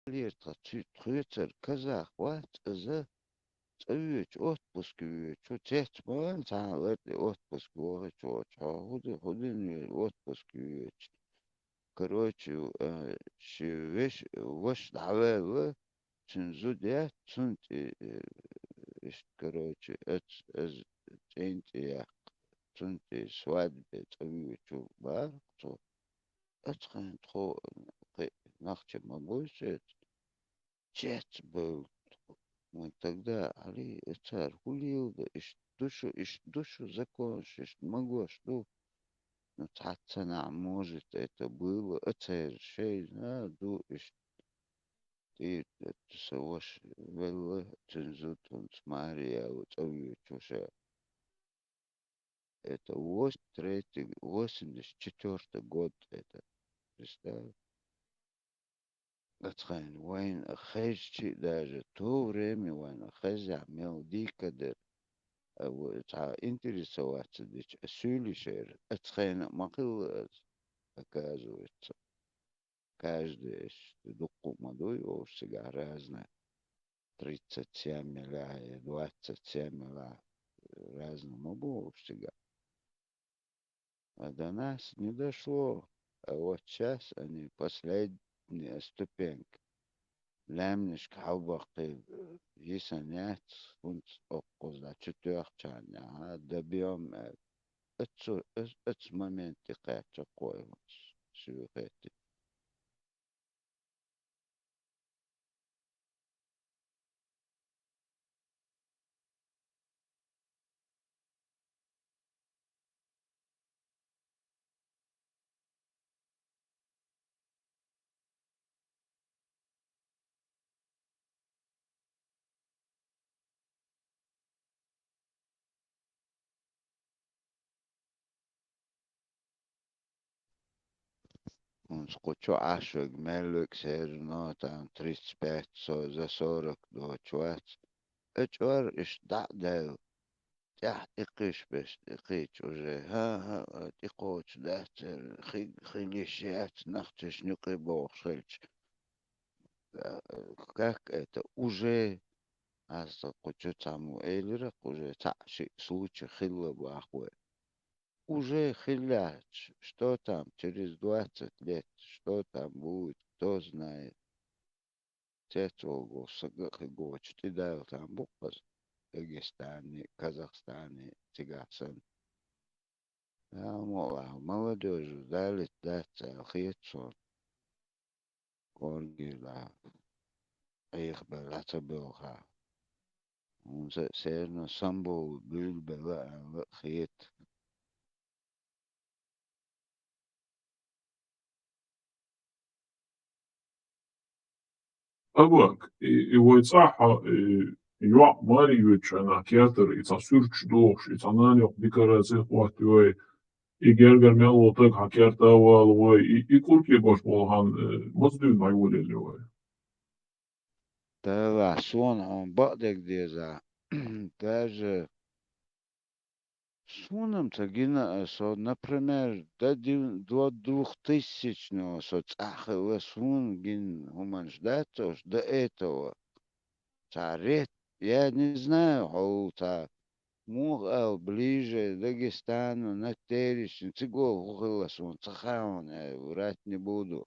Лирта Тwitter казах what за цавич отпуск чё тех ман цаалет отпуск вора чё худин отпуск короче шивеш ваш давай цензудя цунт короче центи цунти свадьбе цавичу бар цо ацхан тхо нахче мабойше чет был. Вот тогда Али царь хулил, да иш душу закончишь, могу, что ну цацана может это было, царь шей, ду иш ты это совош вела цензут он смотря вот чуша. Это 84 год это, представь. Ацхайн, вайн хэшчи даже то время вайн хэзя мел дикадер. Вот, интересоваться, дичь, сюлишер, ацхайн макыл, оказывается, каждый духу мадуй, всегда разное, 37 ля, 27 ля, разному было всегда. А до нас не дошло, а вот сейчас они последняя ступенька. Lämnisk hauwachti jisanjat und oqquza chutuarchaanya dabiom ats momenti qaatsaquagut suuqaati. Uns qucho ashug meluk serno tam 35 so za 40 do chuat. Echwar ish da'dau. تحت قيش بس قيش وجه ها تقوش دات خليشات نختش نقي خلش как это уже кучу саму эльра уже таши случай хилла бахуэ уже хиляч что там через 20 лет что там будет кто знает тетогу гоч ты дайл там буквас Дагестане Казахстане Тигасан молодежь дали дать хитсон конгила их белата белха он серно самбо бил бела хит. Abak, iwetsaha yuaq mari yuchana kiater ita surch dox ita nani ok bikaraze khwati we igerger mel otak hakierta wal we ikulki bosh bolhan mosdu mai wolele we. Да, сон он бадек деза даже соном тагина со например до 2000-го со цахова сон гин хуман ждать до этого царет я не знаю how муга ближе Дагестану на теречный цигол хухылас он цахаун врать не буду.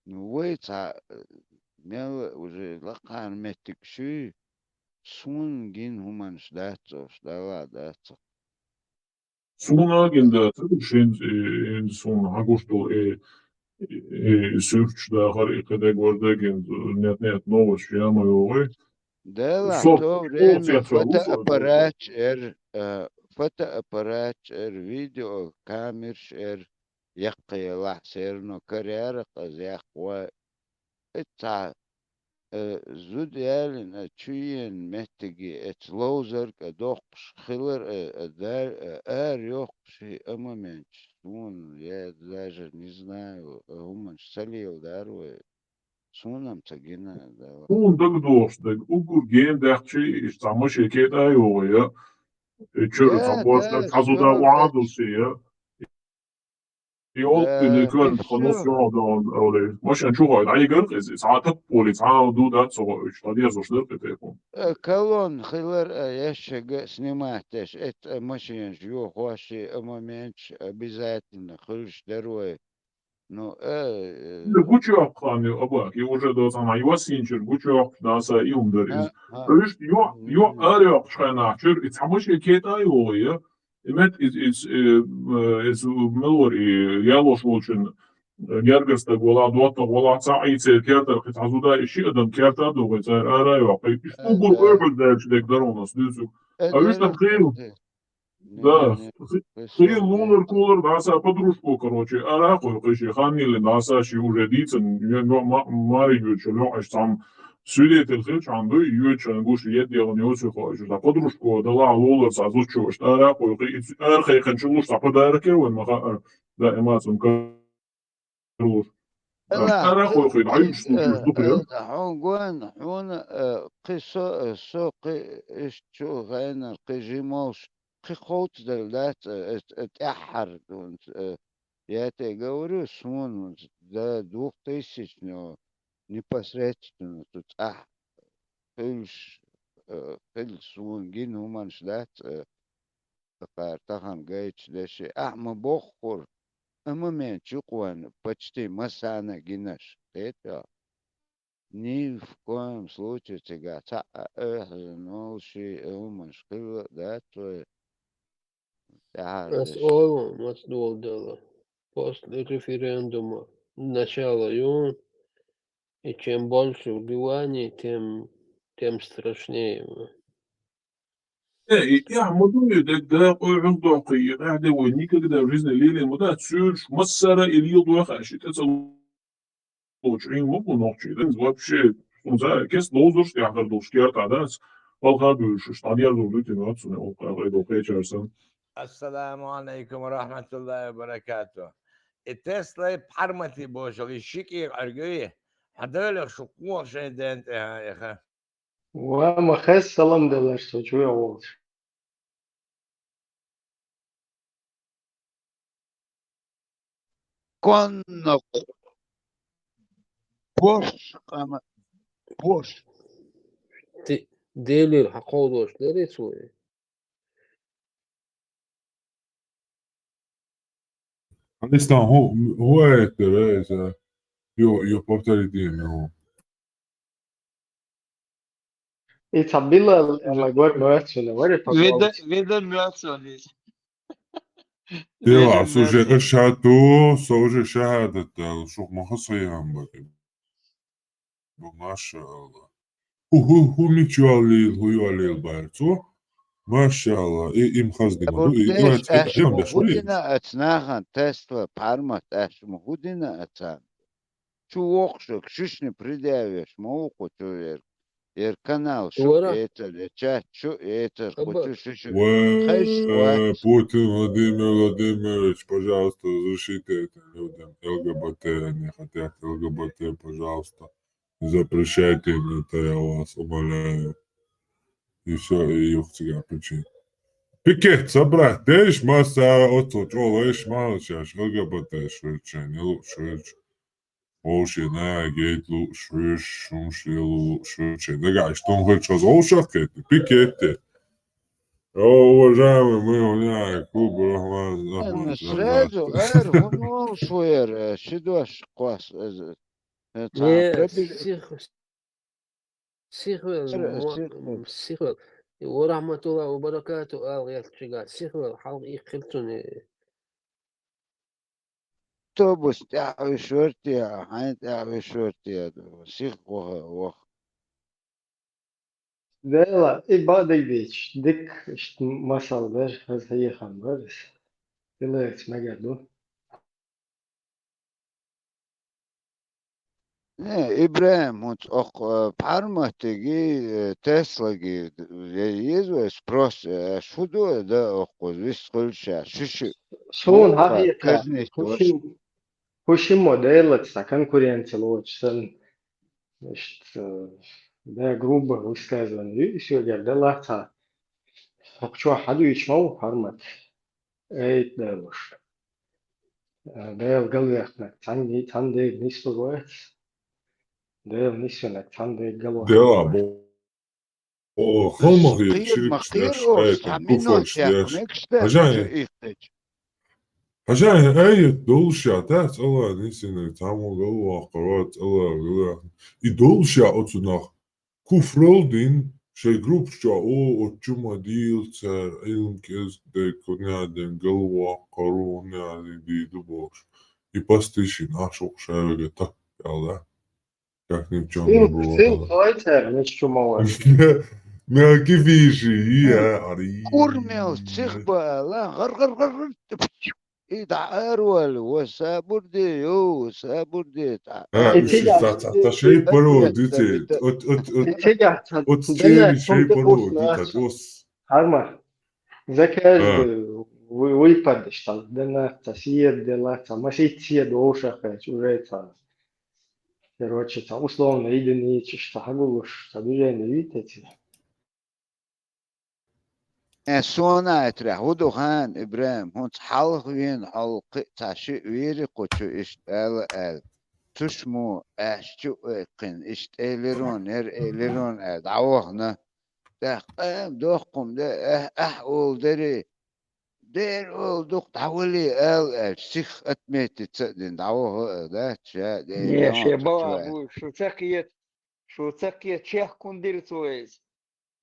Ну вейца мел уже лакан метик ши сун гин хуман ждала даться. Suna ginda shin in sun hagusto surch da har ikede gordagen net novos yama yoy. Да, в Sort то sort время yatra uso do. фотоаппарат видео камер يقي لحسيرنو كريرة قزيق زود يالن تشوين متجي اتلوزر كدوقش خلر دار يوقش اما منش سون я даже не знаю هم سليو دارو سونم تجينا да. Un dag dostak ugur gen dachchi istama şirket ayoya. Çörü Да, tabuaşta да, kazuda все, vaadılsı ya. يوطي اللي كان خلاص إيشو يقعد أولي مش هنشوفه ده يقدر ساعات تقولي ساعات دودات سو اشتادية زوج درك تيكون كلون خلر يشق سنماتش ماشين جو خوشي اما منش обязательно خلش دروي ну Guccio hani abak i уже do sama i wasinчер Guccio nasa i umder is ها dus jo area schanacher it's hamosh keta yo imet is melor i yalos volchen gergasta gola dota gola saitse kerta khit hazuda ishi adam kerta do zer ara yo is ugur öbel der çdek daronas düzük Авишта хил, да, не хил песок лунар кулар наса подружку, короче, араху, кыши ханили наса ши уже дицен, мари ючу, но аж там свидетель хил чанду, ючу, гуш ед дело не очень хочешь, да подружку дала лулар са зучу, что араху, архай ханчулуш, а подарки, он маха, да, эмацун карлуш. لا Араху, да, аюч قيس случай, что прям. حون حون قصة سوق اشتو غانا قيجيموش قي خوت دلات اتأحر ياتي говорю سمون до 2000 непосредственно тут хил سمون جين همان شلات تقارتهم جايتش داشي ما بخور اما من чукван почти масана гинаш это ни в коем случае тебя ноши мушкила да то مسؤول مسؤول дело. После референдума начало июня, и чем больше вливаний, тем страшнее. Ja, مدوية ده قوي دوقي قاعدة ونيكا كده ريزن ليلة مدة تسيرش مسارة إليو دوخة أشي تسلوشين ممكن نوكشي ده вообще unser kes lozurs jāgar dos kjērtādās valkāduši stadijā zūdīti nāc un jau pēčērsan. السلام عليكم ورحمة الله وبركاته. التسلا بحرمتي بوشل الشيكي أرجوية حضرلك شقوق شيدان يا أخي. وما خس سلام دلار سوچوي اول كون بوش اما بوش ديلي حقودوش ديلي سوي. Nästan hur heter det? Så, jag pratar lite med يتعبيلا المجوار ماتشنا ولا تقول Vida Milsonis. Ja, слушай, слушай, шахадата, шух махасаям бати. Машалла. Ничего алил байцо. Машалла. Им хаздима. قلتش اش Им да шури. مهودنا اتناغن تسلا بحرمت اش مهودنا اتان شو وقشك شوشني предъявишь موقع توير канал шо Ора. это чат шо это хочу шо Путин Владимирович, пожалуйста, разрешите это людям. ЛГБТ, они хотят ЛГБТ, пожалуйста. Не запрещайте им это, я вас умоляю. И все, и их тебя причин. Пикет, собрать, дэш масса отцут, эш малчаш, ЛГБТ, швырче, не лучше, Ocean, gate, швырче. Да, что он хочет, что за пикеты. Уважаемый, мы уняем клуб انا سرادو هنو شوير شدوش قواس سيخوال ورحمة الله وبركاته آل شغال سيخوال حلق يخلطني توبس تعوي شورتي حين تعوي شورتي سيخ وخ ديلا إبادة بيش ديك مسال بيش هز هي خان بيش دلوقتي ما قالوا إبراهيم هونت بحرمتي تسلا يزو سبروس شودو ده أخوز ويسقل شو شون ها هي كزني توش هوشي موديل سكن كوريانتي لوتشن مش ده جروب وسكازن يشو جرد لا حقشو حدو يشمو حرمت ايت دلوش Dēl galvjāknak tandēļ nizturēts. Dēl nisionek tandēļ galvāk. Dēlā, холмах قير يشرب ما قير شايك تعمينو كفر تياكو شديش نكشتا عشان عشان أي دولشة تاس الله نسينا تعمل الله قرات الله يدولشة أتصنع كفرودين شي جروب شا أو أتشما ديل سر إلم كيس دي كونيادين قلوا قرونيادين دي دبوش يبستيشين عشوق شايفة يلا как ни в чем не Sil было. koiter, nešķumavā. ما كيفيش هي عريض كورميو تسخبا لا غر غر غر يدع أرول وسابردي يو سابردي تا شيء برو ديتي Teļā, ot tad scary denē, شيء te برو būs ديتا nāc. دوس Harmar, zakēs uipadiš, tad denē, tas iedē lēcā. Mas iedu aušākais uzreicā. Короче, там условно единицы, что хагулуш, движение видите. سونا اترح ودو خان إبراهيم هون حلق وين حلق تعشي ويري قوتشو اشتال تشمو اشتو اقن اشتاليرون ايليرون دعوهنا ده قام دوخكم ده احول دري دير اول دوخ تحولي سيخ اتميتي تصدين دعوه ده تشا دي Не, دون шебалу, шуцакиет чех кундирцуез.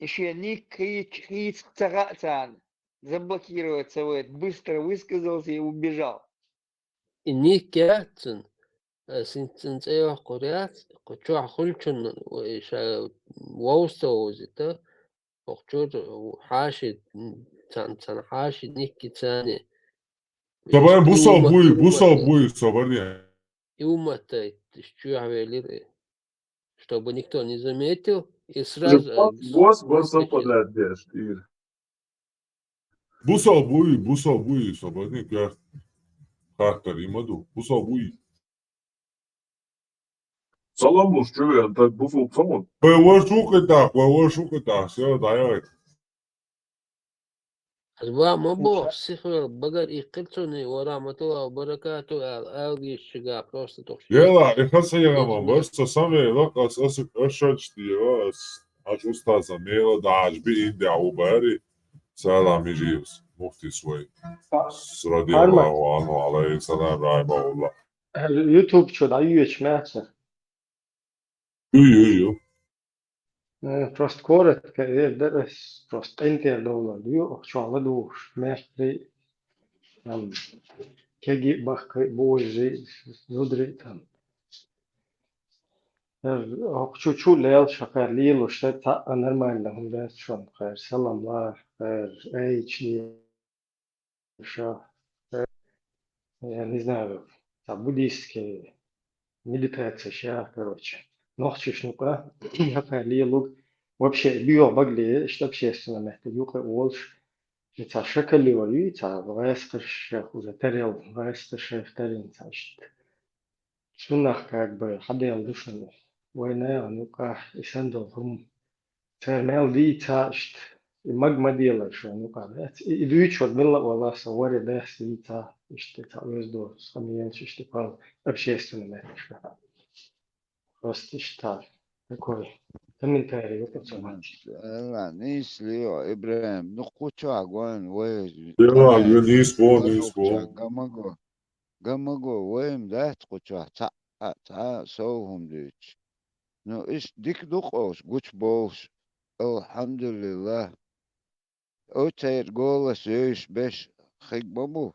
Еще хит цагатан. Заблокироваться, быстро высказался и убежал. И ник кятсен. Синцин цеях курят, кучуа хульчун, воустовозита, охчур хаши, цан хаши, никки цани. طبعا بوصل بوي صبرني И уматай, велире. Чтобы никто не заметил, и сразу... Бос подряд дешь. بوصل بوي صبرني كار خاطر يمدو بوصل بوي Salammış güven, tak bu ful tamam. وور شو كتا سيا دايرت أسبوع مبو سيخر بقر يقلتوني ورحمة الله وبركاته ألغي الشقا просто تخشي يلا يخلص يا ما بس تصمي لك أشرت ديواس أجوستا زميلا داعش بإيدي عوباري سلام يجيبس مفتي سوي رضي الله عنه عليه السلام رحمه الله YouTube что даешь мясо. يو Просто коротко, просто enter доллар diyor. Şu anda doğuş. Mesleği там kegi bakı boğazı zudri tam. Çuçu leel şakar leel işte ta нормально ਹੁੰਦਾ şu an kayır selamlar kayır HD şah я не знаю там буддийские медитация ща короче ночью ну-ка шакар лeel вообще био багли что общественно мехте юка олш это шакали вою это вайстер уже терел вайстер шефтерин цашт Шунах как бы хадел душен война ну-ка исендл хум термел ди цашт и магма делаешь что ну-ка и дючь вот милла вала савари да свита işte ta özdo самиянч işte пал общественно мехте просто işte такой комментарий вот это لا نيسليو إبراهيم نقوشو عقوان وي يلا نيسبو قمقو ويم ده تقوشو تا سوهم ديش نو إيش ديك دقوش قوش بوش الحمد لله او تير قولس يوش بش خيق بابو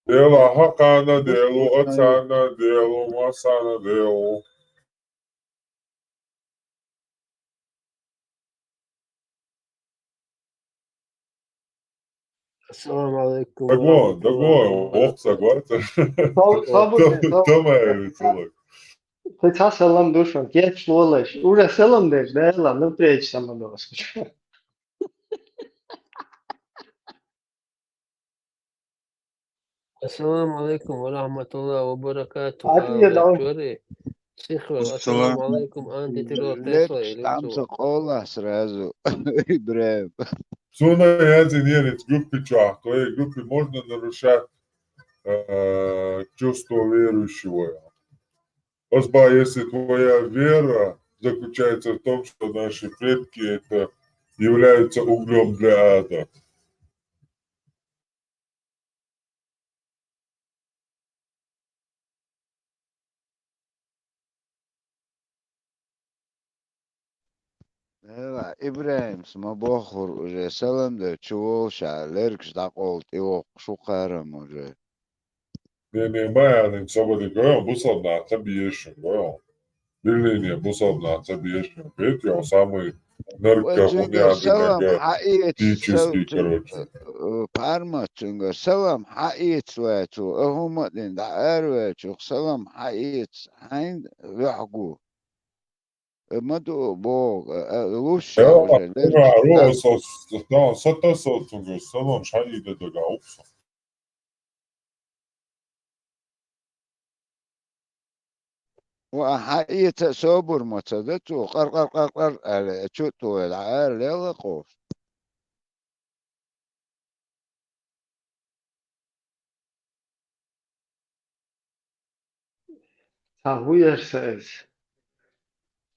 يلا حقنا ديلو أتانا ديلو مسانا ديلو السلام عليكم دقوا وقت سقوات تمام يتلك Ты ця селам душу, геч лолеш. Уже селам деш, да, ладно, ну преч сама доску. السلام عليكم ورحمة الله وبركاته عادي يا دعوة. جوري سيخر السلام عليكم أنت تلو تسلا لبش تعمسق قولة سرازو إبراهيم Суна язин јенец групи чах, тоа е групи можно нарушат чувство верующего. Озба, если твоя вера заключается в том, что наши предки это являются углем для ада. إبراهيم اسمه بوخر وجه سلام ده تشوو شعلركش داقول تيوق شو قارم وجه Yani somebody go, bu sonata biešu, go. Bilīnie busodnāca bieši bet jau samui narka وتنقر سلام uniādinaga حقيقة tīčiski, karoči. بارما تنقر سلام حقيقة واتو هم دين دعار واتو سلام حقيقة هين يحقو مدو بوغ لوشا وجه Jā, لركش rosas, satasaucungas savam šaīdadaga upsa. وحقيقة صبر متدتو قر على تشوتو العار يلا قوس Huiers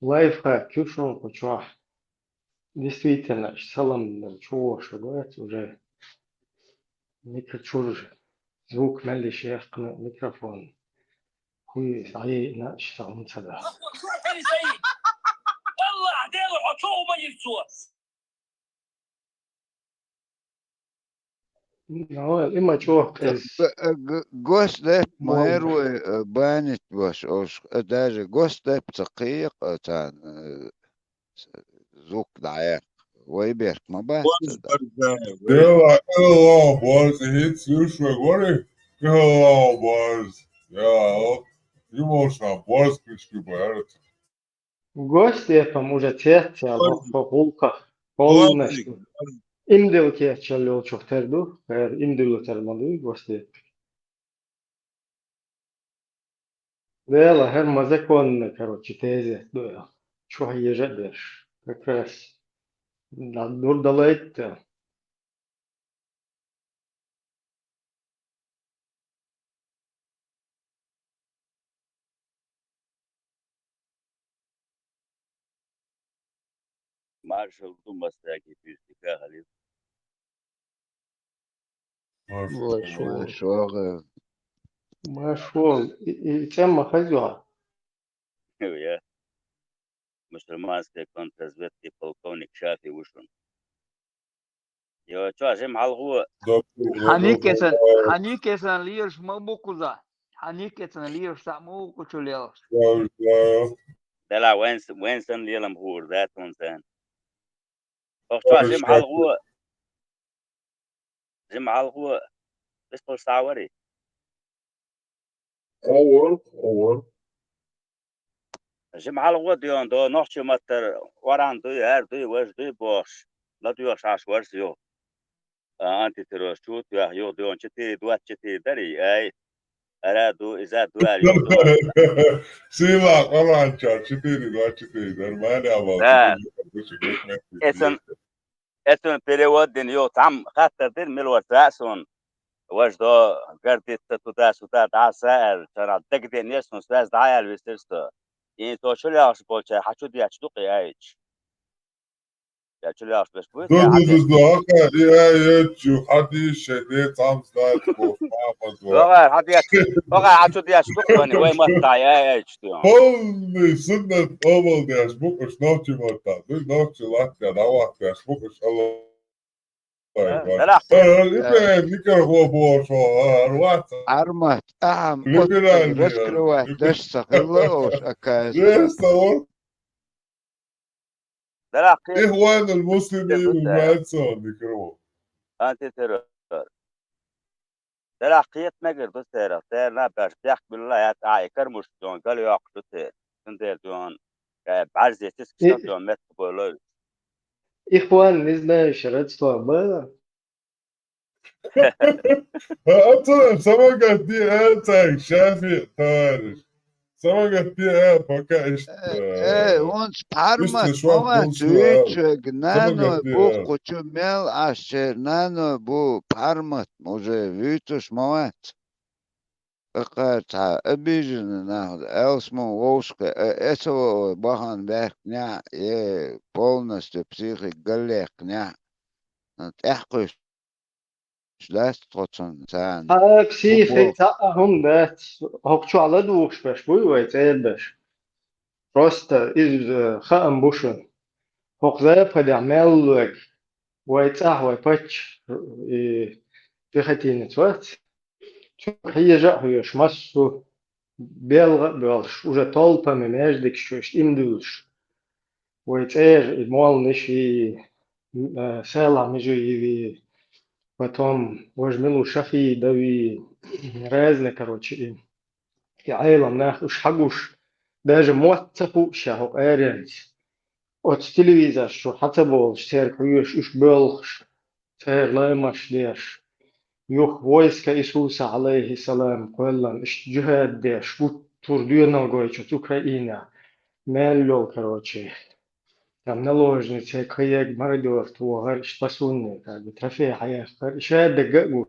лайфхак, кюшон почвах. Действительно, салам чуваш, уже микрочур, звук мелиш яхна микрофон. Хуй عي ناقش من صدى. طلع ديله حطوه ما يسوى. نوال إما تشوف جوستep مول مايروي بانت باش اوش داجة جوستep تقيق تان زوك دعاق ويبيرك ما بات دا Dēlā, hello, boys, hits jūsu gori. Hello, boys. Jā, jūmošanā, boys, kriškība jārat. Гостепам уже тетя лохолка полностью. Имдел кечел чохтерду, имдел термаду гости. Вела هر مزكون короче тезе дуя. Чё ежедеш? Как раз на дурдалайт. Marshall Dumastaki Pistika Halif. شواغ ما شو يتم خزوها. Ja. Мусульманской контрразведки полковник Шафи Ушун. Jo, čo, žem halgu. Hanikesen liers mabukuza. Hanikesen liers samu kuchulios. Dela Winston lielam hoer, dat onsen. Och, čo, žem halgu. Žem halgu. Bist du sauer? Olur. Žem halgu diyon do nochtje matter waran doy her doy was doy boş. La doy şaş var yo. Antiterörist shoot ya yo diyon çeti duat çeti dari ay. Ara do iza dual yo do. Sila, kalan çarçıtıydı, duaçıtıydı. Ermani aval. Esun переводин yo tam خاطر ملوت راسون واش دو قردت تدا داسا ترى دقدين يسون سلاز دايل ويسترست يعني تو شو لاش بولچه حچو دي اچدوق ايش يا شو لاش بس بو Dur, haka ya şu hadi şede tam saat boşmamaz var. Oğar hadi حچو دي اچدوق يعني وين ما تاي ايش تو Polni sünnet oval diyaş bu kuş novçu morta. Dur novçu latya davak diyaş bu kuş Allah. İbrahim mikrofon boş var. What? عرمت أهم Liberal رسكروات دشتق اللوش أكاس Neyse o. لا İhvan el-Muslimin Manson mikrofon. انت ترى لا قيت مجر بسيرة لا باش بيحكي بالله يا تعي كرمش دون قالوا ياقصته سندير دون بعرز يتسكسر دون مت بولو إخوان نزنا شرط صعبة. Hatırlarım sabah diye ertek şafi tarih. Sabah diye erpaka işte. وانس بارمت Üstü şu an موات buluşuyor. ويتشك نانو Sabah بو diye. قچو ميل عشر نانو بو بارمت موجه ويتوش موات اقطع ابيجن ناخد اسمه ووشك اسو بخان بيقنع يه полностью психик قال يقنع تحقش لا تقصن سان كسيفي تاهم بات هوكشو على دوش باش بوي ويتعيل باش просто из خام بوشن هوك زي بدي اعمل لك ويتاح ويباتش بخاتين توات هي جا هيش مسو بيلغ بيلش وجا طولبا مماجدك شوش اندوش ويتعير المول نشي سالع مجي потом وجملو شفي دوي رازنة короче и عيلم ناخ уж حقوش даже موتفو شاهو ارينس от телевизор شو حتى بولش تير كويش уж بلخش تير لايمش ديش يوخ ويسكا إيسوس عليه السلام قولن إش جهاد ديش وتردينا الجويتش أوكرانيا ماليول короче там наложницы каяк мордор твоgar إش بسوني как бы ترفيه حياة إش هذا جاكو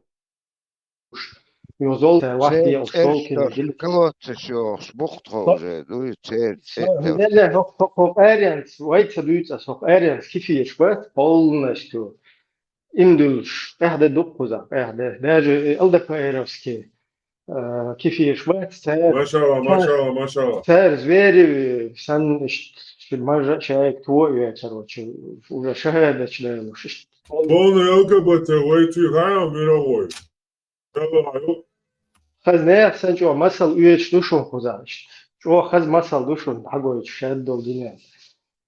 يوزول واحد يوصل كنا تشتر جل كلوت شوخ بوخت خوجه دوي تير لا لا هوك اريانس وايت سدويت هوك اريانس كيف يشبت полностью индулш احدى دقوزا احدى داج الدك ايروسكي كيف يشبت ما شاء الله ما شاء الله ما شاء الله. سار زويري سن في المرة شايك تو يعتروش ولا شهادة شلون مش Полный ЛГБТ, войти хая мировой. Давай. خز نه احسن جو مثل اویش دوشون خوزاشت جو خز مثل دوشون حقوش شاد دو دینه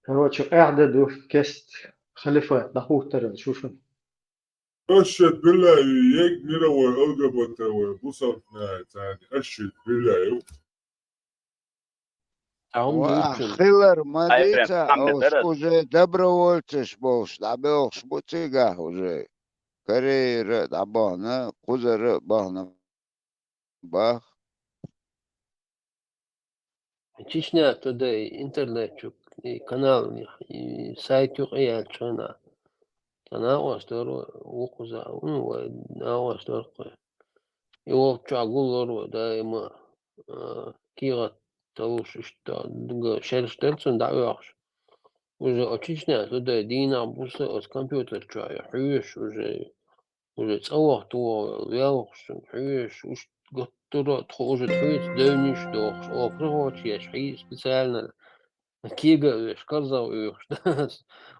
كروتش قاعدة دو كست خليفة دخوه ترى شوفن أشهد بالله يك مروي ЛГБТ وصلت ثاني أشهد بالله. هم دوتشن وخيلر Iron مديتا Tam اوش Beres. уже добровольцش бош дабелш бутига уже карьера дабана кузер бахна бах Чечня today интернет чук и канал и сайт юк эял чона тана остор укуза ну на остор его чагулор да ема кира талуш что друга шерштерцен да яхш уже очечня today дина бусы от компьютер чая хюш уже цаух то яхш хюш уж готово уже тхует дэвниш дохш о прохоч я шхи специально Kiga шказал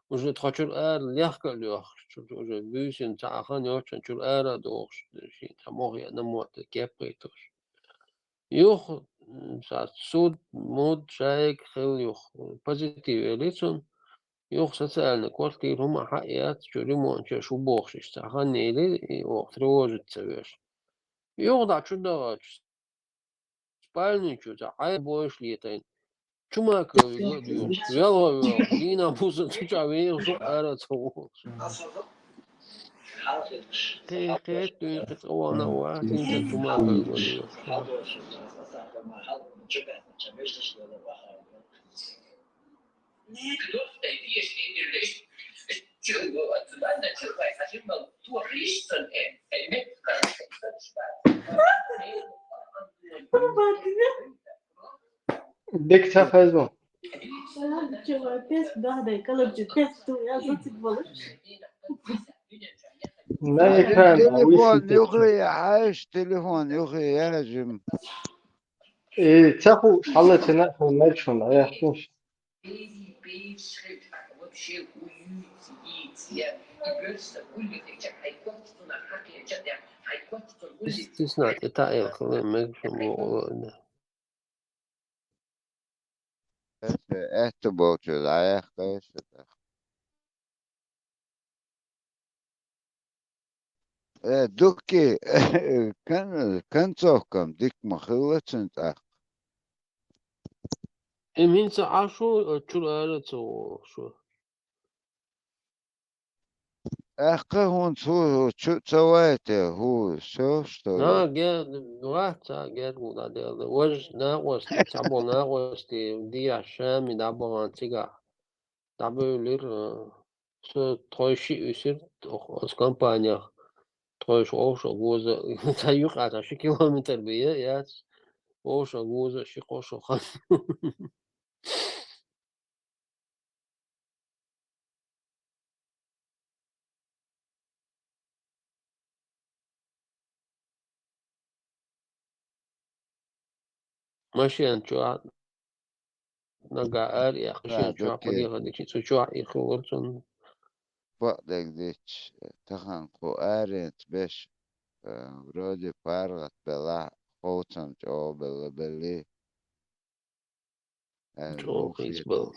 уже тхачур легко уже бюсин цахан очень чур дохш тамох я намот кепритош юх са суд мод шайк хел юх позитив лицон юх социальный квартир хума хаят чуримон че шубохш цахан нели и ох тревожит цевеш юх да чудо спальничу за ай бош летайн Чумак diyor. Yalan Dina buzu tüccarı su ara çoğu. Tek düğüt ona var. Tince çumak diyor. ديك تفازون ما يكرم تليفون يخي عايش تليفون يخي يهجم إيه تاخو شحال تنقل مالشون لا يحكمش İstisna detay kılmak bu احتبوت العيخ قيش دوكي كان توكم ديك مخلة انت emin saşu çul ara çoğu şu. اخي هون شو سويته هو شو Na gel vahta gel burada değil. Vaj na vasti çabo na vasti diye şam da bağlantıga. Da böyle şu toyşi üsür os kampanya Toish Osho Goza Tayuk at a kilometer beer, yes. Osho Goza Shikosho Han. Mashian Chua Nagar Yakshin Chua دوكي Podiha, so Chua Ikhurton. بقدك ديتش تخن قو آرينت بش برودي بارغت بلا خوتن جو بلا بلي Joe لوفيت Hizbell.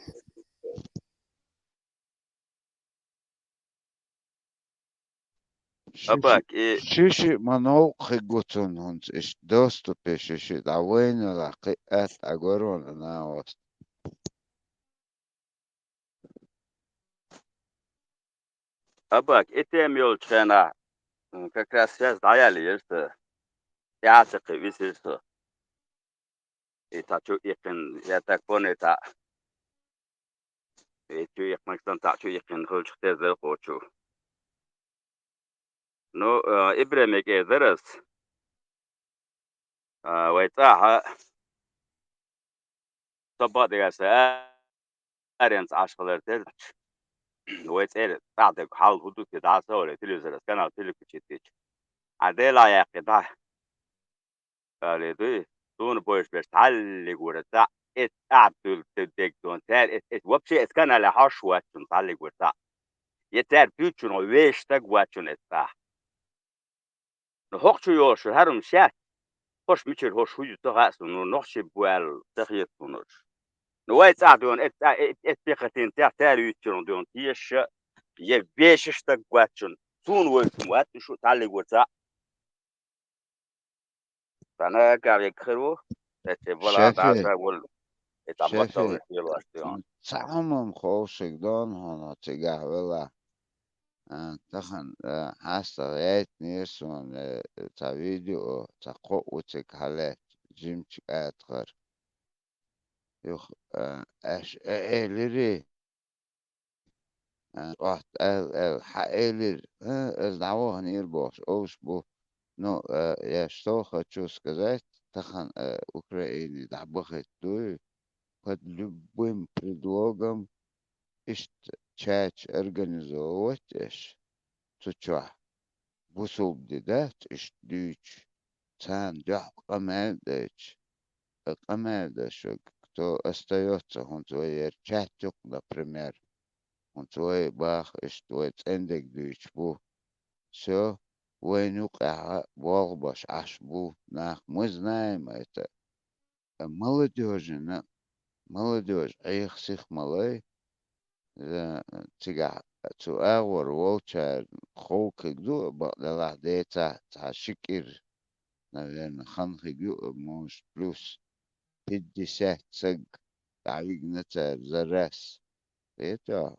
شيشي أباك إيه شيشي منو خيقوتون هونس إش دوستو بيشيشي دعوين لقيقات أقورون أنا وست أباك إتيم يول تشينا كاكراسياس دايالي يرس يعتق ويسيرس إتاتشو يقين يتاكبون إتا إتو يقمكتن تاتشو يقين هول شختير خوشو نو إبرمك إذرس ويتاها طبق ديغاس أرينس عشقلر تلتش ويتاير بعد حال هدوك داسا ولا تلوزرس كان تلوك تشيتيش عديلا يقضاه قال دي دون بوش بس تعلق ورتا ات اعتل تدك دون تار ات وبشي ات كان على حشوة تعلق ورتا يتار بيوتشن ويش تق واتشن اتفاح نحوكشو يوش هرم شات خوش ميشر هوش هجو تغاس نحشي بوال تخيط ونوش نوايت دون ات بيختين تار يوتشن دون تيش يبيشش تق واتشن سون ويتم واتشو تعلق ورتا فانا قاعد يكخرو ات فولا شافي داسا وال اتعبطوا شافي ونحيلو اشتيون تعمم خوشك دون هنا تجاه ولا تخن حاسة غايت نيرسون تا فيديو تا قوتك حالات جيمتك آتغر يخ اش ايلري راحت حقيلر الدعوة هنير باش اوش بو نو يشتوخة تشوس сказать тахан Украине дабахет дуй под любым предлогом ишт чач организовывать эш туча бусубди да ишт дюч цан дях قمادش кто остается он твой чатюк например он твой бах ишт твой цендек дюч бу все وينوقع والبش عشبو нах мы знаем это молодежь молодежь их сих малой تيجا تو اور وولتشر خوك دو بقدر ديتا تعشكر наверное خنخ جو موش بلوس 50 سق تعويق نتا زراس это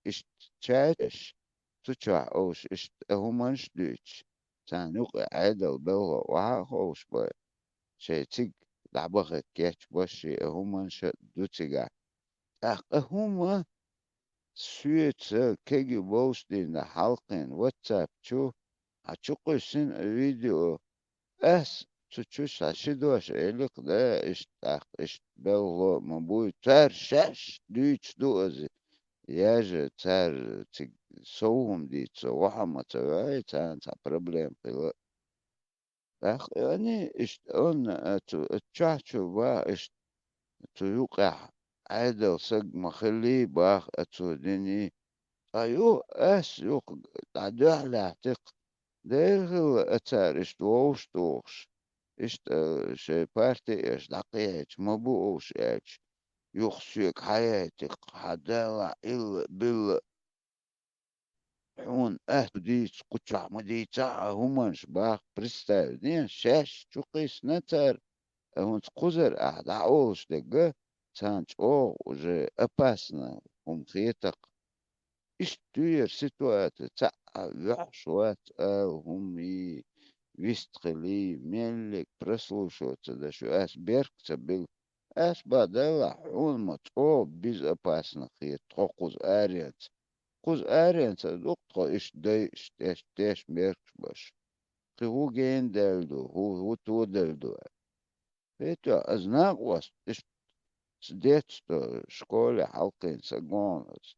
إيش تشاتش تشع أوش إيش هومنش دوتش تانوق عدل بلغة وهاخوش با شي تيج دعبغت كيتش باشي هومنش دوتيجا أخ هما سويت كيجي بوستين حلقين واتساب شو هتشوقي سن فيديو أس تشوش عشدوش إليق ده إيش بلغة مبوي تار شاش دوتش دوزي ياجي تار سوهم دي وحما تبعي تا بروبليم في أخ يعني إيش أن تشاشو با إيش تيوقع عدل سق مخلي باخ أتوديني أيو أس يوق تعدوح لاعتق دير أتار إيش دوش دوش إيش شي بارتي إيش دقيقة مبوش إيش يخشيك حياتك حداوع إلا بال حون ديت قطع مديتا همانش باخ برستاو نين شاش شقيس نتر هون قزر أعوش دقة تانش أو وجه أباسنا هم خيتق إيش تير سيتوات تاع يحشوات هم ويستخلي ملك برسلوشو تدا شو أس بيرك تبل أس بعد حون مت أو بيز أباسنا خيت تقوز آريت قوز آرين صدق إيش ديش ميركش باش هو جين دلدو هو تو دلدو فيتو أزناق وست إيش سديتستو شكولي حلقين سقونس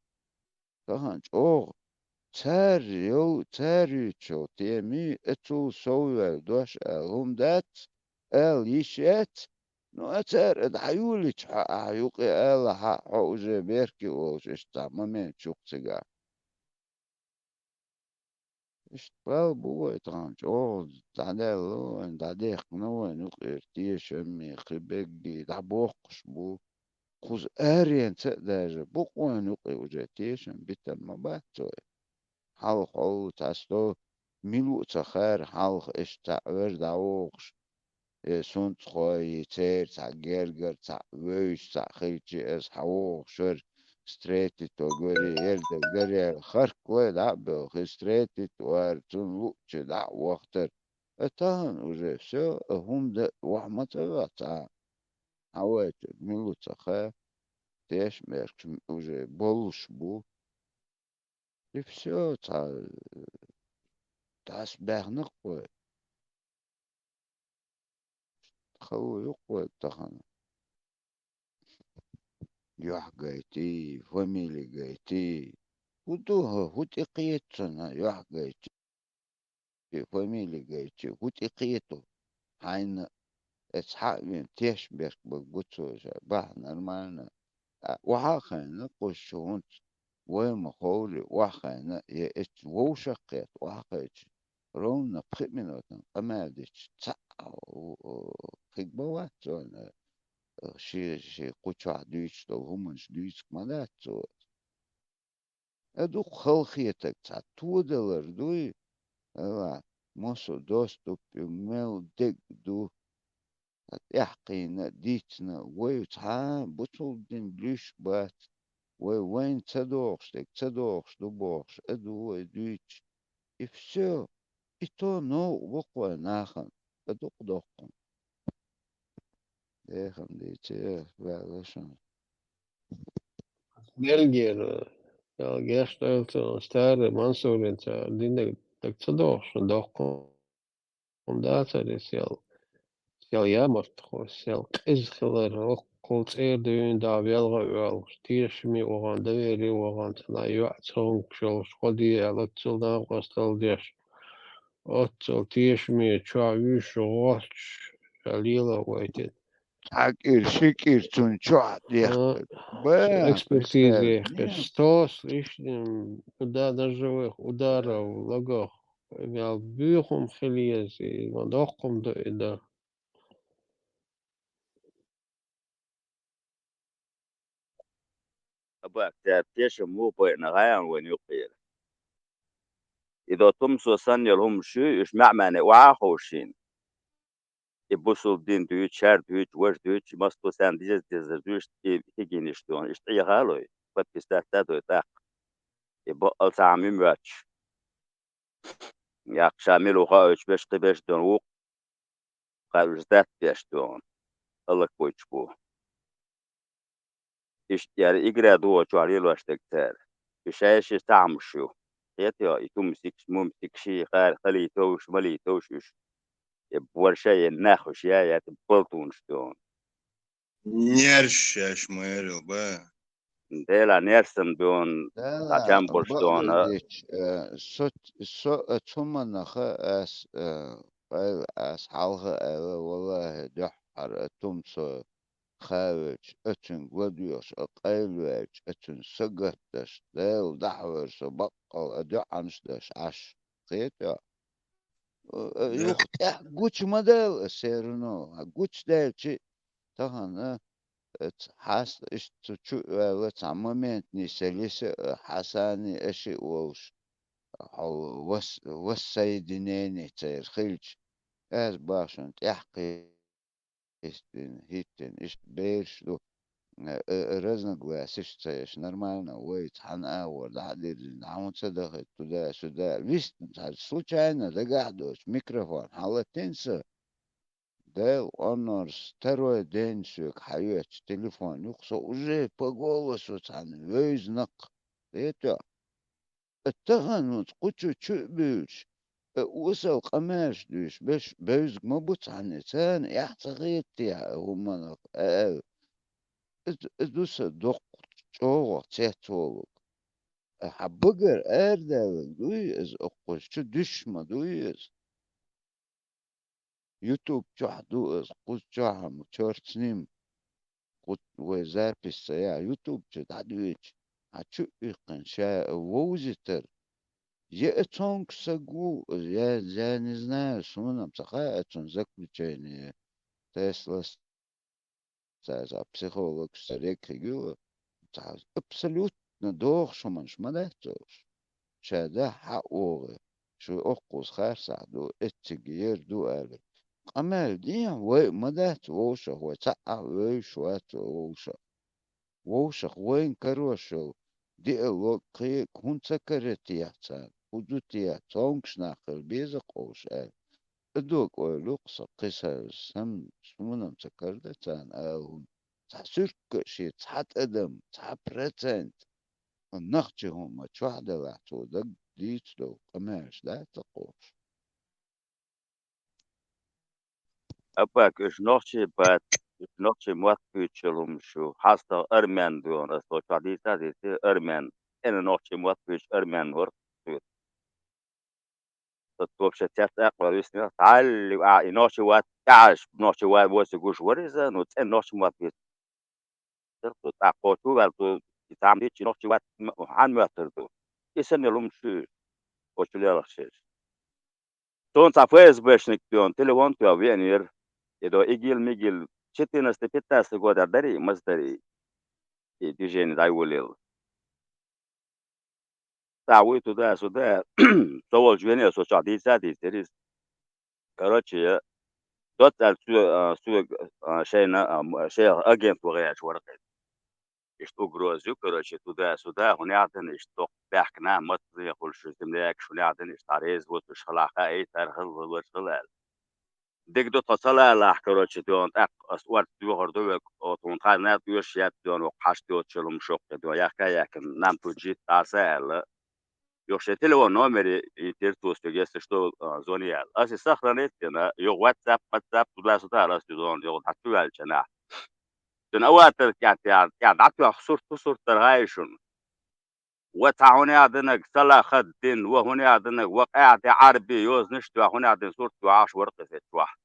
تهانج أوغ تاريتشو تيمي اتو سويل دوش هم دات يشيت نو اتر ادعيوليش عيوقي الا حوجي بيركي وش تعممين شوق سيجار اشتغل بوي تانج اوز تعدلو ان تعديق نوين نقير تيش امي خبقي دعبوقش بو خوز ارين تقدر بوقوين نقي وجاتيش بيتا مباتو حلق او تاستو ميلو تخير حلق اش تعور دعوقش سونت خوي تير تاع جرجر تاع ويش تاع خيتي اس حوق شر ستريتي تو غوري هيرد غوري خرك وي دعبو خي ستريتي توار تون وقت دع وقتر اتان وجه سو هم ده وحمة تاع حوات ميلو تخير تيش ميرك وجه بولش بو يفسو تاع سباغنق وي خو يقوى تخن يوح جايتي فاميلي جايتي ودوها هوتي قيتنا يوح جايتي فاميلي جايتي هوتي قيتو حين اسحاق من تيش بيرك بقبوتو باه نرمانا وحاخينا قشون وما خولي وحاخينا يأتش ووشقيت وحاخيت رونا بخيت منوتن قمادش تسع خيقبوات شي قوتشا دويتش تو همنش دويتش كمالات تو ادو خلخيتك تا تودلر دوي الا موسو دوستو بيميل ديك دو يحقينا ديتنا وي تا بوتول دين بليش بات وين تدوخش دو بوخش ادو دويتش افسو اتو نو وقوة ناخن ادوق دوقن ديخن ديتش بلاشن Belgier, ja, gestalt stare Mansour ta dinne tak tsador shndokh om data is jau jammer toch jau is geler ook goed eerder in daar wel stiers me oran de weer oran na ja zo'n zo schodi dat zal dan was al des ot zo tiers me tja u zo lila waited حكير شكير تنشوح ديخبت با экспертизе بسكال نيم Христос лишним да даже удара лагах я бюхом хелиези вандохом да أبوك تابتيش مو بين غايان وين يقيل إذا تمسو سن يلهم شو إش معمانة وعاخوشين يبوسو دين دويت شار دويت وش دويت مستو سان ديز دويت تيجينيش دون إش تيجي غالوي قد تستهتدو يتاق يبقى تعميم واتش ياق شامل وغاوش باش قباش دون وق قاوش ذات باش دون الله كويتش بو إش يعني إجرا دو جوالي لوش تكتار إش تعمشو يتيا يتوم سيكش موم سيكشي قال خلي توش ملي توش يبور شيء ناخوش يا تبلطون شتون Njerš šmēru, bē. ديلا نيرسم دون لا تاچان لا بولشتون بقديش ثم نخا اس حلقة والله دحر تمسو خارج اتن وديوش اقايلوش اتن سقطش ديل دحور سبقل ادعنش دش عش قيتا Da, يوخ قوش مدل سيرنو قوش ديل شي تهان حاس اشتشو وتعممت نسلس حساني اشي ووش أو والسيدنين تير خلج از باشن تحقي استن هيتن اش بيرشلو رزنا قواسش تيش نرمالنا ويت حن اور ده حدير عمود صدقت تدا سدا вист случайно догадываюсь микрофон حالا تنسى ده онорс второй день сюк хайет телефон юқса уже по голосу цан вейзнак это التغنط قُتشو تشؤبش وصل قماش دوش باش بيزق مبوت عن إنسان يحتغيت يا همنا دوس دق شوق تيتولك حبقر أردل دويز أقوش شو دشما دويز يوتيوب دويز قوش جحم تشورتنيم قط وزابس يا يوتيوب دويج هتشو يقن شا ووزتر يا تونك سقو يا не знаю сунам цахаэтун заключение Тесла за психолог сарекигу абсолютно дохшуман шмадатош شاده حقوقه شو أقوس خارسة دو اتجير دو ألي قمال دي مدات ووشة هو تقع ويشوات ووشة وين كروشو دي الوقي كون سكرتيا تان ودوتيا تونكش ناقل بيزق وش دوك ولوقصة قصة سم سمونم سكردتان أهون تحسرك شي تحت أدم تحت بريتنت النختي هم تشوحدة لحتو دق ديتلو قماش لا تقوش أباك إيش نوشي بات إيش نوشي موت بيتشلهم شو حاسة أرمن دون أصلا شادي تادي أرمن أنا نوشي موت بيتش أرمن ورد تطوب شتات أقوى يسنا تعال نوشي وات تعش نوشي وات وس جوش ورزة نوت نوشي موت بيتش ترتو تاقو تو بالتو يتعمل شيء نوشي وات عن ما ترتو يسني لهم شو وشلي رخشش تون تعفيز باش نكتون تليفون تو أبينير يدو إيجيل ميجيل شتي نستفيد سقودا دري مصدري يجيني دايوليل تعويتو ده سودا سوال جويني سو شادي سادي تريس كراتشي دوت سو شينا شيء أجين توغيش ورقة إشتو جروزيو كراتشي تودا سودا هنا عدن إشتو بحكنا مصري يقول شو تملاك شو عدن إشتاريز وتش خلاقة أي ترخل وشغلال ديك دو تصلا لا كراتشي دون أق أسوار دو هردو أو تون خانات يوش يات دون وقاش دو تشلم شوق دو يا نام توجي تاسال يوش تلو نومري يترتو استجست شتو زونيال أسي سخرنت أنا يو واتساب تودا سودا راس دون يو حتى الجناح دون أواتر يعني دعتو صورت ترهايشون وتعوني عدنك سلا خدين وهوني عدنك وقعت عربي يوز نشتو هوني عدن صورت وعاش ورقة في تواح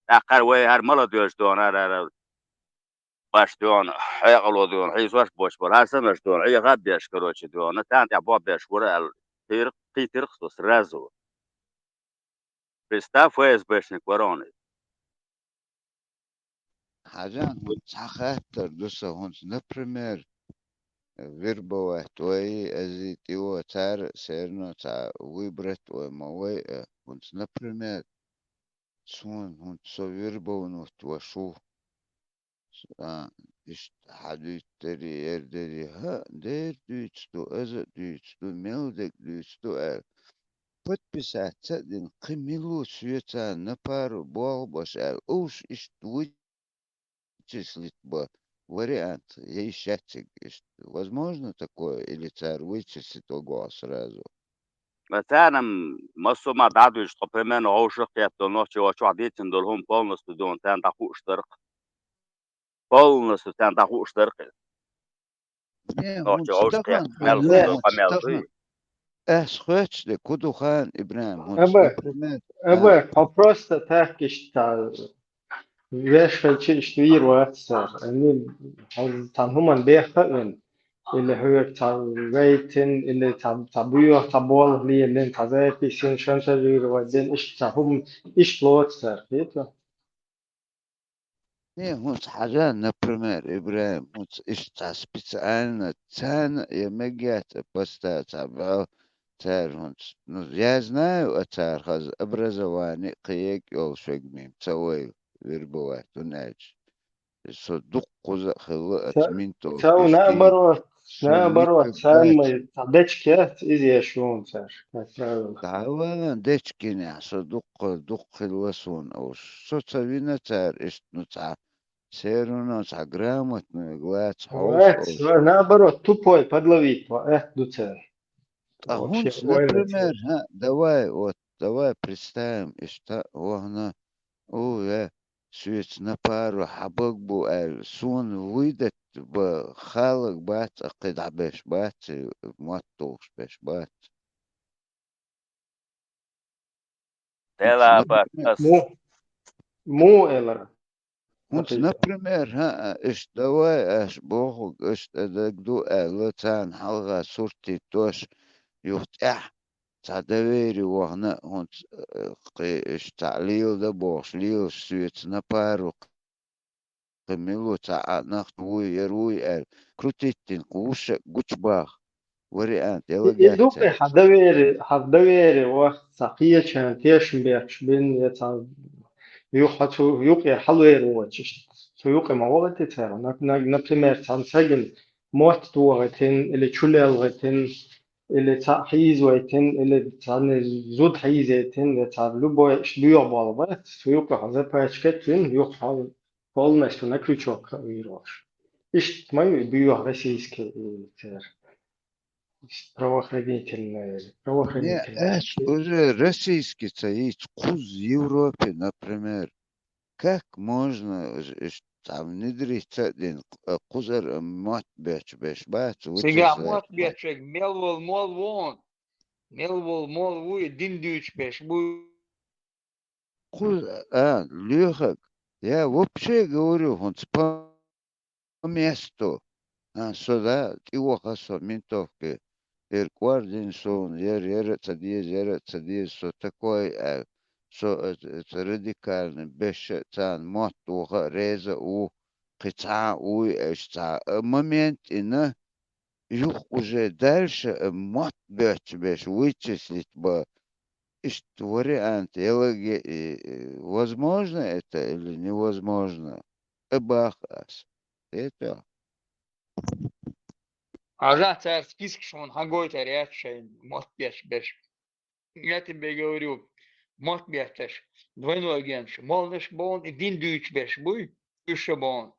آخر وی هر ملا دوش دون هر باش دون حيقلو دون حيس واش بوش بول هر سمش دون عي غاب بيش كروش دون تان عبوا بيش ورا تيرق سوس رازو بستاف ويز بيش نكوروني حاجة هون خاطر دوسا هون نبريمير فيربو توي أزي تيو تار سيرنو تا ويبرت وموي هون نبريمير سون هون سو فيربو نوت وشو إيش حديث تري يردري ها دير دوتستو أزا دوتستو ميلدك دوتستو подписать один камилу света на пару болбаш уж ист вычислить бы вариант я ищать возможно такое или царь вычислит ого сразу مثلا مصو ما دعدو يشتقبمان عوشق يبتنوشي وشو عديتن دولهم بولنس دون تان دقو اشترق بولنس تان دقو اشترق не он نوشي عوشق стахан يحتمل لا صدق он قمال стахан ضي схватч de кудухан ибрahim он أبا например أبا просто так что веш штвир واتسر أني تام هم بيخن اللي هو تام ويتن اللي تام بيو تابول لي اللي تازاي في سين شمس جير ودين إيش تام إيش لوتسر هيك не он حاجة например ибрahim он إيش специально цен я мегет просто табал تعرف я знаю تعرف образование قيك يول شقميم تسوي вирбовать وناج صدق قزا خلقت منتو تاو إشكي наоборот شميتك باش самый табечкет إذا شلون سر как правило تعاونا ديشكيني صدق دق الوسون أو سوتسوينا تار إشت نتاع سيرونا تاع грамотно глад حوش وات أوش наоборот тупой подловить дуцер А вообще гунц, ойлете. например, давай представим, что вогна, свет на пару хабок бу сун выйдет в халок бат, кыда беш бат, маттош беш бат. Гунц, Tela bak например, as. مو إلر حقيقة. давай аш богу, дагду лацан халга сурти тош юхтя. Доверие вогна, تعليل ده بوشليل سويت نبارو قميلو نخت وي يروي كروتيتين قوش قوش وري أنت يلا يدوق جاتس حدوير وقت ساقية كان تيش بيش بين يتا يوحتو يوقي حلوير واتش يوقي ما وقت ترى نبتمر تنسجن موت توغتين اللي تشولي الغتين اللي تحيز ويتين اللي تان زود حيزتين اللي تان لبو شليو بالبات يوقي حزب باشكتين يوقي حال فولمش نكريتشوك ويروش إيش ما يبيو غسيس كتير Не, правоохранительные. уже российский союз, куз Европе, например. Как можно там внедрить один кузер мать беш бац, Сега вычислять мот бечек мелвол мол вон. Мелвол мол вуй дин дюч беш буй. Лехак, я вообще говорю, он по месту, сюда, его хасо, ментовки, квардин сон, я цадиз, со такой, радикальный, без цан, мот, реза, кица, момент, и на, юх уже дальше, мот, беш, вычислить бы, что вариант, возможно это или невозможно? Бахас. Это. Ага, царь список шон хагой тарячай мот беш беш. Я тебе говорю, мот беш. Двойной агент. Молнеш бон и дин дюч беш буй. Еще бон.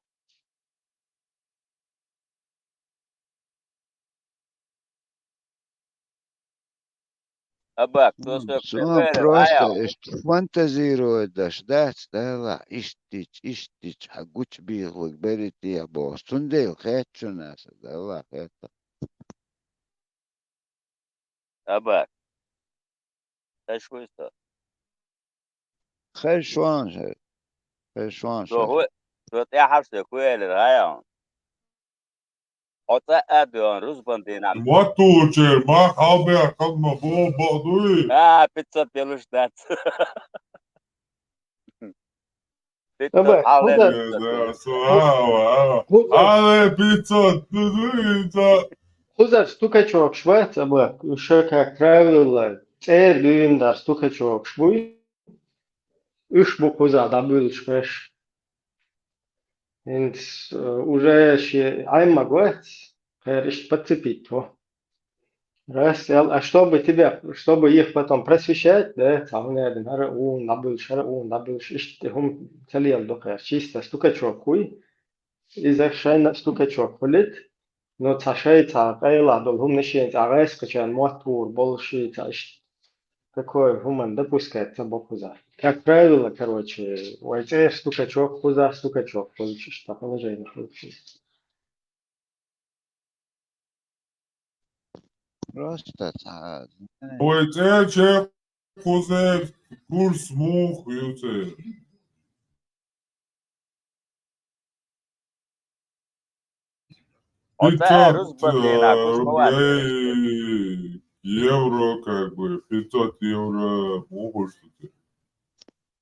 Abak tosok Он verir просто ayaw. фантазирует, да, ждать, да, иштич, гуч биглык, берет я бо. Сундел, хочу нас, да, это. Abak. Taşkuysa. Хэшван же, So hu. So te harse verir ayaw. Ota adyon Rus bandina. Matuče, mah albea, kad ma boba, duj. 500 peluş dat. 500 طبعا halle خذ 500 Da, peluş. suava, ale 500, duj, خذ стукачок швец, абы еще как правило, цер дюйм дар стукачок швуй, уж бу куза да был швеш. Инс уже ще айма гвец, решт подцепить то. Раз, а чтобы их потом просвещать, да, там не один, набыл хум целиел докер, чисто стукачок хуй, и зашай стукачок хулит, но цашай цакайла, дол хум нишен цагайс, качан мотур, болши, цаш, такой хуман допускается бокуза. Как правило, короче, войти стукачок, стукачок, получишь, так положение получится. Просто, Ой, ce kuze, kurs muh, juce. Ota 500 Rus bandina. Kuskovat verir. рублей, евро, как бы, 500 евро, могут что-то.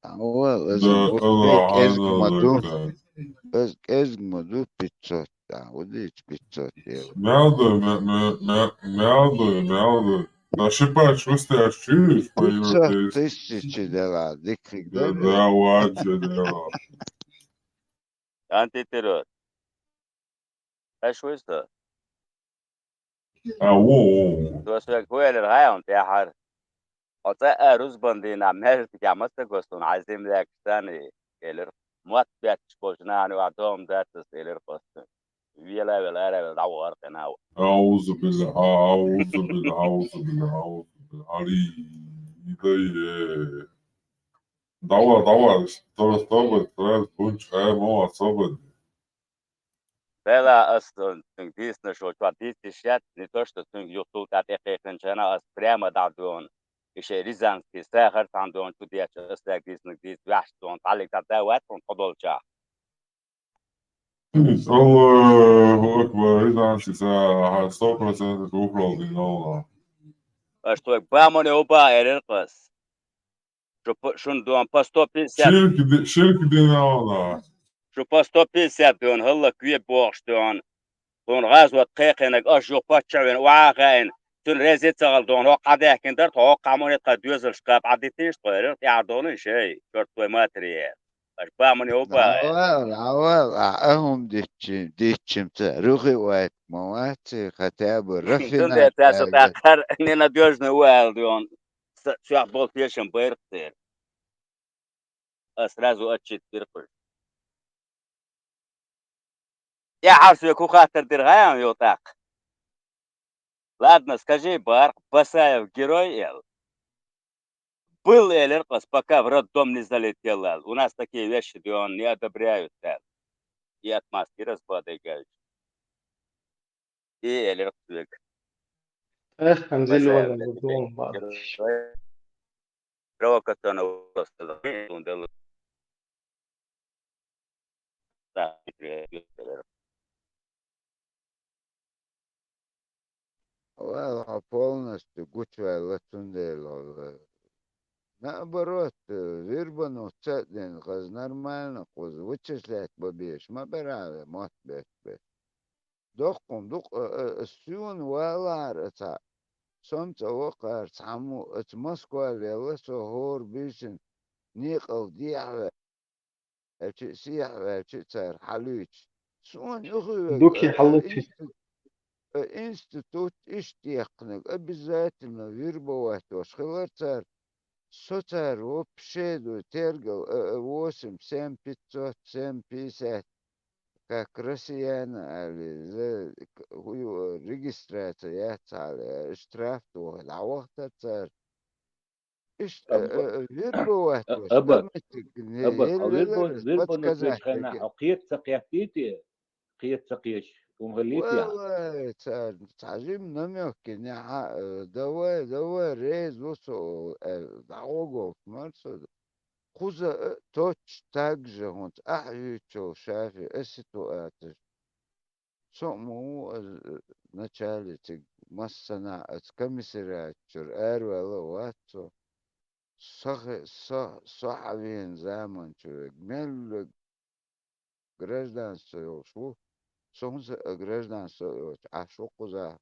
Да, ладно, Ezgmadu 500, вот эти 500 евро. Мялdo. Ошибаешь, выстачиваешь 500 по-европейски. тысяч дела, дикрик, Да, ладно, да. Antiterör. Taşkuysa. О. Tosok verir ayaw. Te har. Ota Rus bandina. Mert kamasta gostun. Azim lek tani. Gelir. Mat bet boşuna hani adom datas gelir kostun. ولا أنا دعوة أنا أعوذ بالله أعوذ بالله أعوذ بالله أعوذ بالله علي إيدي دوا صبت ترى كنت ما صبت Bela أصلا تنقيسنا شو تعطيت الشات نتوش تنقيو طول تعطيك كنشنا أس بريما دعدون إيش ريزان في ساخر عندون توديات أسلاك ديس نقديس وحشتون تعلق تعداوات ونقضول شاه الله أكبر إذا أنت ساعة صبر ستتوفر الله أشتوك باموني وبا إرقص شون دون باستو بيسات شركة دينا والله شو باستو بيسات دون هلا كوي بوغش دون غازوة قيقينك أشيو باتشوين وعاقين تون ريزيت سغل دون هو قاديه كندرت هو قاموني قد يوزل شقاب عديتيش طويرت يعدوني شيء شورت طوي ماتريال أش باموني وبا العوال أهم ديتشم روحي وات مواتي ختاب تون الرفينات ده تاسو تاخر نينا ديوزن وال دون شو بول فيشن بيرتير أسرازو أتشيت بيرقل يا عارف يكو خاطر درغايم يوتاق Ладно, скажи, Бар, Басаев герой, Эл? Был Элеркос, пока в роддом не залетел, Эл. У нас такие вещи, где он не одобряют, Эл. И отмазки разбодыгаешь. И Элеркос, اخ انزل Басаев, ولا بدون بعض герой. Провокационно просто. полностью гучвай латундел. Наоборот, вирбану цеден, каз нормально, каз вычислять побеш, мабирали, мот беш. Докум, дук, сюн валар, это солнце вокар, саму, это Москва, лелесо, гор, бишен, никол, дьяве, это сияхве, это царь, халюч. Сун, دوكي حلوتي институт иштиякныг обязательно вербовать вас. Хилацар, соцар, вообще, тергал 8, 7, 500, 7, 50, как россияне, али, регистрация, я цали, штраф, то, а вот цар. Вербовать вас, أبا дымитик, ويربون подсказать تلجخنا такие. حقيت سقيتيتي قيت سقيش ومغليتيا والله تعجبني намёки давай рейс вусо дорогу марсо хуза точно так же он ахючо шафи ситуация сому начале тиг массана комиссариат чур эрвела ватсо صحفين زمان чур гмел гражданство шло солнце гражданство ашоку за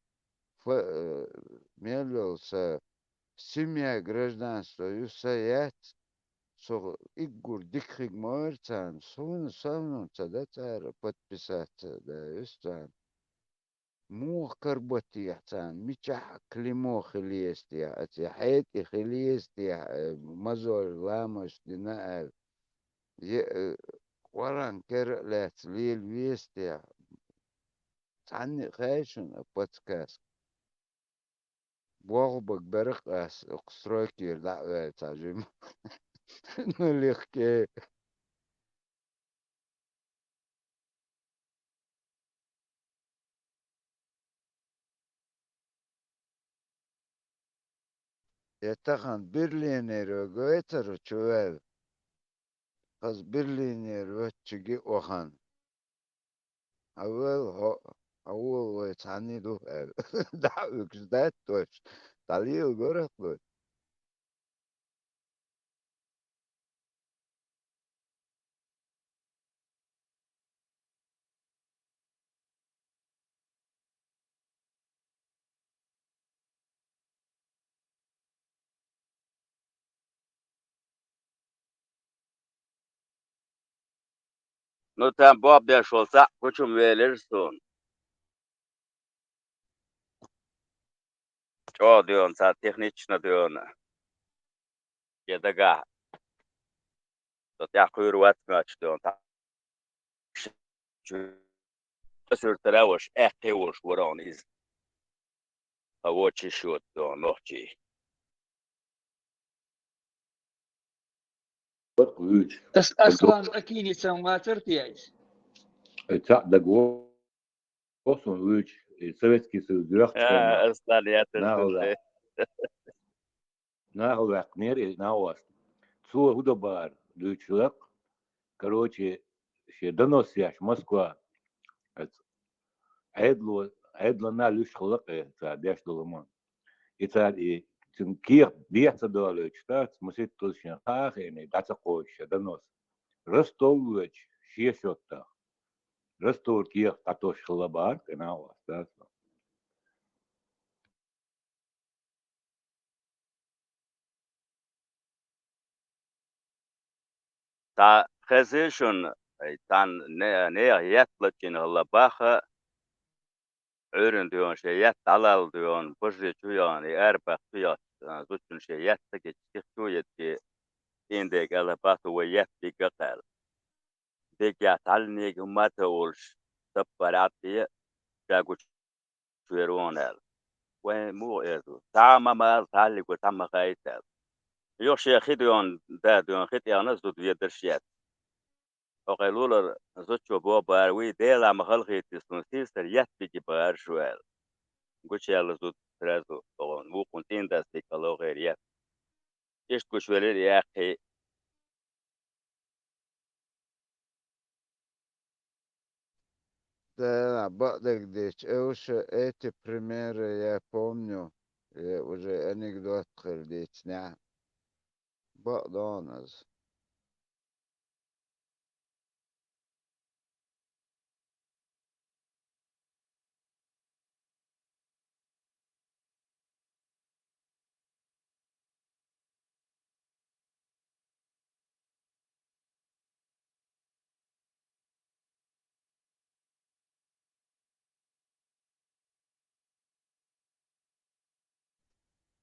мелился семья гражданство юсаят со игур дикхиг морцан сон самон цадатар подписаться да юстан мух карботиятан мича климо хилиестия ати хайти хилиестия мазор ламаш дина وران كرلت ليل ويستيا عني خايشن بودكاست بوغبك برق اقصراكير لا تعجم نوليخكي يتخن برلينير وغويتر شوال خز برلينير وتشجي وخان أول ويتعني له دعوك زدات توش تعليل غرق له Ну там Боб дошелся, почему велерсон? Что дион, са технично дион. Едага. Тот я курват мяч дион. أسر تراوش أقوش ورانيز أوتش شوت نوحتي Üç. أصلا أكيد يسمى ترتيعيس Da olsun üç. Sovetski Союз duraktığında أصلا يا nağla ترتيعي nağla neri nağlas. Su hudobar duyçuluk. Короче, ще доносяш Москва. عيدلو نا لوش خلقه تعديش دولمان. إتعدي تنكير بيحصل دولة شتات مسيت تلشين خاخ يعني داتا قوش دنوس. رستولوش شيشوتا. رستول كير تاتوش خلبار كناوا استاذ. تا خزيشون تان نه يتلتين هلا باخا عورن ديون شيء على ديون بجري جويان يربح فيات زوجن شيء تكي تكويت كي إنديك على باتو ويات بيقال ديك يعتلني كما تقولش تبراتي جاكو شويرونال وين مو إيدو تعمى ما تعلق وتعمى غايتال يوشي خيديون داديون خيديون زود فيدرشيات وقالوا زوجو بو باروي ديلا مخلقي تسنسيس ريات بيجي بار شوال قلت يلا زود ترازو مو كنتين داس بيكالو غيريات إيش كشولي يا أخي Да, Багдадич, уже эти примеры я помню, уже анекдот ходить, не, Багдоназ.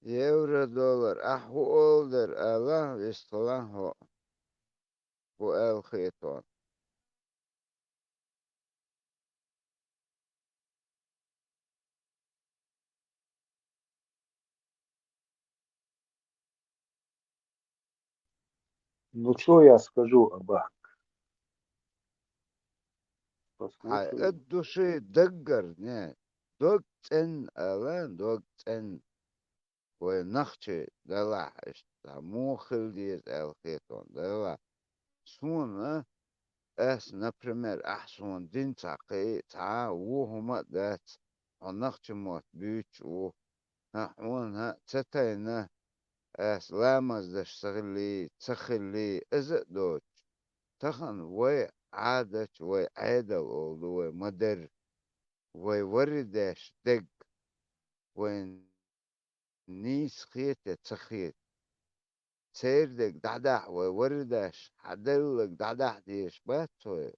Евро, доллар, هو أولدر الله يصطلحه هو الخيطان. Ну, что я скажу об هاي послушаю. الدوشي دقر نه دوغتن ألان دوغتن ونخشي دلع مو خلديز الخيطان دلع سونا اس например أحسن دين تاقي تا وهما دات ونخشي موت بيوش و نحونا تتينا اس لامز دش تخلي ازق دوش تخن وي عادش وي عادل وي مدر وي وردش دق وين نيس خيتة تخيت سيردك دعدح ووردش حدلك دعدح ديش باتوي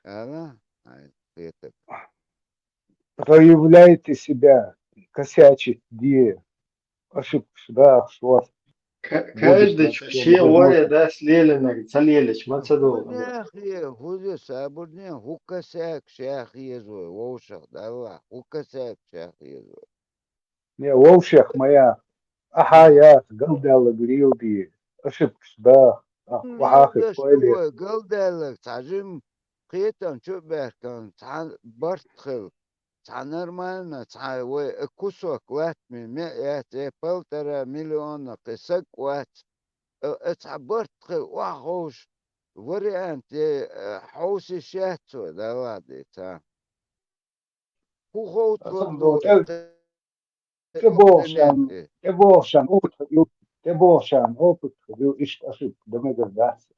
أنا هاي خيتك Проявляйте себя, косячить, где ошибки, да, что вас будет каждый над чем شيء ورا работать. ده سليلنا سليلش ما تصدقوا هوني أخي هودي سابرني هوكساك شاخي يزوي ووشخ دوا هوكساك شاخي يزوي Не, волшеб моя, ага, я قلدل قريودي ошибки, да, وحاخد يودش كويلي. دوا قلدلك تعجم خيتن شو بيحكن تعال برتخل نورمально кусок ват полтора миллиона кусок ват اتعبرت وحوش вариант حوش شاتو دوادي تا هو خوت Сам до قلدو تبوشان تنينتي تبوشان опыт ходил, تبوشان опыт ходил, ишь ошибка, да мы дать.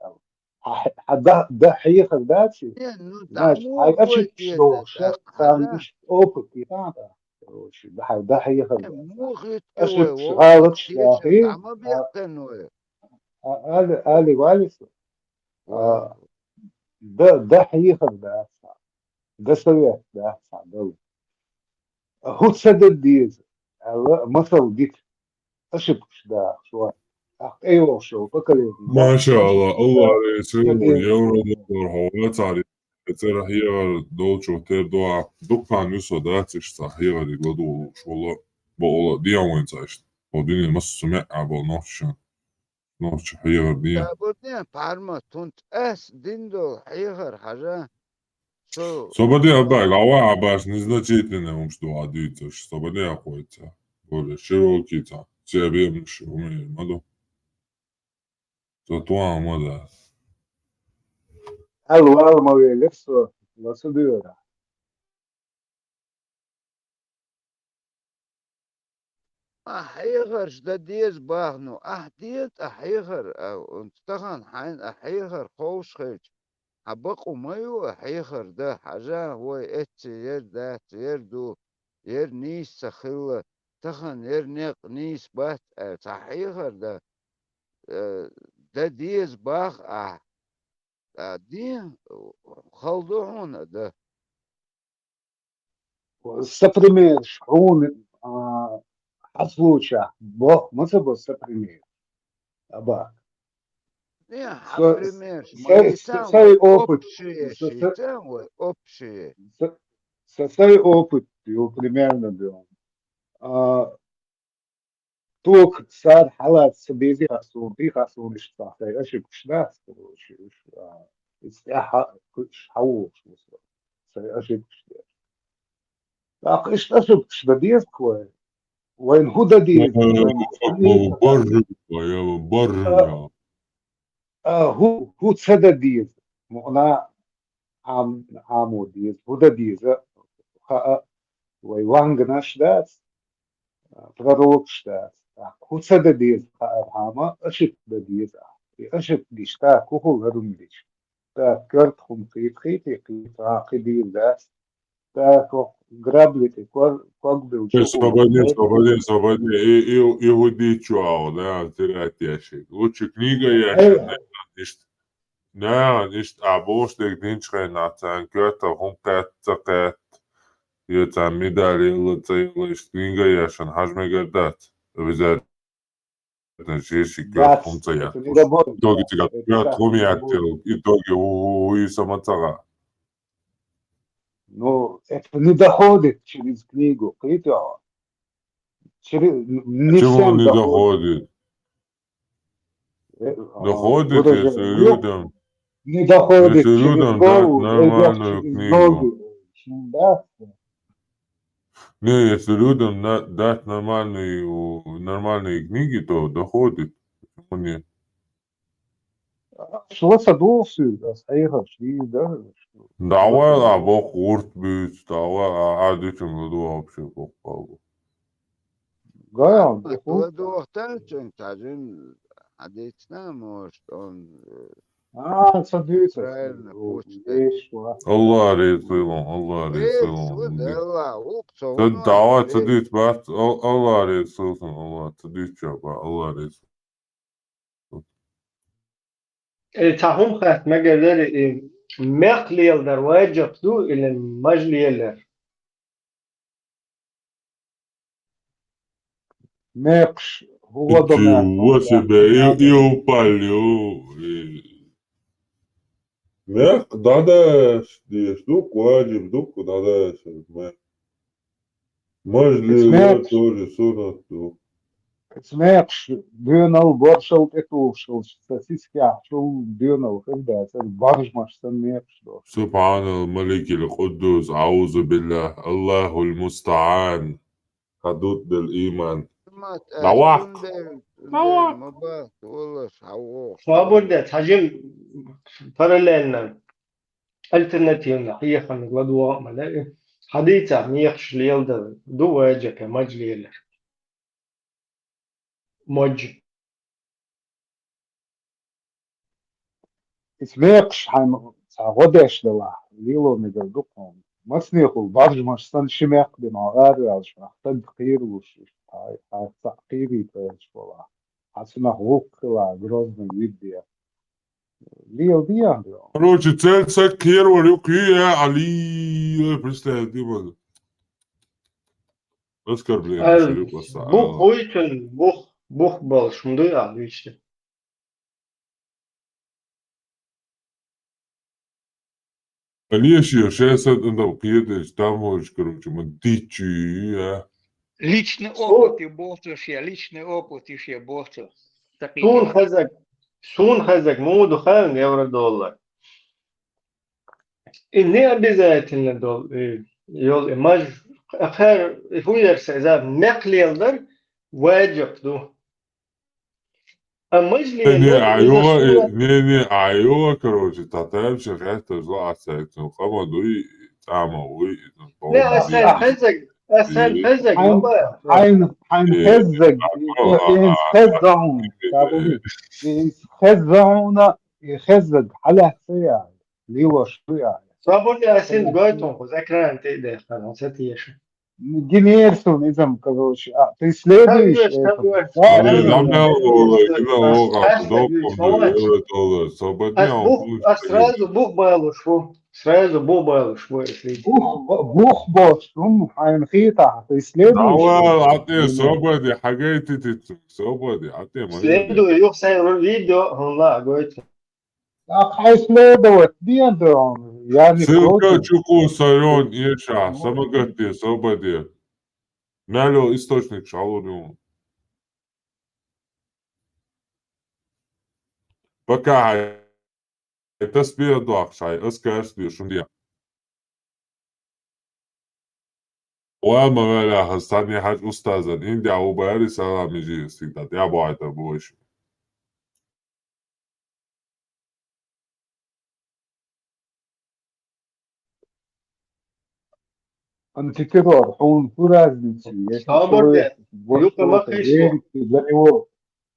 Да حقيقة дать, ну значит, таму هاي ошибки خويتي دوشة, там هلا ишь опыт и надо. Короче, да حقيقة مو خيتك ошибки ووشك غلط تيشن شلاحي, تعمى بيقنوي آلي والس, ده حقيقة دать, ده совет دать, ده. هو تسدد ديز, مثل ديك ошибки, да, شوية. أيوة شو بكرة ما شاء الله الله يسلم تدين يورو دولار هو تعرف ترى هي دولشو تير دوا دكان يسو داتش صح هي غادي يقولوا والله بقول دي وين تعيش وديني مس سمع ابو نوش هي غادي تابوتني بارما تونت اس ديندو حيغر حاجة شو Slobodnije bag, a ova baš nезначительно что адуется, что слободнее охотится. Более широкий там, тебе умеет, маду. То туа мода. هل ما يلفسو لصديرة أحيغر شدا ديز باغنو أحديت أحيغر انتخن حين أحيغر خوش خيج حبقو مايو أحيغر ده حاجة هو اتي ير ده ير دو ير نيس سخيلة تخن ير نيق نيس بات تحيغر ده ده ديز باغ دي خلدوهون ده السبريمير شحون حصلوشة بوخ مصب السبريمير أبا Не, например, ساي опыт общие. сай опыт его примерно был توك صار حالات سبيزي خاصون في خاصون اشتاقي اشي كشناس استياحة كش حوش مثلا اشي كشناس لا اشتاشو كشداديز كوي وين هو داديز وين برج يا برج هو تسداديز مقنا عاموديز هو داديز ويوانغناش داس تغروكش داس هو تسداديز هاما اشي داديز اشي ديشتا كوهو غرمديش تا كرت خمقيت خيتي قيت عاقدي داس تا граблите как бы Свободнее. И уйди чуао, да, терять ящик. Лучше книга ящик, nicht abostig dinschrein nach sein Götter rumkatzakat. Jetzt am Midali, ist kniga яшан, hajmegadat. Визет жеши гört rumzajat. Итоги тига гört rumjatил, итоги у самацара. Ну, это не доходит через книгу, Критио. Не Почему всем не доходит. Доходит, если людям... Не доходит Если через людям голову, дать нормальную через книгу. ноги. Да? Не, если людям дать нормальные книги, то доходит. Почему нет? Что садовцы, стоят, шли, да? Давай, бог урт бить, давай, адичем году вообще попал. Да, Кладу охтанчен, кажем, адична, может, он садовцы. правильно почтает. Allah Resulüm, Allah Resulüm. Давай, цадит, бат, Allah Resulüm, Allah, цадит, çaba, Allah Resulüm. تهم خات ما قدر مقليل در واجب دو إلى المجليلر Мекш, هو Чего себе, и упалю. Мек, надо, штук, ваджиб, дуку, надо, Мажлиля тоже, сунату. Мекш, дюнал, боршал, этушал, сосиски, ахшул, дюнал, когда, баржмаш, мекш. سبحان الملك القدوس أعوذ بالله الله المستعان حدود الإيمان نواق فابد تحجم paralelna alternativna هي خلنا غدوة ملاقي حديثة ميخش ليلد دو واجك مجليلر مج Смекш, хайм, сагодеш дела, лило мегардуком. Маснихул, баржмаш, сан шимек, бина, аряш, ахтад хируш, хири, пешвола. Асна хукла, грозный видео. Лил диангло. Короче, цель сакировали, я Али, представь, ты вот. Оскорбление, бух уйтен, бух Бух был шумды, а лично. Конечно, сейчас это там кидаешь, там можешь, короче, дичи, а. Личный опыт и болтаешь я, личный опыт еще болтаю. Сун хазак, моду хален евро-доллар. И не обязательно يول إماج أخر هو يرسى إذا نقل يلدر واجب دو أماج Не, يلدر إذا صورة короче, татаем шахата зла асайтом, хамадуи, тамауи, لا أسان حزق ما بقى حين خزق إنس خزعون تابوني إنس خزعون يخزق على سيا ليوا شويا صابون يا أسان جايتون وذكرى أنت إيه خلاص هتيش Генерсон, изам, короче, ты следуешь это. сразу Бог балушу, сразу Бог балушу, если Бог бостум, хайнхита, ты следуешь. свободи, хагайти ты, свободи, следую, я все видео, ла, говорит. Хай следовать, бедом, я не Ссылка против. чуку сайон иша, самогати, свободи. Нало источник шалурю. Пока это спира дуахшай, эскэрс шундия. Уама валя хастани хадж устазан, инди аубари салами жи стигдат, я байта больше. Антикерор, он разницы. Если человек вот что-то верит, и для него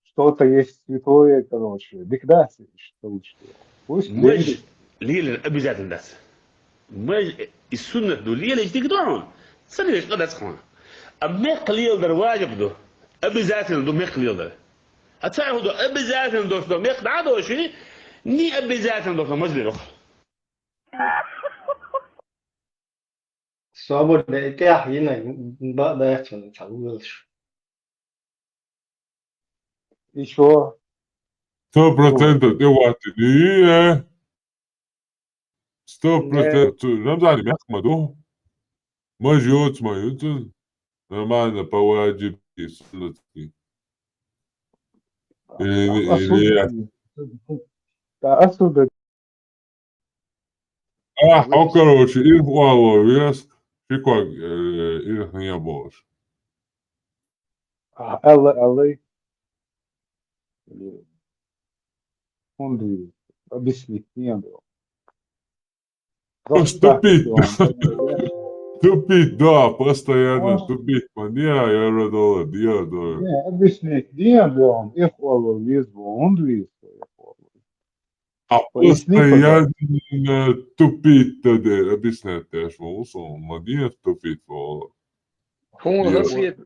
что-то есть святое, короче, деградация, что лучше. Пусть верит. ليل أبيزات الناس ما السنة دو ليل يجدك دون سنة قد أسخن أما قليل در واجب دو أبيزات دو ما قليل در أتعرف دو أبيزات دو ما قد عدو شيء ني أبيزات دو مجلل صابر ده إتاح هنا بقى ده يحصل يتعودش Еще 100% ты ватили, 100%. Рамзани Мехмаду, мажет смеются, нормально по ваджиб и суннатки. Или отсюда. короче, их вало вес, фиквак, их не больше. Элла. Он объяснить не было. Тупить, тупить, да, постоянно тупить. Мания, я родила, диадора. Не, объяснить не было. Их вало вес был, он вес. Постоянно тупить тогда, объяснять я шмусу, мания тупить вало. هو غصيت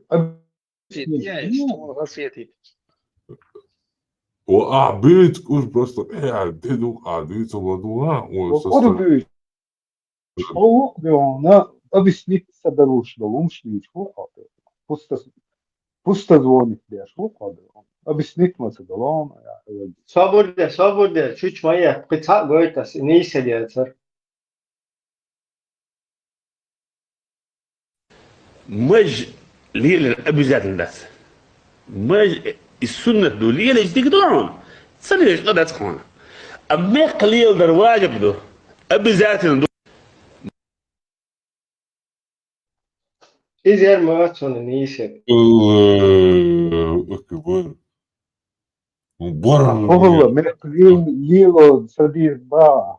غصيتي بيت كوش просто قاعد تدو قاعدين صبادوها وقرب شو بيونا объяснить садаруш долумшли шо хаты пусто звонит для шо хаты объяснить мацадалом صابر чуть моя قطع говорит нас не сидятся مج ليل أبيزات الناس مج السنة دو ليل يجدك دون سنة قد أسخن أما قليل در واجب دو أبيزات دو إذا ما تون نيسة أكبر والله من ليلو صديق با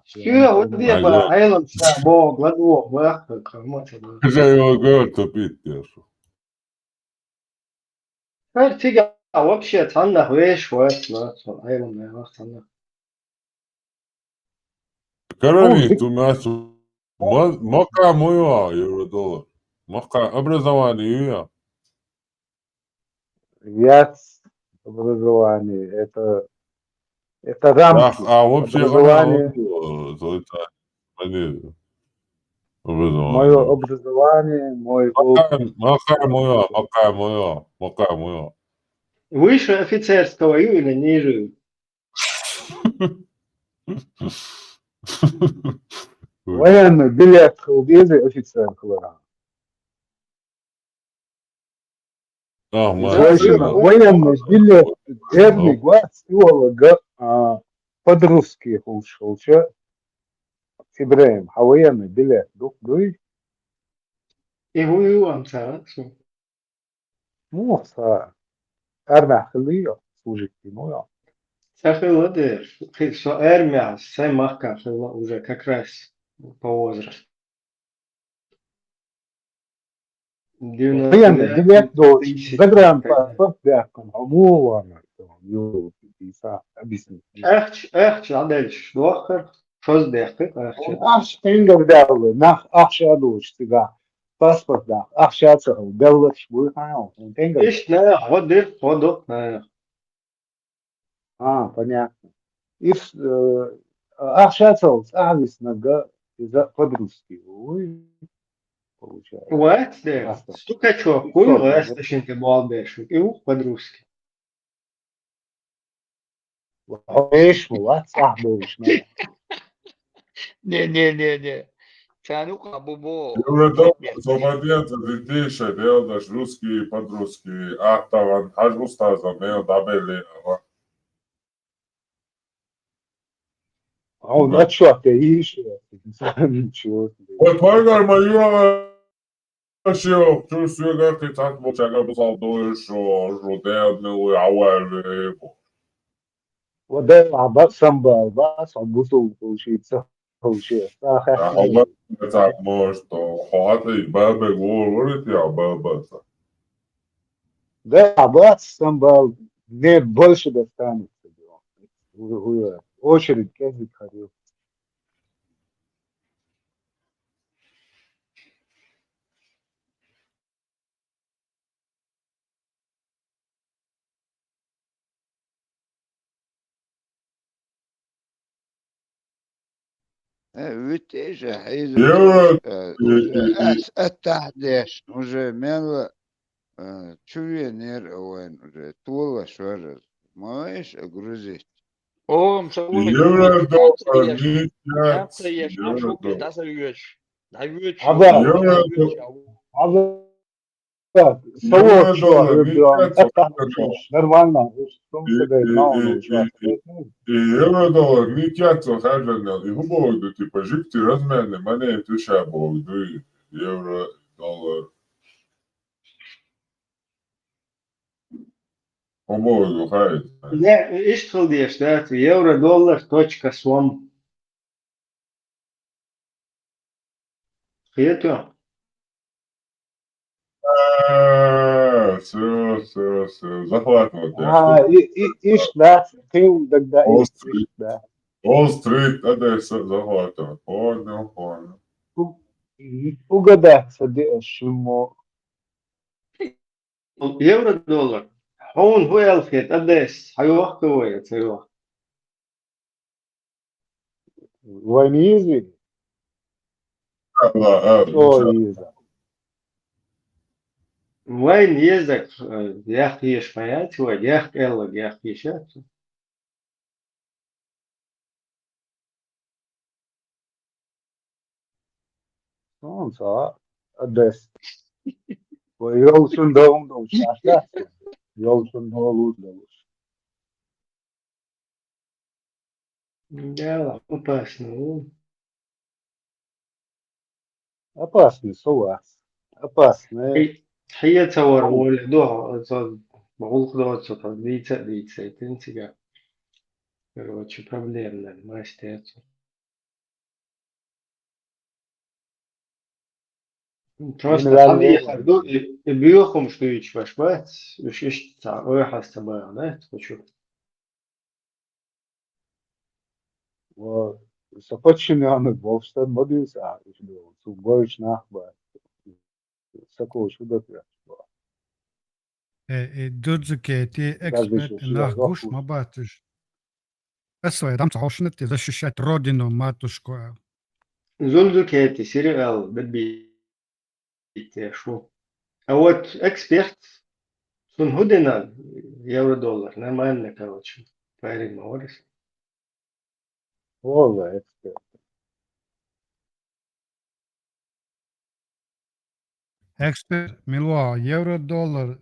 شو ودي بقى عيلم سابو غدو واخر كلمات زي تبيت يا شو هل تيجي вообще تانا ويش وقت ما تون عيلم ما وقت تانا Карами, tu мясо. Мока моя евро-доллар. Мока образование. Яц образование это рамки вообще образование. Мое образование, мой опыт. Макая. Выше офицерского или ниже? Военный билет Халдези офицер Клара. Военный билет первый год стюолога под-русски ушел. Ибраим, а военный билет дуй? И вы вам царацу. Ну, армия хлия, служить ему. Сахилады, что армия, сай махка уже как раз по возрасту. Военный билет должен. Загранпаспорт, бякон, амулана. Объяснить. Эх, дальше, дохер, что с дехкой, Ах, тенга вдалый, нах, ах, шадуш, тига. Паспорт, да, ах, шадцаху, беллах, шбуйхайл. Ишь, на, ходы, ходок, на. Понятно. Ишь, ах, шацаху, авис, нага, под-русски. Ой, получается. Вот, да. Стукачок, хуй, ласточники, балбешник, и ух, по-русски. ايش والله صاحبه وش Не. Цанука бубо. Освободиться детейше, делаешь русский под-русский. Ахтаван, хажустаза, мео дабели. А он что, ты ищешь? Ничего себе. Вот пойгар мое вообще чувствую, как ты так вот чага бзалдуешь, что делаю ауэр. Вот да, сам был, да, сам бусул получится. А так может, хватит бабы говорит, я баба. Да, Аббас сам был, мне больше достанется. Очередь Кензик ходил. وتيجي يا التحديش уже мело чуя нер وين уже طول شوية ما إيش أجرزت О, مسوي Евро доллар, Яприяш, ашуки, дасавьёш. Давьёч, Аббас, совок что, нормально, Евро доллар, не тяцо хажанел, и хубово, типа, жикти размене, мане туша бог, евро доллар. Хубово, хайт. Не, ишь, халдеш, да, euro-dollar.com. Хието. Все, захватывать. Ишь, да, ты тогда ишь, да. Уолл-стрит, Одесса, захватывать. Понял. Угадать, шумо. Euro-dollar. هون هو الخيط أدرس حيوخ كوية تيوخ. Войнизи? Что из-за? وين يزك يحكي إيش حياتي ويحكي الله يحكي شات. Он sa Одесса. Yolsun doğum şaşarsın. Yolsun doğulu doğmuş. Да, опасно. Опасный соглас. Опасный. هي تصور ولدوها بقول خدوات صوت ديتا تنسيقا. Короче, проблемно, мастер. Просто подъехал, и бьехом, что и чвашбать, уж ой, хастабая, да, хочу. Сопочиненный Волстад модился, и что, суббоич нахба. Сокол, что допьешь. Дудзукети эксперт на гуш мабатыш. Эсвай, там цаушнет, защищать родину, матушку. زولدو كيتي سيريال بدبي شو أوت إكسبيرت سون هودنا يورو دولار نما إنك أوتش فايرين مورس والله إكسبيرت. Expert Milwa euro dollar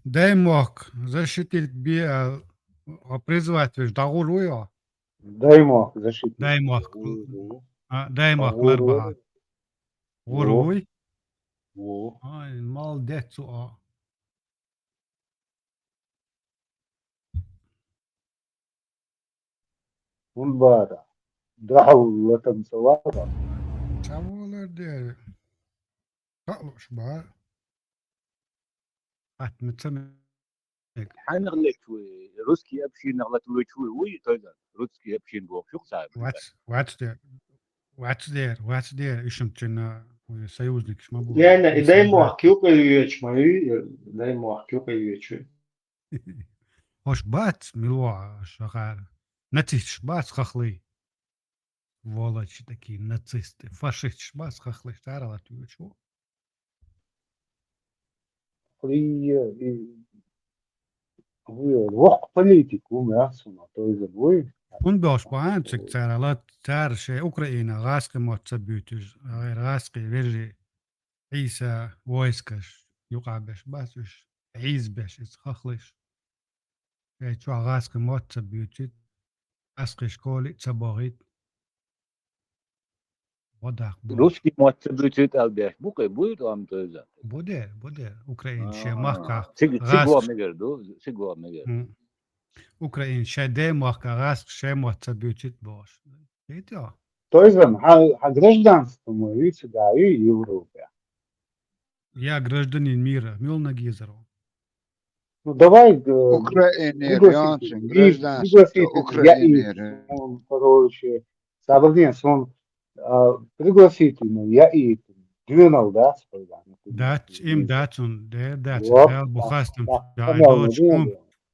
Denmark защитить би призвать дагулуя دايما защитник. Denmark و Denmark أغور مربعة و غروي و المال ديتسو ونبارا دعوا وطن سوارا. Çavular diye Takloş ba Atmetsem حنغلق شوي روسكي ابشي نغلط شوي وي تايلر روسكي ابشي نبوك شو صعب What's there işimçin союзник şma bu يعني Denmark yok üyeç mayı Denmark yok üyeç. Hoş bat Milwa şakar Natiş bat khakli Волочи такие нацисты, фашисты, шмас хахлы, старала ты чего? وقت политику умясуна, то есть вы. Он был шпанцик, царала царше Украина, гаски моца бютиш, гаски вежи عيسى ويسكش يقعبش باسش عيز بش خخلش شو غاسك موتا بيوتيت اسقي شكولي تباغيت وداق بوش روسكي موتسبيتيت البيش بوكي بويت ام تايلر بودير اوكراين شي ماكا سيغوا ميجردو سيغوا ميجر اوكراين شي دي ماكا غاسك شي موتا بيوتيت بوش ايتيا То есть, гражданство мы да и Европе. Я гражданин мира, милна Гизеру. Ну давай Ukrayner пригласите, Yansın, гражданство пригласите я и Ukrayner. он, короче, Сабардинс, он пригласите, ну, я и Дюнал, да, Daç im daçun de daç вот, del bukhastam ya канал, doç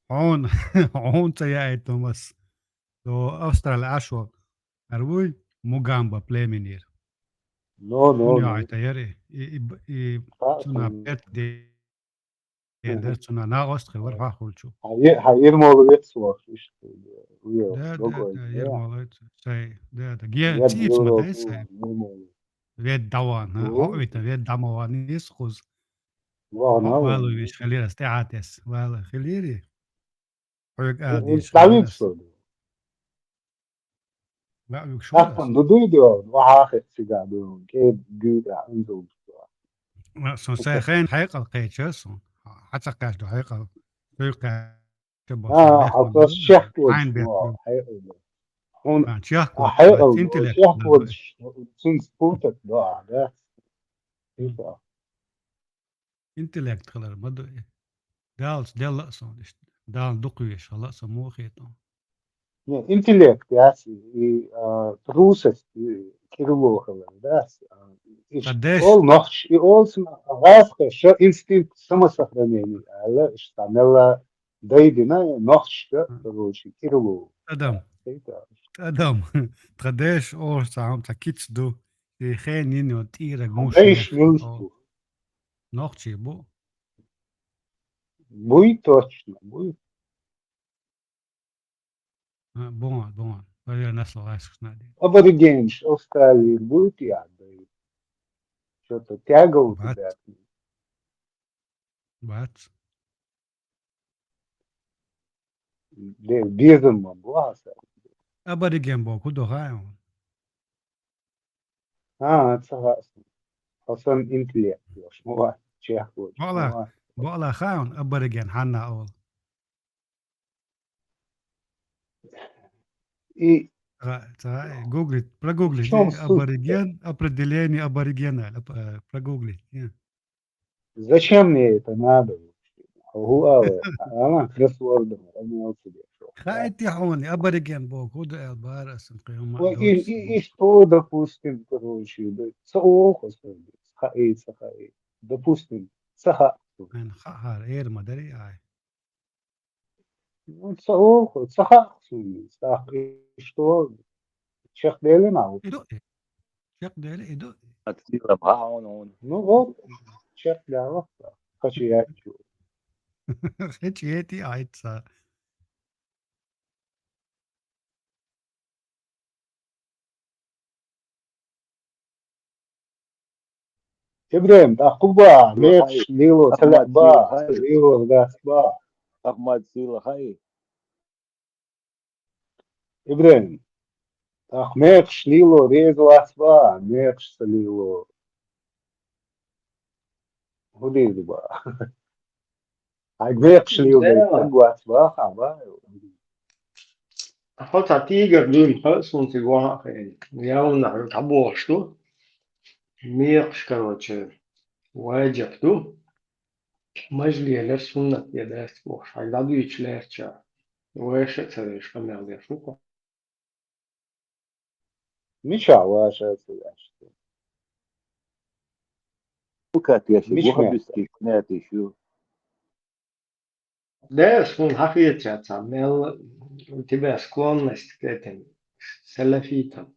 on on ya Thomas do Austral ashwa arvuy mugamba plemenir но, ya tayari i tuna pet de der tuna na ost khawar ha khulchu Hayırmalı bir var işte. da yer malat say da gia Я tits ma бюро, dai say ved dawan ha ho vita ved damawan is khuz walu ish khalira sti'ates wala khaliri حوك آديش خليرس Ставится. لا يكشولس Hasan duydu, vahakit sigadu, ke güda unzul. سون ساخين حيقل قيتشسون حتى قاش دو حيقل تلقى تبص بيخ حتى الشيخ عين بيخ هون تشيخ حيقل انتلكت الشيخ سنس بوتك دعا ده انتلكت خلر مدو دالس دال لقصون دال دقويش خلاص مو خيطون интеллект, яси, трусость, кирилло да, قديش all ночь, и all разка, что инстинкт самосохранения, але штамела дойдена ночь, короче, кирилло. ادم قديش اور ساعم تكيتس دو خين ينو تيرك موش قديش ملستو. نوختي بو Muy точно, muy. بون ولا ناس لغايش نادي Аборигенш оставили, будет я, что-то тяга у тебя. بات Безумно, бласа. ابريجن بو كدو غايون согласен. Hasan интеллект, шмова, чех, بقلا خاون ابريجن حنا اول И гуглит прогуглит абориген определение аборигена прогуглит зачем мне это надо? Она кроссвордом равнял себе. خايتي حوني ابريجن بو كدو البارس قيوم И что, допустим, короче, сахаит, допустим, саха. من خهر اير مدري اي Ну, саха, что, чех делена. شيخ دير إدو هتصير بهاون Ну вот, чек для вас. Хочу я. خيتي عيتسا إبراهيم تأخبا سيلا ليك خاي ليلو تلع أحمد سيلا با خاي ليلو غاس با أحمد سيلا خاي إبراهيم تأخميكش ليلو ريزو أسبا ميكش ليلو هدي با عجبكش ليلو دي Да, تلقوا أسبا خابا хоть тигр дым хасун ты гуахи. Я на табу что? Мех, короче, واجب تو مجلي لسنة يدرس بوش عقدادو يتشليرشا ويش تسويش كمل يشوفه مش عواشة سياش وكات يا شيخ مش وخا ميح بيستي ناتي شو Да, он хахиется, мел у тебя склонность к этим салафитам.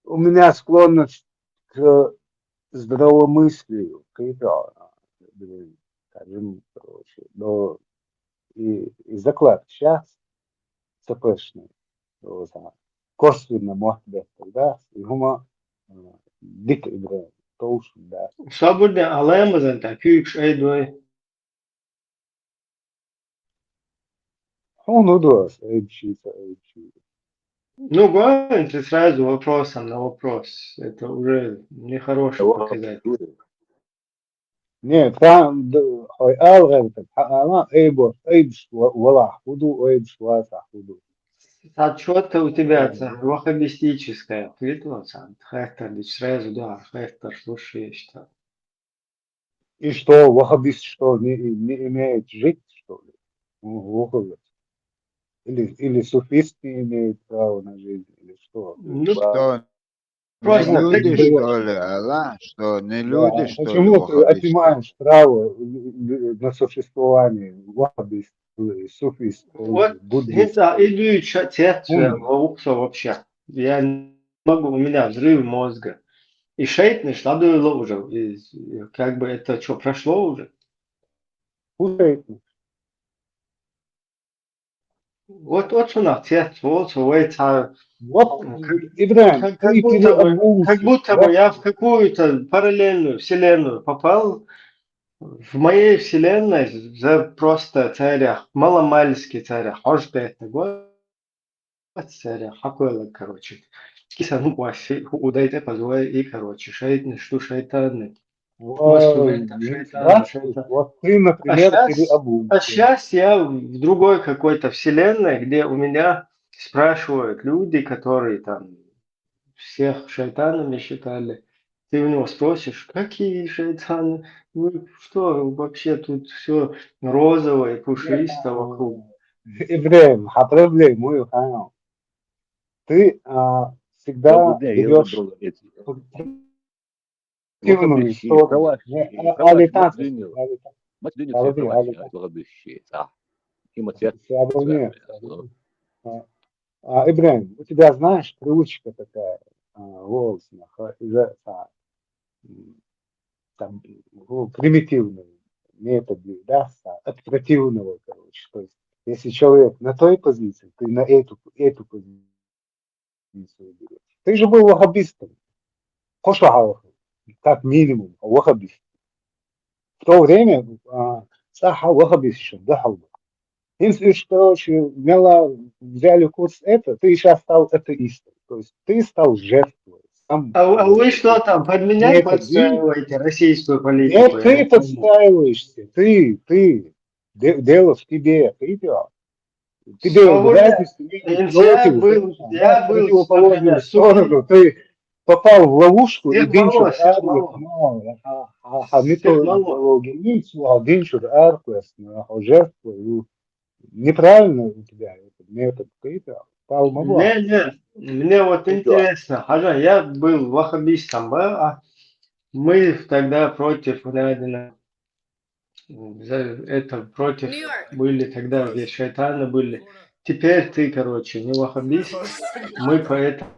У меня склонность к здравомыслию, к блин, скажем, короче, но и заклад сейчас ЦПшный, косвенно может быть тогда, и гума дик играет, то уж да. Свободно алемазан такюкш эйдой. Он удос, эйчица. Ну, говорим, ты сразу вопросом на вопрос. Это уже нехороший وخا показатель. Не, там хой алгоритм, она эйбос, эйбс вала худу, эйбс васа худу. Отчет у тебя ваххабистическая. Притворца. Хектор, ведь сразу, да, Хектор, слушай, что. И что, вахабист что, не имеет жить, что ли? Вахабист. Или суфист не имеет права на жизнь, или что? Ну, Что, не просто Почему ты люди, такие. даешь? что ли, Аллах? Что, не Да, люди, что ли, почему ты ваххабисты? отнимаешь право на вахабист, суфист, Вот буддист? это иду чатец Умный. вообще. Я не могу, у меня взрыв мозга. И шейтный шладуйло уже. И как бы это что, прошло уже? Пусть. Вот что на отец, вот это Вот, Ибраим, как ты переобулся. будто бы я в какую-то параллельную вселенную попал. В моей вселенной за просто царях, маломальский царях, это год царях, какой короче. Киса ну вообще удайте позволь и короче шейтный, что шейтаны. Здравствуй. Вот ты, например, А переобулся. сейчас я в другой какой-то вселенной, где у меня спрашивают люди, которые там всех шайтанами считали. Ты у него спросишь, какие шайтаны? Вы что, вообще тут все розовое, пушисто вокруг. Ибраим, проблему мою понял. Ты всегда يا берешь دول эти активную وخبيشي сторону. كواش Алитанцы. ما تدني Подожди, كواش алитанцы. وخبيشي صح كيما تيات Нет. Ибраим, у тебя, знаешь, привычка такая, волосная, там, примитивные методы, да, от противного, короче. То есть, если человек на той позиции, ты на эту позицию берешь. Ты же был ваххабистом. Как минимум, ваххабист. В то время Саха ваххабист еще, да, халба. Если, короче, взяли курс это, ты сейчас стал атеистом. То есть ты стал жертвой. А вы что там, под меня подстраиваете российскую политику? Нет, ты подстраиваешься. Ты. Дело в тебе. Ты идешь. Тебе я был противоположную сторону. Ты попал в ловушку и динчур жертву. Неправильно у тебя этот метод. Ты попал в Мне вот интересно, Хажан, я был ваххабистом, а мы тогда против Надина, это против были тогда, где шайтаны были. теперь ты, короче, не ваххабист, мы поэтому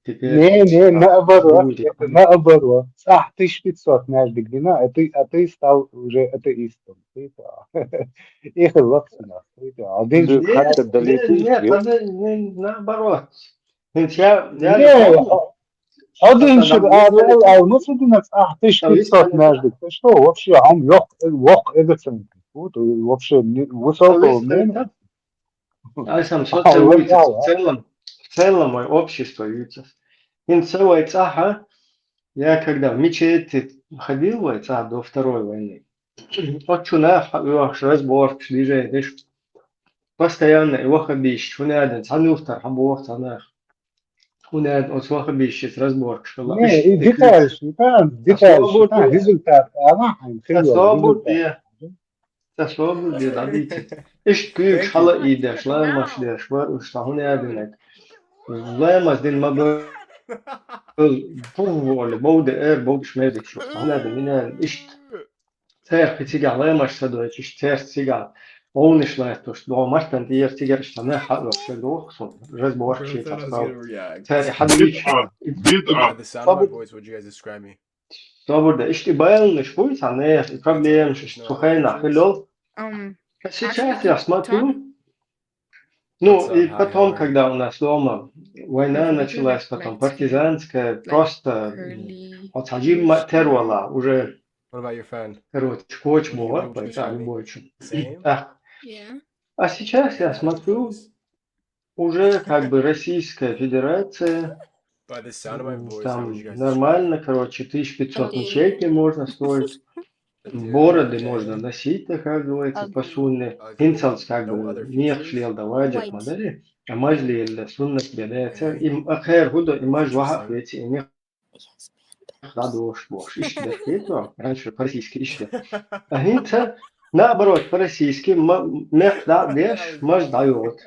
теперь Не, наоборот, будем. это наоборот. 1500 нажды глина, а ты стал уже атеистом. Их лапсина. Один же Нет, Хатта далеко нет, ил. наоборот. Ведь я Не, не помню, один что же там ездили арел, а у нас один Шавиц 1500 нажды. Ты что, вообще, он лох эгоцентрик. Вот, вообще высокого мнения. а сам А, социализм легал, в целом мое общество видится. In целой цаха, я когда в мечети ходил в цах до Второй войны, отчуна разбор, движение, постоянно его хабиш, шуняден, санюфтар, хабуах, санах, шуняден, от свого хабиш, разбор, что не, и детали считаем, результат. Она результат. Свободе, дадите. Ist küük hala ides, laimas des, šta hunēdinek. Laimas din ma purvoli, baude baude šmēdikšu, šta hunēdin minēn, ist cerpi cigā, laimas sadoič, ist cer cigā. Ouniš lētos, do martan tier cigar, šta ne halos, še dohs, un rezborši tas nav. Ceri hadīč. Свобода, ist die Bayern nicht gut, ne, проблем, что сухая, hello. Сейчас я смотрю, ну и потом, когда у нас дома война началась, потом партизанская, просто от один тервала уже, короче, коч был, это любой чем. А сейчас я смотрю, уже как бы Российская Федерация, там нормально, короче, 1500 мечетей можно строить. Бороды можно носить, так как говорится, по сунне. Инсалс как бы не шлел даваджат модели, а мажли или суннат бедается. Им ахер гудо и маж вахак ведь и не хладош бош. Иште это раньше по-российски иште. А инца наоборот по-российски мех да деш маж дает.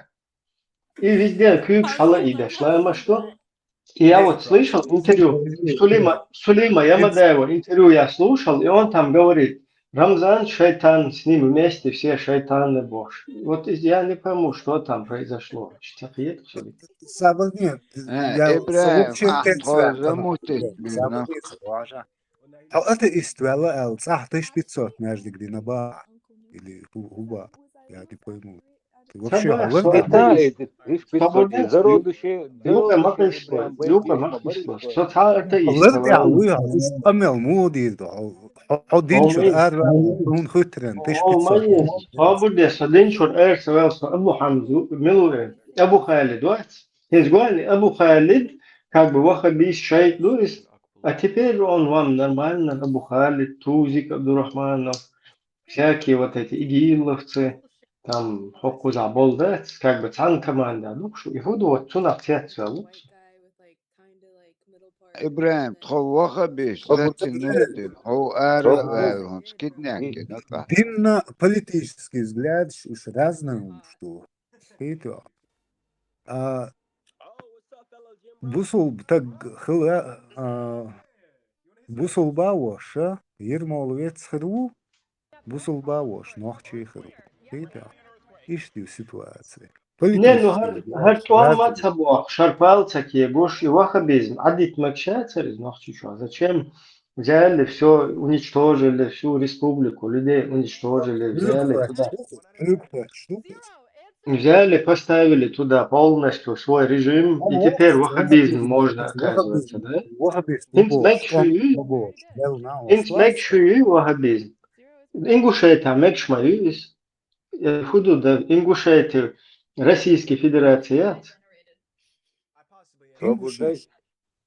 И везде кюк шала и дошла, что? И я вот слышал интервью Сулейма Ямадаева, интервью я слушал, и он там говорит, Рамзан шайтан, с ним вместе все шайтаны Бож. Вот я не пойму, что там произошло. Штафет, что ли? Нет, я إبراهيم вообще أخو زموتت منه это иствела эл 1500 между глинаба или хуба. Я не пойму. Ты вообще Это из зародышей, Люка Махлиство. Что это Амел муди, Одинчур он хутрен, Свободе Садинчур Эрсвелс Абу Хамзу, Милуэ, Абу Халид, Изгуали Абу Халид, как бы вахабис шейх Луис, а теперь он вам нормально, Абу Халид, Тузик, Абдурахманов, всякие вот эти игиловцы, там Хокуза Болдец, как бы цан команда, ну что, и буду вот цунах цецел. إبراهيم تخوخ بيش لا تنوتن هو آرى هون سكدناك نطلع Динна политический взгляд уж разный, что это. А бусул так бусул бавоша, ермолвец хру, бусул бавош, нохчи хру. Это ишь ситуация. Не, ну гартуал мацабуах, шарпал такие, гош и вахабизм. Адит макшаться из нахчичу. Зачем взяли все, уничтожили всю республику, людей уничтожили, взяли туда. Взяли, поставили туда полностью свой режим, и теперь вахабизм можно, оказывается, да? Инсмекшую вахабизм. Ингушетия мекшмаюис, худуда Ингушетию Российской Федерации.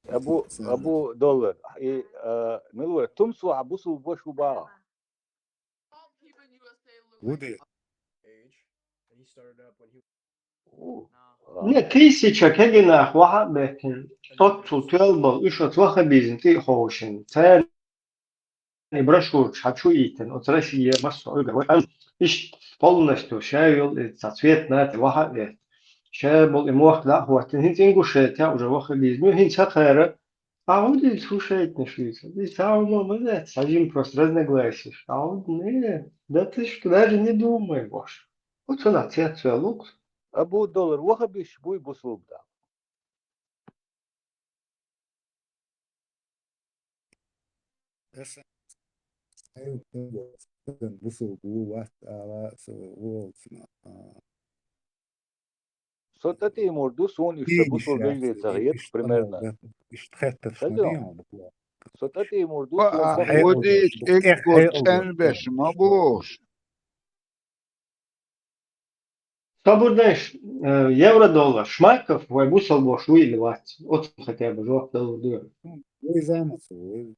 Абу доллар. И милуэ, тумсу абусу бошу ба. Не, тысяча кегинах вахабекин. Тот тутелбал, ишот вахабизм, ты хоушин. Царь и брошюр, хочу итен. От России массу. Иш полностью шавил, цвет на это вахабек. Шабл и мох да хватит. Хинц ингушетия уже вахабизм. Хинц хахара. А он здесь слушает не шлица. Здесь молодец. Один просто разногласишь. А он не. Да ты что, даже не думай, Боже. وصلت سياسة لوكس أبو دولار وخبيش بوي بوصوب دا Essa saiu do sul, صوتتي مردو سون и يشتبوصل сейчас بجلي صغير примерно اشتخت في تلدون مدينة صوتتي مردو سون صحيح بجلي وديش صحيح إكبر بس ما بوش. Sabırdaş, euro dolar, Шмайков, vai būs albošu виливать. Вот хотя бы жёлт доллар. Вы замыслы,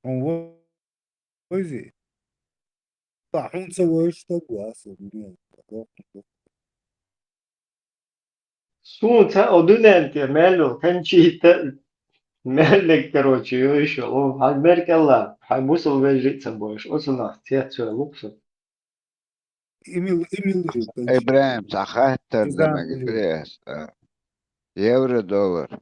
он возит. صح он سوى اشتغل Сунца одуненте мелу, тенчита мелек, короче, еще. Он Америкалла, хайбусал вежиться больше. Вот у нас сиасة лукса. имел إبراهيم تخاطر لما نظام قدريس يورو دولار.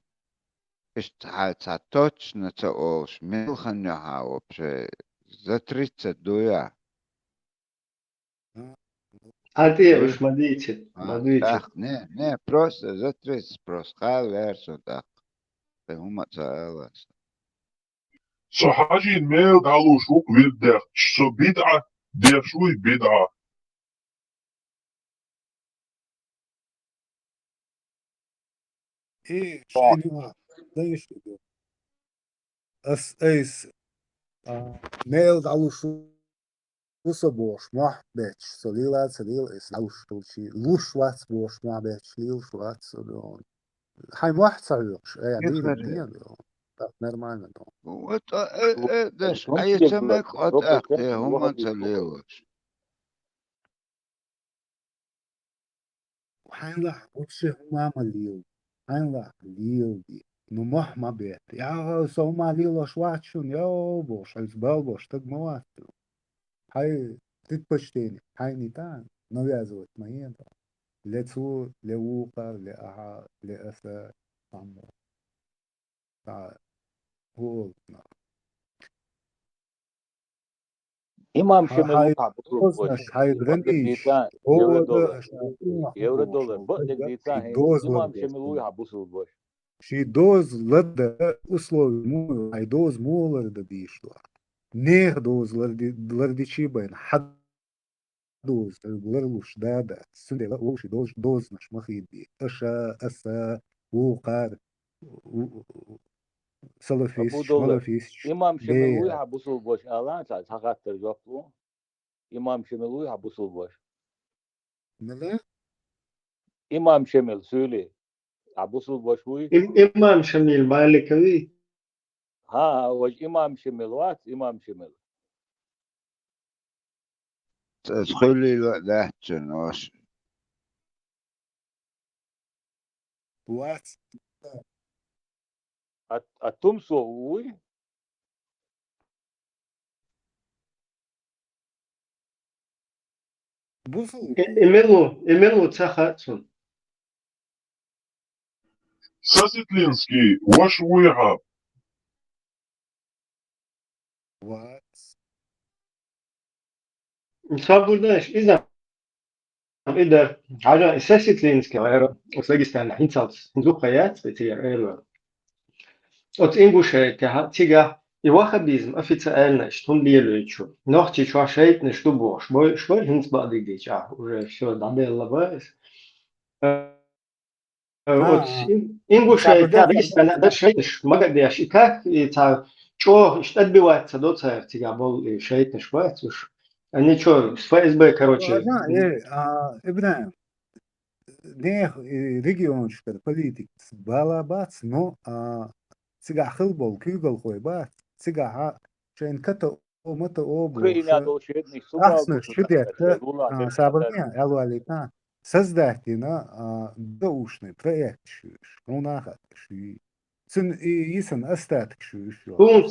إشتحال توچنا تقولش ملخن يحاو بشي زتريتsa دويا. А ты Чуешь? уж смотрите, смотрите. Так, не, просто затриц, просто خال версу так. هم تسألس. صحاجي الميل قالوا شوك ويدخ شو بدعة دير شوي بدعة ايه شيء ليش اس ايس ميل على شو وصبوش مح بيتش سليلات سليل اس لوش توشي لوش وات بوش ما بيتش ليش وات سلون هاي واحد صاروخ ايه دين الدين نورمально да. Вот деш, а تونتي яйца بلاد мек от روبل акте, كان هم وخبيش تسألوش. وحين لا وش ما مليو حين لا ليو دي no mah ma bet. Ja, so ma lilo švačun, jo, boš, ali zbalboš, tak moatu. Хай предпочтение, хай не так, навязывать моменты. Лицу, леука, ля, ляса, там, да, вот, إمام شمل хай, وقع بطول поздно, بوش хай بقلق граниш, ديتان يورو دولار يورو دولار بقلق ديتان هي доз إمام лады. شمل وقع بطول بوش Ши доз лада условия му, хай доз му лада дишла. Нех доз ларди чибайн, хад دوز الغلروش دادا سندي لا وش دوز مش مخيدي أسا وقار سلفيس أبو دولار شمالفيس إمام شمل بي وقع بطول بوش ألان تعال تخاطر جوابه إمام شمل وقع بطول بوش ملا إمام شمل سولي عبوصل بوش وي إمام شميل مالكوي. ها وج إمام شمل وات إمام شمل تدخلي لحتن وش. وات التمسو وي بوصل إملو تخاتون. ساسيتلينسكي وش ويها وات Sabırdaş, إذا على أساس لينسكي غير أوزبكستان الحين صارت نزوقيات بتير إيرو. أت إنجوش تيجا يواخديزم أفيتسألنا شتون ليلويتشو. نوختي شو شيء نشتو بوش. شوي هنس بعد ديجا. уже все дабе лавайс. أت إنجوش تاعيستان ده شيء ما قد ياش إكاك تاع شو اشتبيوات صدوتها تيجا بول شيء نشوات وش. Ничего, с ФСБ, короче. إبراهيم نيخ ريجيون شكل بوليتيك بالابات نو سيجا خلبول كيغل خوي بات سيجا شين كتا او متا او أوكرانيا بوش دو شيء نيسو أحسن بالبوش شديت شغولا سابقين ألواليتا создательно доушный проект шуш нахат ши цин исан остаток шуш Бум,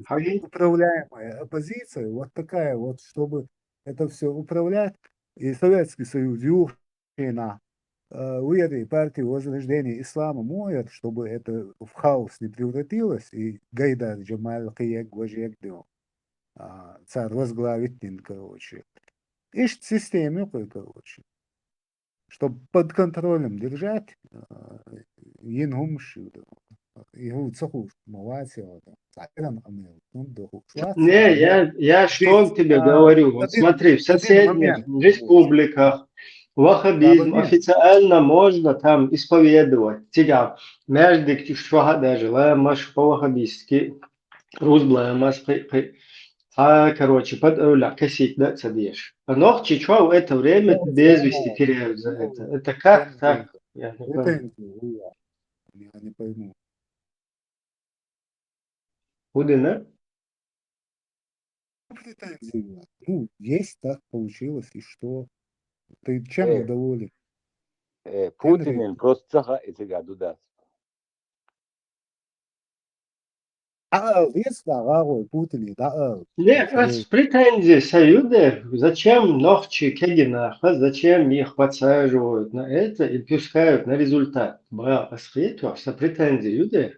حقيقة управляемая оппозиция вот такая вот чтобы это все управлять и Советский Союз юхина уеды партии возрождения ислама моет чтобы это в хаос не превратилось и Гайдар Джамаль Киек Гважек царь возглавит короче Ищет системе, короче. Чтобы под контролем держать, енумши. Его цеху моватия, саиран амел, Не, я что тебе говорю? Вот смотри, в соседних республиках ваххабизм официально можно там исповедовать. Тебя между что даже лэмаш по-ваххабистски, рузблэмаш, короче, под öyle косить, да, цадешь. А ногти что в это время без вести теряют за это? Это как так? Я не понимаю. Я не пойму. Удина? Претензии. Ну, есть, так получилось, и что? Ты чем недоволен? Путин просто цаха эти году даст. Есть, да, Путин, да. Не, претензии союза, зачем ногти кегинаха, зачем их подсаживают на это и пускают на результат. Бра, асхиту, со претензии юда,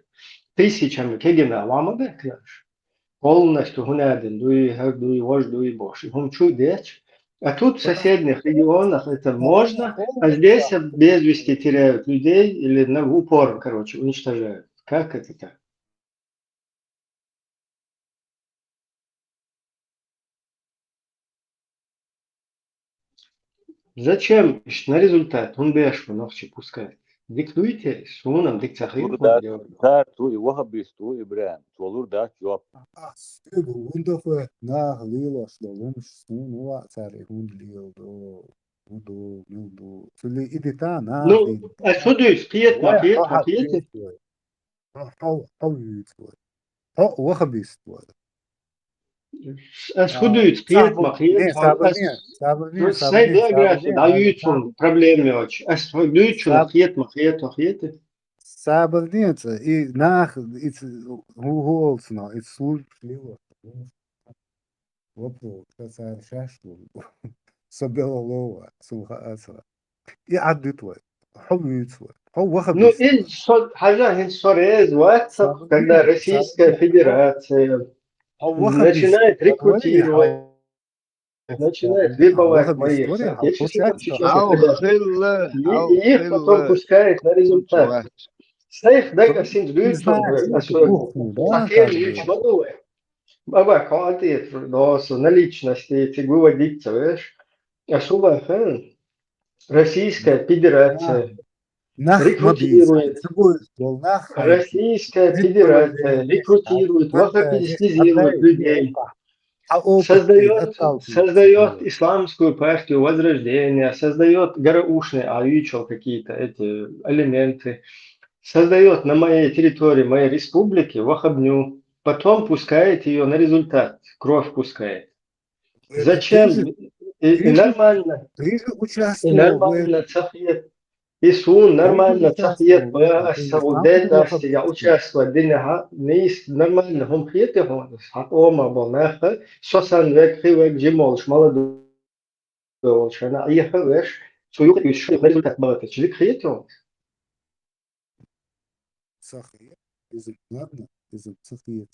тысячами кегина ламада, клаш. Полностью гунаден, дуй хак, дуй вож, дуй бош. И он чудеч. А тут в соседних регионах это можно, а здесь без вести теряют людей или на упор, короче, уничтожают. Как это так? Зачем на результат? Он бешку ногти пускает. Диктуйте, сунам диктахир. Да, ту и вахабис, ту и бренд. Толур да, job. Wonderful. Na, Lilo, Slovum, Sunu, Царь, Лил, Нуду. Цели идита, на. Ну, а что дают? Киет, макет. Вахабис. Сходують, киет, макет. Сайда графи, дают он проблемы очень. А сходують, макет, макет. Сабрница и нах, гуголсна, и слушливо. Вопрос, это шашлу. Собела лова, сулха аса. И аддитва. Хавицва. Ну, и хажа сорез, WhatsApp, когда Российская Федерация начинает рекрутировать, начинает вербовать моих соотечественников, и их потом пускает на результат. Сейх дай син дuyuyorsun Баба, хватит на личности эти выводиться, видишь? Особо Российская Федерация рекрутирует. Российская Федерация рекрутирует, ваххабистизирует людей. Создает исламскую партию Возрождения, создает гараушные аючел какие-то эти элементы. Создает на моей территории, моей республики ваххабню, потом пускает ее на результат, кровь пускает. Зачем? И нормально. И нормально цахет. И сун нормально цахет. Я участвую. Нормально. Хом хиете хом. Ома болнаха. Сосан век хивек джимолш. Молодой. Она ехавеш. Суюк еще на результат балата. Человек хиете хом. Цахет. Ладно. Цахет.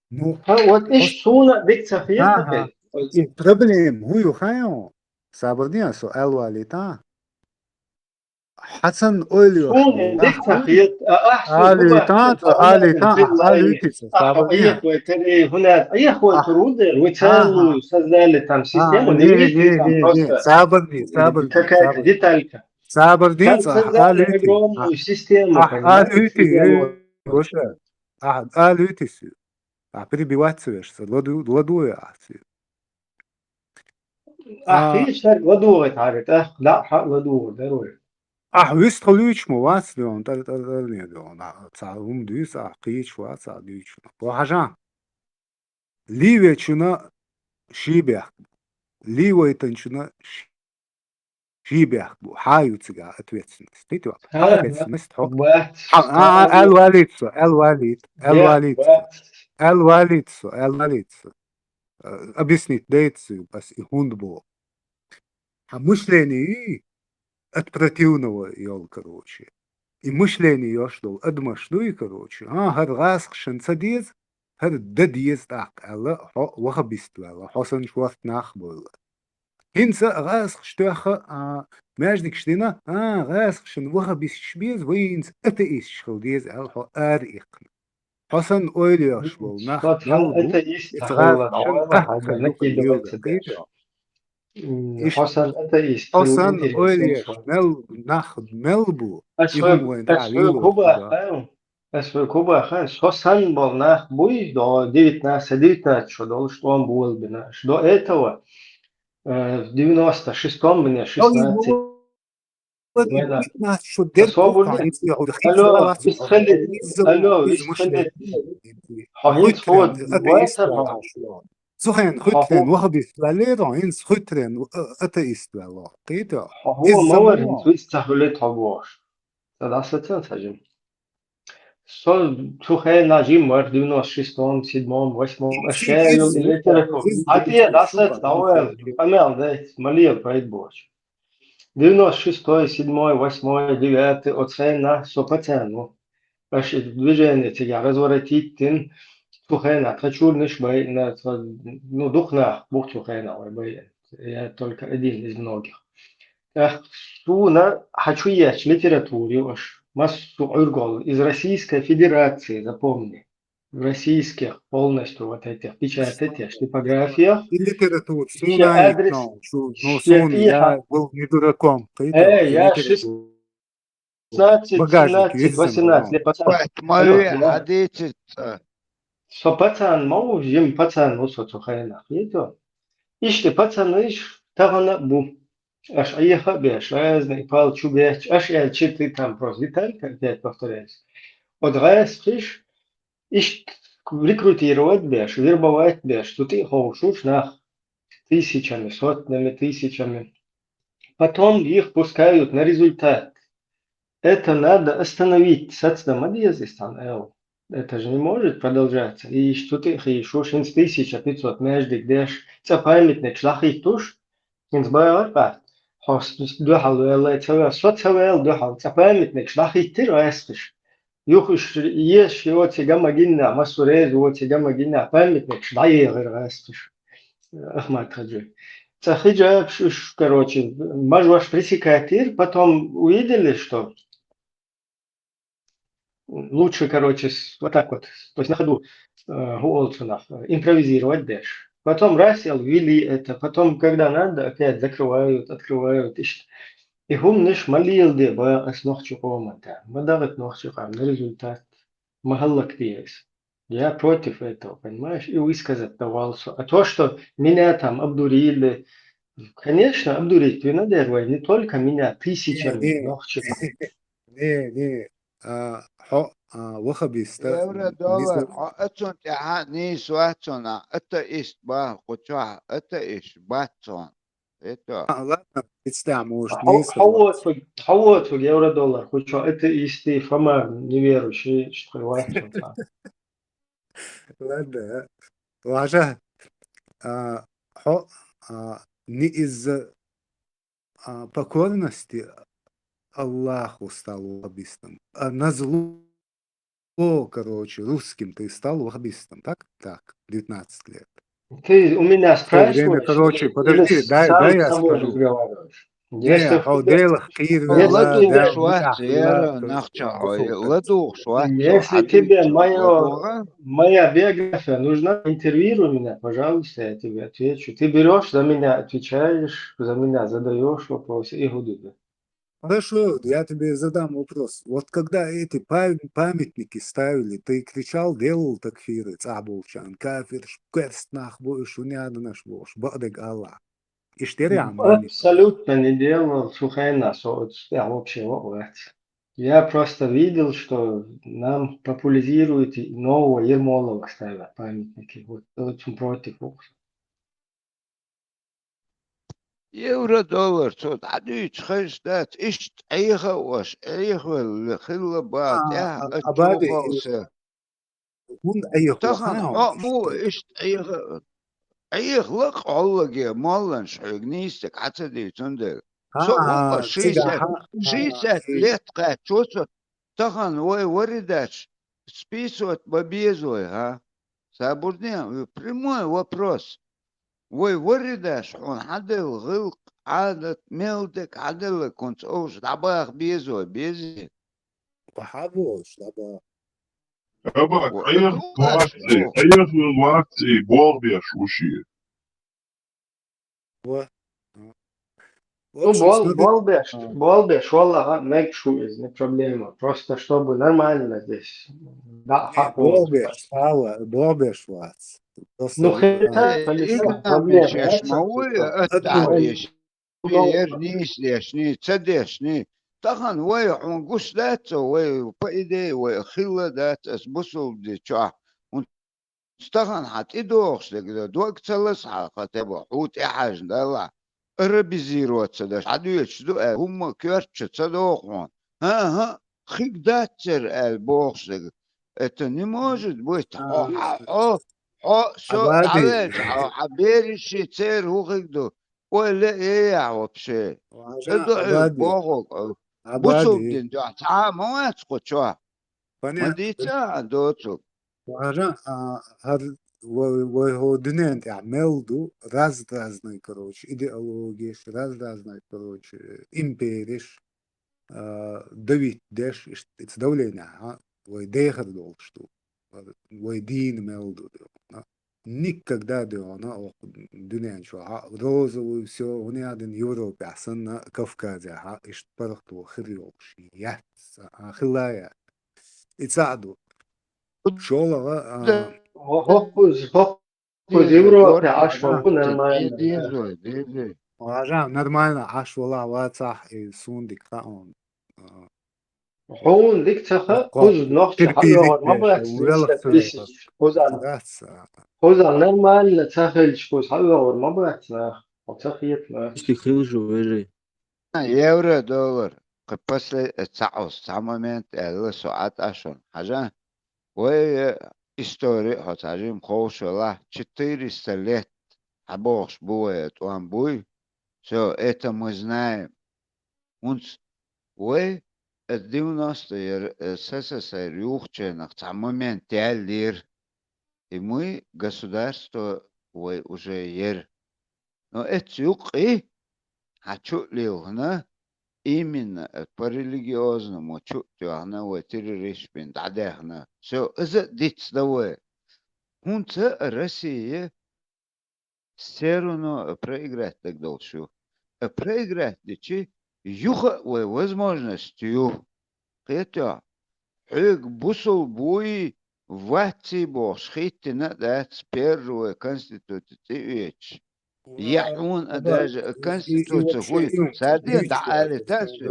Ну, вот ищ суна дик цахет. И проблем هو خيو صابرني سؤال واليتا حسن أوليو شون ديك تخيط أي هنا أي أخوة ترود وتساوي سزالة تام سيستم ونيجي صابرني ديتالك صابرني سيستم آلوتي прибиваться, ладуя. أخيش ладуя تعرف لا حق ладуя ضروري. ويست خلوش مواسلون ترنيدون تعلم ديس أخيش واسع ديش وحاجة ليه شنا شيبه ليه تنشنا شيبه حايو تجا أتويتسنس تيتوا أتويتسنس الوالد объяснить дается бас и хундбо. А мышление от противного ел, короче. И мышление ел, что адмашну, короче. Гар раск шанцадиз, гар дадиз так, алла вахабиства, алла хосан швафт нахбойла. Hinsa rasg stöche mäjdik stina rasg schon wacha bis schbies wins ateist schuldies alho ikn Hasan oyluyor bol nach Fathan melbu ateist ifraz خلت schon عوامة akha حاجة yuqa نكي yilga دلوقتي qito داش ish حسن ateist خل Hasan انت oyluyor شوي nach melbu ihum أسوأ wain أسوأ yilga كوبا quda خان أسوأ كوبا خان حسن بالناخ بوي до 19 что дол что он был бинаш до этого в 96-м мне 16 года شو درت وقع свободен يصيحوا دخيل алло سلالات بيستخلت يزو алло مشلت بيستخلت حين خطرن صوت أتيست واتر ها شلون زهن خطرن هو وهبي سلاليرو إنس خطرن أتيست والله قيتو هو مور هن الزمو بيستخلت هواش تدعستن تجم تو خیلی نجیم ور 96-м, 7-м, 8-м في اشکال إز وقع الليتراتور إز حتى إز شو دست بعدين في اول امال ده مليون بريد بوش 96-й, 7-й, 8-й, 9-й оцена сопоцену аж движение тебя разворотить тин тухена хочу ниш бай на ну духна бух тухена бай я только один из многих Суна хочу яч литературе уж массу ургол из Российской Федерации, запомни. В российских полностью вот этих печатать, типографиях, الليتراتور еще سونا адрес يتنو شو نو سون شفيها يا был не дураком قيتو я الليتراتور 16, багажник 17, يزن 18 والله лет пацан. وقت Алло, مالي я. حديث Со пацан мау, жим пацан, ну со цухайна. Видите? Ишли пацан, иш, тагана бу. Аж аеха беш, разный пал чубеч, аж я читы там просто деталь, как я повторяюсь. От гайс ich рекрутировать беш, вербовать беш, что ты хоушуш на тысячами, сотнями, тысячами. Потом их пускают на результат. Это надо остановить. Это же не может продолжаться. И что ты хишуш инс 1500 между гдеш. Это памятник шлахих туш. Инс байар Хос духал вела, это соцвел духал. Это памятник шлахих тир эстиш. Юхуш еш его тигама гинна, масурез его тигама гинна, памятник шдай гыргастыш. Ахмат Хаджи. Цахиджа, короче, мажваш пресекатир, потом увидели, что лучше, короче, вот так вот, то есть на ходу импровизировать дэш. Потом расел, ввели это, потом, когда надо, опять закрывают, открывают, ищут. И هم نش مليل دي بقى أسنخ شقوما تا ما ضغط نخ شقام результат махалла кпиес. Я против этого, понимаешь, и высказать давался. А то, что меня там обдурили, конечно, обдурить винодервой не только меня, тысячами не нохчиков. не حق وخبيستا يورا دولار اتون نيس واتون اتيست با قطع اتيست باتون это ладно представь может не حوت في اليورو دولار хоть это исти фома неверующий что хватит. ладно لاجه حق не из покорности Аллаху стал ваххабистом, а назло, короче, русским ты стал ваххабистом, так? Так, 19 лет. Ты у меня В то время, спрашиваешь короче, или подожди, дай сам я с собой скажу. разговариваешь? Не, хауделах لدوخ тебе شوات يرى نخشع لدوخ شوات Если тебе لدوغة моя биография нужна, интервьюируй меня, пожалуйста, я тебе отвечу. Ты берешь за меня, отвечаешь, за меня задаешь вопросы и гудуды. Хорошо, я тебе задам вопрос. Вот когда эти памятники ставили, ты кричал, делал такфиры, цабулчан, кафир, шкерст нахбоешь, уняднаш бош, бадек Аллах. Иштери амали. Абсолютно не делал сухайна, я вообще вот. Я просто видел, что нам популяризируют нового Ермолова ставят памятники. Вот очень против. يورو دولار صوت عدو تخش دات اشت ايغا واش ايغا الخلة بات أبادي اتشوفوسه من أي تخن خواهان مو اشت ايغا ايغ عولجي مالن شغنيستك عتدي تندل سو وقا شيسات ليتقات شوسو تخن ورداش списывать бобезой, а? Сабурдин, прямой вопрос. وي ورداش حون حدل غلق عادة ميلدك حدل كنت اوش دعباخ بيزو بيزي بحبوش طبعا أباك أيخ ودواش الوقتي بوربيش وشي و Ну, вообще смотри, Болбеш, والله make shoes, не проблема. Просто чтобы нормально здесь. Да, хак بوربيش هوا بوربيش واц Ну, просто хотя, полисам إيكنا проблема. بيشش موي одно التعبيش يرنيش ليشني تدشني طخن وي عنقوش دات وي بإيدي وي خيلة دات اسبسو بدي تشاه ونستخن حت إدوخش لكده دوك تلس حقا حوت إحاج دالا ربي زيرو تسدش عدويتش دو هم كيرتش تصدوخون ها خيك داتر البوخش لكده это не может быть شو عبادي علاش عبيري شي تصير هو غيدو ولا ايه вообще وعشان ادعي عبادي بوغو بوسو عبادي بدين دو ما تسقط شو ما понятно ديتا دوتو وعشان وهو دنيا يعملوا разные, короче, идеологии, разные, короче, империш, давить, деш, это давление, ويداخل دول что, ويدين мелду, никогда она دنيا شو розовую все, он один Европе, а на Кавказе, إيش برضو خريوش, يات, خلايا, يتساعدوا, شغلة هوكوز Европе عاشوا нормально. ديزو وعشان нормально عاش والله واضح سوندك فاهم هون ديك تخا خوز نوخش حلوة ما تربيتك بغيت ويلا تبيسش خوز نورمال تخيل خوز حلوة ما بغيت ناخ وتخيط ناخ Jeśli chyłżu wyżej. евро доллар после цаос момент ساعات عشان حاجة وهي история хотажим خوشلا 400 лет обош будет он буй все это мы знаем uns вы 90 СССР юхченах момент лир и мы государство вы уже ер но это юк и хочу ли هنا именно по религиозному чутью она вот террористин дадехна все из дит давай хунца Россия все равно проиграть так должен проиграть дичи юха возможностью это حق بوصل بوي واتي بوش خيتنا دات первую конституцию يحون أداج конституцию هوي ساردين دعالي تاسوي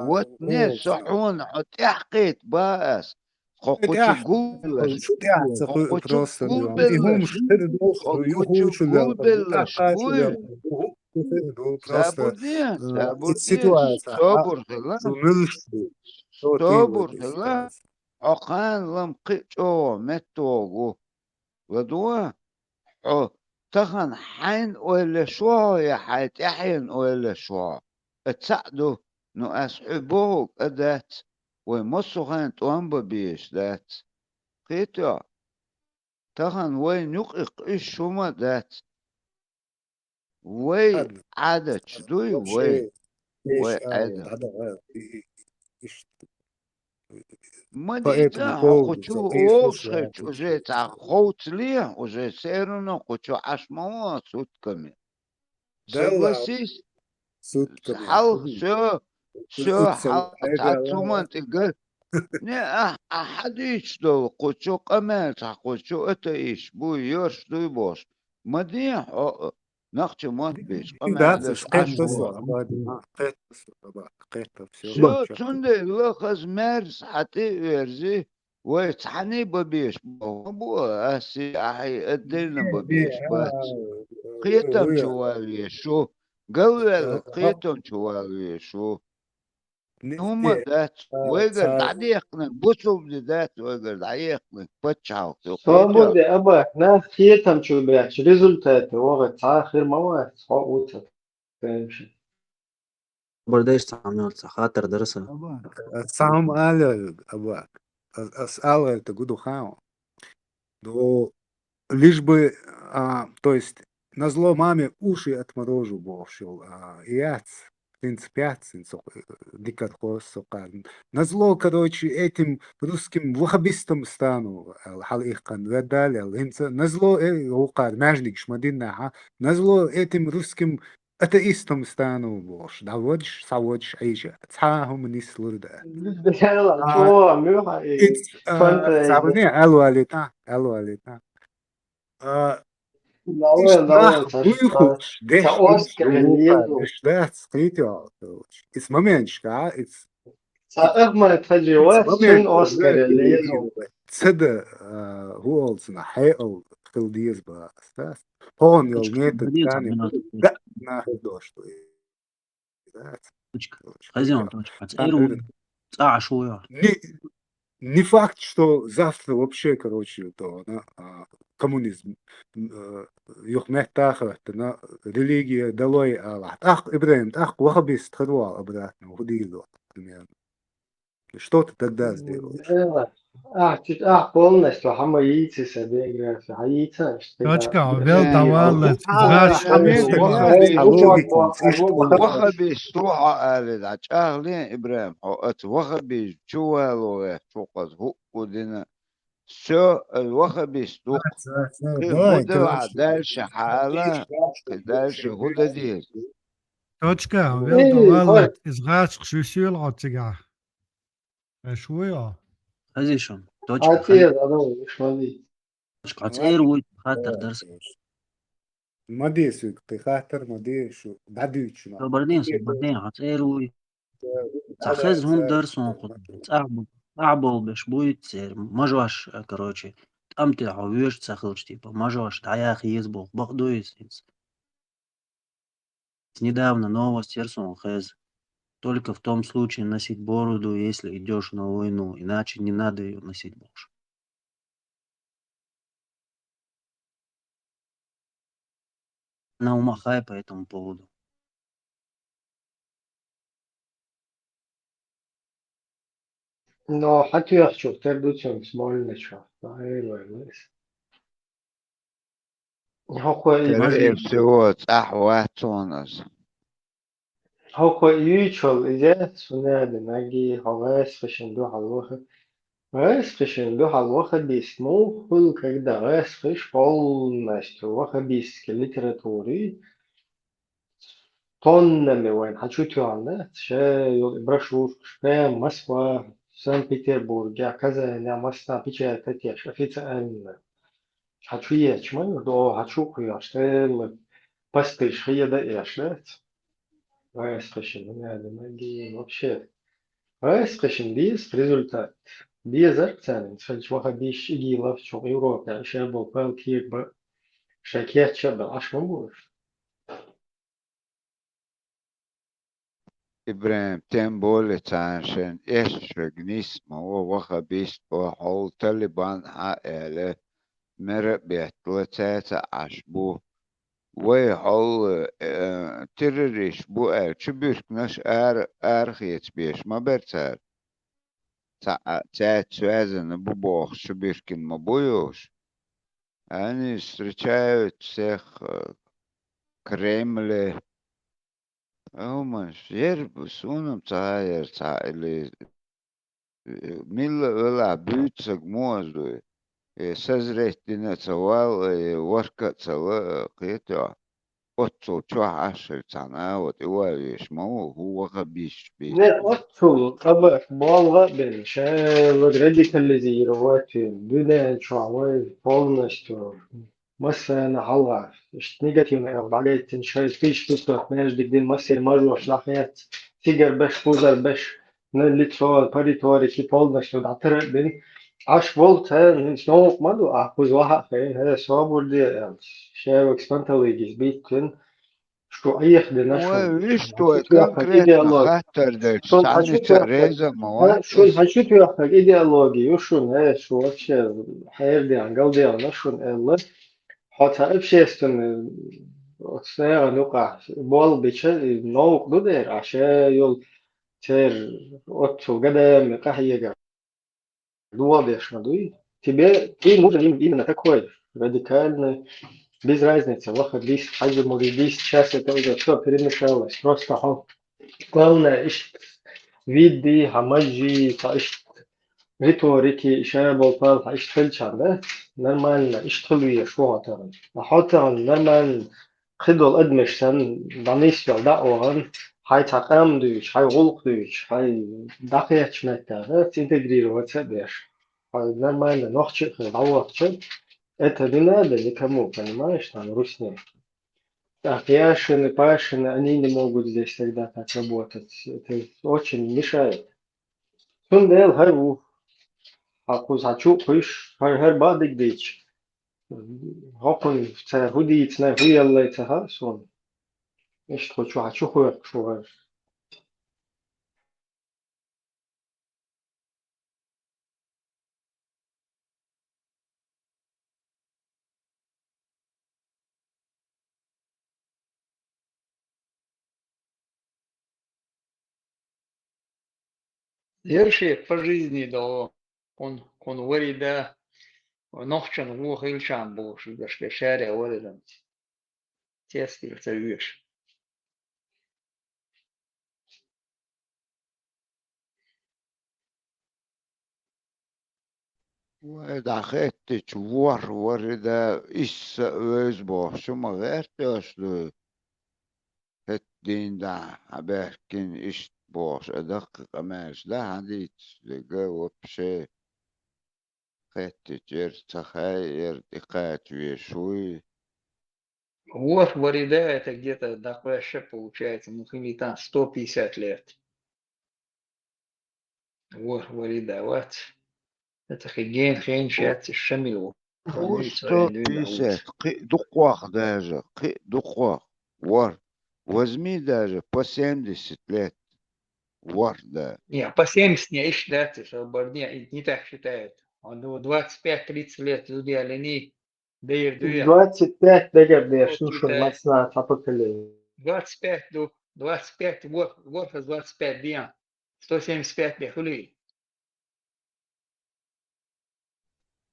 вот не صحون حط يحقيت باس خوكوتشو قولش شو تعرف خوكوتشو просто и هم قولش يخوشوا خوكوتشو قولش قوي просто سابودين эта سابودين ситуация صبر خلا журналисты صبر خلا عقان لم قيتشو متوغو ودوا تخن حين ولا شو يا حيت يحين ولا شو تساعدوا نو أصحبوك أدات ومصو خان توانبا بيش دات قيتو تخن وين يقق إيش شوما دات وي عادة شدوي وي وي عادة ما ديتا خوتشو أوشخت وجي تا خوت ليه وجي سيرنا خوتشو عشموا سوتكمي согласись حال شو حال تعتمن تقول не أحد يشتو قوتشو قمال قوتشو أتا إيش بو يرش دوي بوش ما دي نقش موت بيش قمال شو تندي لخز مارس حتى يرزي ويتحني ببيش بو أسي أحي أدلنا ببيش بات قيتم شوالي شو قول قيتم شوالي شو هم ذات ويقدر تعليقنا بوسو ذات ويقدر تعليقنا بتشاو صابر دي أبا ناس خيتهم شو بيحش ريزولتات وقت آخر ما وقت صعوبة تمشي برداش تعمل خاطر درسها. سام قال أباك أسأل تقولوا خاو. Но лишь бы, то есть назло маме уши отморожу бовшил, яц, принципиат, дикархос сокан. Назло, короче, этим русским вахабистам стану, халихкан, ведали, назло, укар, мяжник, шмадинна, назло этим русским атеистам стану бош, даводиш, саводиш, айжа, цахум нислурда. Yalla, çoğu amıyor. It's Fanta. sabne alualita. Давай, Иштрах давай, буйхуш, та деш Оскар лука, Лизу. деш дат скритё. It's моментшка, Та Ахмад it's Хаджиwat момент sun Оскар ذاتي Лизу. تصدق هو olsun حقل خلديز بس هون يوم Точка. ميت Один الثاني минут. لا ناخدوش Точка. Хозяин, точка. أنا Шуя. не факт, что завтра вообще, короче, то коммунизм يخمحتاخر на религия долой Аллах. Ах, Ибраим, ах, вахабис тхадуал обратно, худило, примерно. Что ты тогда сделаешь? Полностью хамаицы себе, хаица, что Точка. да. Вел давал згач حميتك والله ناس يقعد لوجيكي إيش تقول؟ وخبيش تروح آلد عشاغلين إبراهيم حقت وخبيش جوالو فوقت هو ودنا شو الوخبيش توق давай, هدى короче. دالش حالة دالش هدى ديز Точка. Вел давал згач шишил отсига. شوية. Хозяин. Точка. عتير هذا مش مالي. Точка. Ацервуй. Хатер درس. ما ديسك تخاطر ما ديشو بعديش ما بعدين عتيروي. تخز هم درسون خد. تعبوا بش بوي تسير. مجوش короче. Там ты овешь цахлыш типа. Мажош. Таях езбол. Бахдуис. Недавно новость Ерсон Хэз. Только в том случае носить бороду, если идешь на войну, иначе не надо ее носить больше. Она умахай по этому поводу. Но حتى يحشو تردوتهم سمول نشوف. أيوة بس. هو ترى سوات أحواتونس هو يوتشول إذا سناد نجي هواس فشندو هالوخ غاس فشندو هالوخ بيسمو كل كده غاس فش полностью وخ بيسك ليتراتوري тоннами وين هتشوفوا عنه شيء برشوف شيء موسكوا سان بيتربورغ كذا يا مستا بيجي تتيش في أن هتشويه شمال دو هتشوفوا شيء بس هي ده إيش غاس فشندو هذا نجي вообще Раисқашин диес результат. Диезар цанин, шалчмаха биш иги лав чок Европа, шабо пал кир ба шакер чабал ашмамуш. إبراهيم تنبول تانشن إيش رجنيس ما هو وخبيش وحول طالبان حقله مرق بيتلتات عشبو ويحول ترريش بو تشبيش نش أرخيت بيش ما برتر تاعت связано бубох шубишкин мабуюш. Они встречают всех Кремле. Умаш, ербусунам цаер или милла бютсак мозду. Созреть динацавал и воркацала кето. Отцу чуашер цана вот и ваешь мау هو خبيش بيش. Ne attul kabak balga ben şayet radikalize rovatın düden çoğu полностью مثلا هلا إيش نيجاتيف بعدين شيء فيش تطلع ماش دقدين مثلا مرة شلحيات تيجر بش فوزر بش نلتفال بريتوري كي полностью دعتر بين عش فولت شنو ما دو أخذ واحد فين هذا صابور دي شيء إكسبانتاليجيز بيتن что их для нашего وإيش تو конкретно идеологии. خاطر ده Что سعني хочу تأخذ تريزا مواد شو хочу تأخذ идеологию شو هذا شو вообще حير دي عن قلبي أنا شو الله حتى общественный отсея نقع بول بيشل نوق دودر عشان يول تير أتو قدام قحية دوا بيش مدوي тебе ты нужен именно такой радикальный без разницы, выход 10, хазим или 10, сейчас это уже все перемешалось. Просто главное, виды, хамаджи, риторики, ишая болтал, اشتغل شغلة نرمال اشتغل شو هترن نحطن نرمال خدوا الأدمش سن دانيس يال دعوان هاي تقام دوش هاي غلق دوش هاي دقيقة شمتة تنتجري وتسبيش هاي نرمال نخش دعوة это не надо никому, понимаешь, там русские. Так, Яшин и Пашин, они не могут здесь тогда так работать. Это очень мешает. Сундел, хай Акуз хачу хуиш хар бадик дич. Хокун ца худи ицна хуялла ца хасон. Ишт хочу хачу хуяк шугар. Ерши по жизни до он вари да нохчан во хилчан бош да шпешаре вари тестил цевиш. ودخلت ورده إيش أسبوع شو ما غيرت أصله الدين ده عباركن إيش بوش أدق ماش ده عديت لجو بشي خدت جرت تخير دقات ويشوي Вот варида это где-то дохваще получается, ну или там 150 лет. Вот варида, вот. Это хеген хен шат шамил. وستو بيسات قي دقواق داجة قي دقواق ور وزمي дажа по 70 лет ور да Не, по 70 не считается, что не так считают. Он 25-30 лет люди олени, дыр дуя. 25 дегер деш, Вот нушун считает. мацна тапакали. 25 до 25, вот 25 дня. 175 лет хули.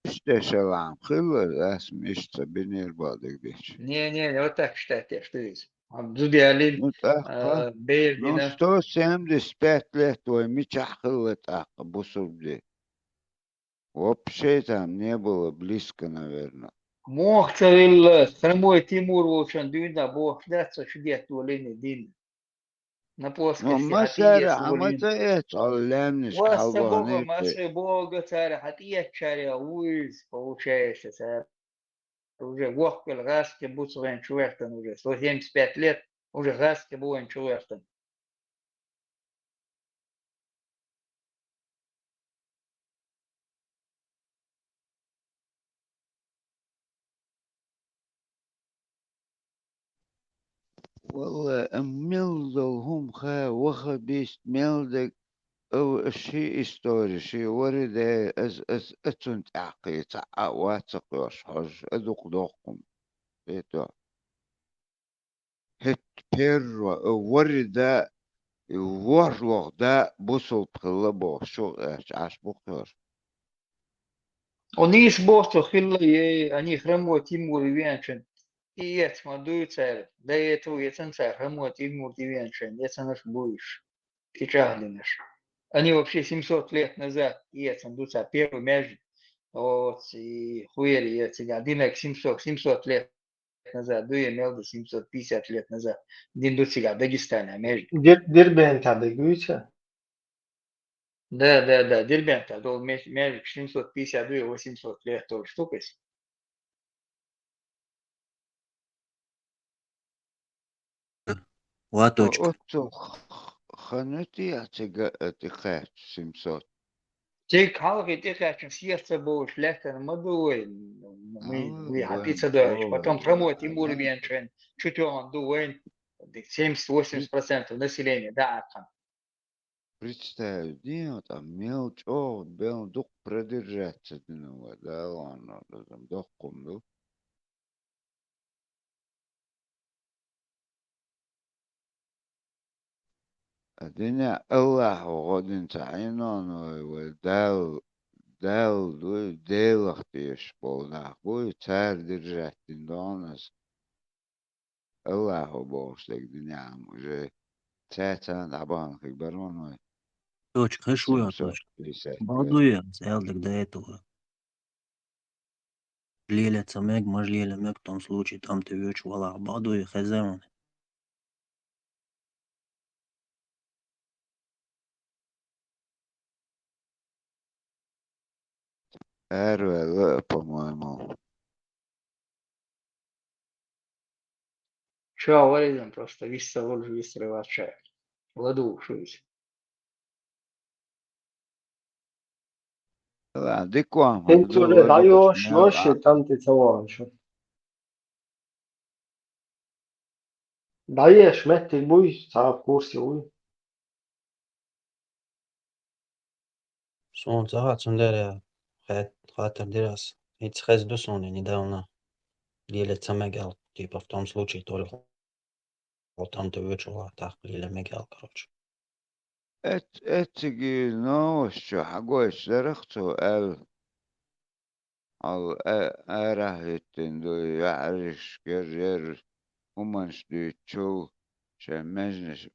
İşte şalam خيلة اسم إشتا بنير بادك ديش Не, вот так считать, что есть. Люди олени, متأخر бейр Ну, дина. 175 лет твой мечах так, бусурди. Вообще там не было близко, наверное. Мох царил, хромой Тимур, очень дюйна, бог, да, что чудес олени дин. На Ну, плоскости, مسألة хатиес олени. عمتها علمنيش Вася Бога, كالبانيتي Масы Бога, царя, хатия царя, уиз, получается, царь. Уже вохкал, гаски, буцвен чувертен уже, 175 лет, уже гаски буен чувертен. والله ملدهم خا وخبيست ملدك أو شيء استوري شيء ورد از اتنت عقي واتق يوش حج ادوق دوقكم بيتو هت بير ورد ورلوغ دا بوصل بخلبو شو عاش بخير Они из Бога хилли, они хромой Тимур Венчен. И я смотрю, царь, да это уецен царь, хромой Тимур Венчен, это наш будешь, печали наш. Они вообще 700 лет назад, и это дуца первый мяч, вот, и хуели, эти, 700 лет назад, дуя мелда 750 лет назад, дин до сега Дагестане, Америка. Дирбен таби гүйче. Да, Дербента, дол мяч 750 дуя 800 лет тоже штука есть. واتوچك أتو خانتي أتقاعد 700 Те халки, те как сердце было шляхта, мы والله хапица وين дальше. Потом хромой والله Тимур لا Венчен, чуть он дуэн, 70-80% населения, да, там. представь, день там мелочь, о, бел дух продержаться, ну, да, ладно, там духом, ну. الدنيا الله وغد تعينون ودال дал, делах пеш полнах, будет царь держать донос. Аллаху бошек дням уже. Цецан абан как барон точка хешуя точка 750. бадуя зелдик до этого леля цамег маж леля мег в том случае там ты вёч вала бадуя хаземан Эрве, по-моему. Čo validam просто vissa voļu visrevā čē. Ladūšuvis. لا ديكوام انتو هدول دايو ميل شلوش تانتي تسوان شو دايش متي بوي تعرف كورسي بوي сон цагаат сундеря хатер дирас эти хэз дусоны недавно леля цамегал типа в том случае только вот там ты вёч вала так леля мегал короче اتجي نوش حقوش درختو al ärähyttin du järjest kerjer omans du tjol see meznes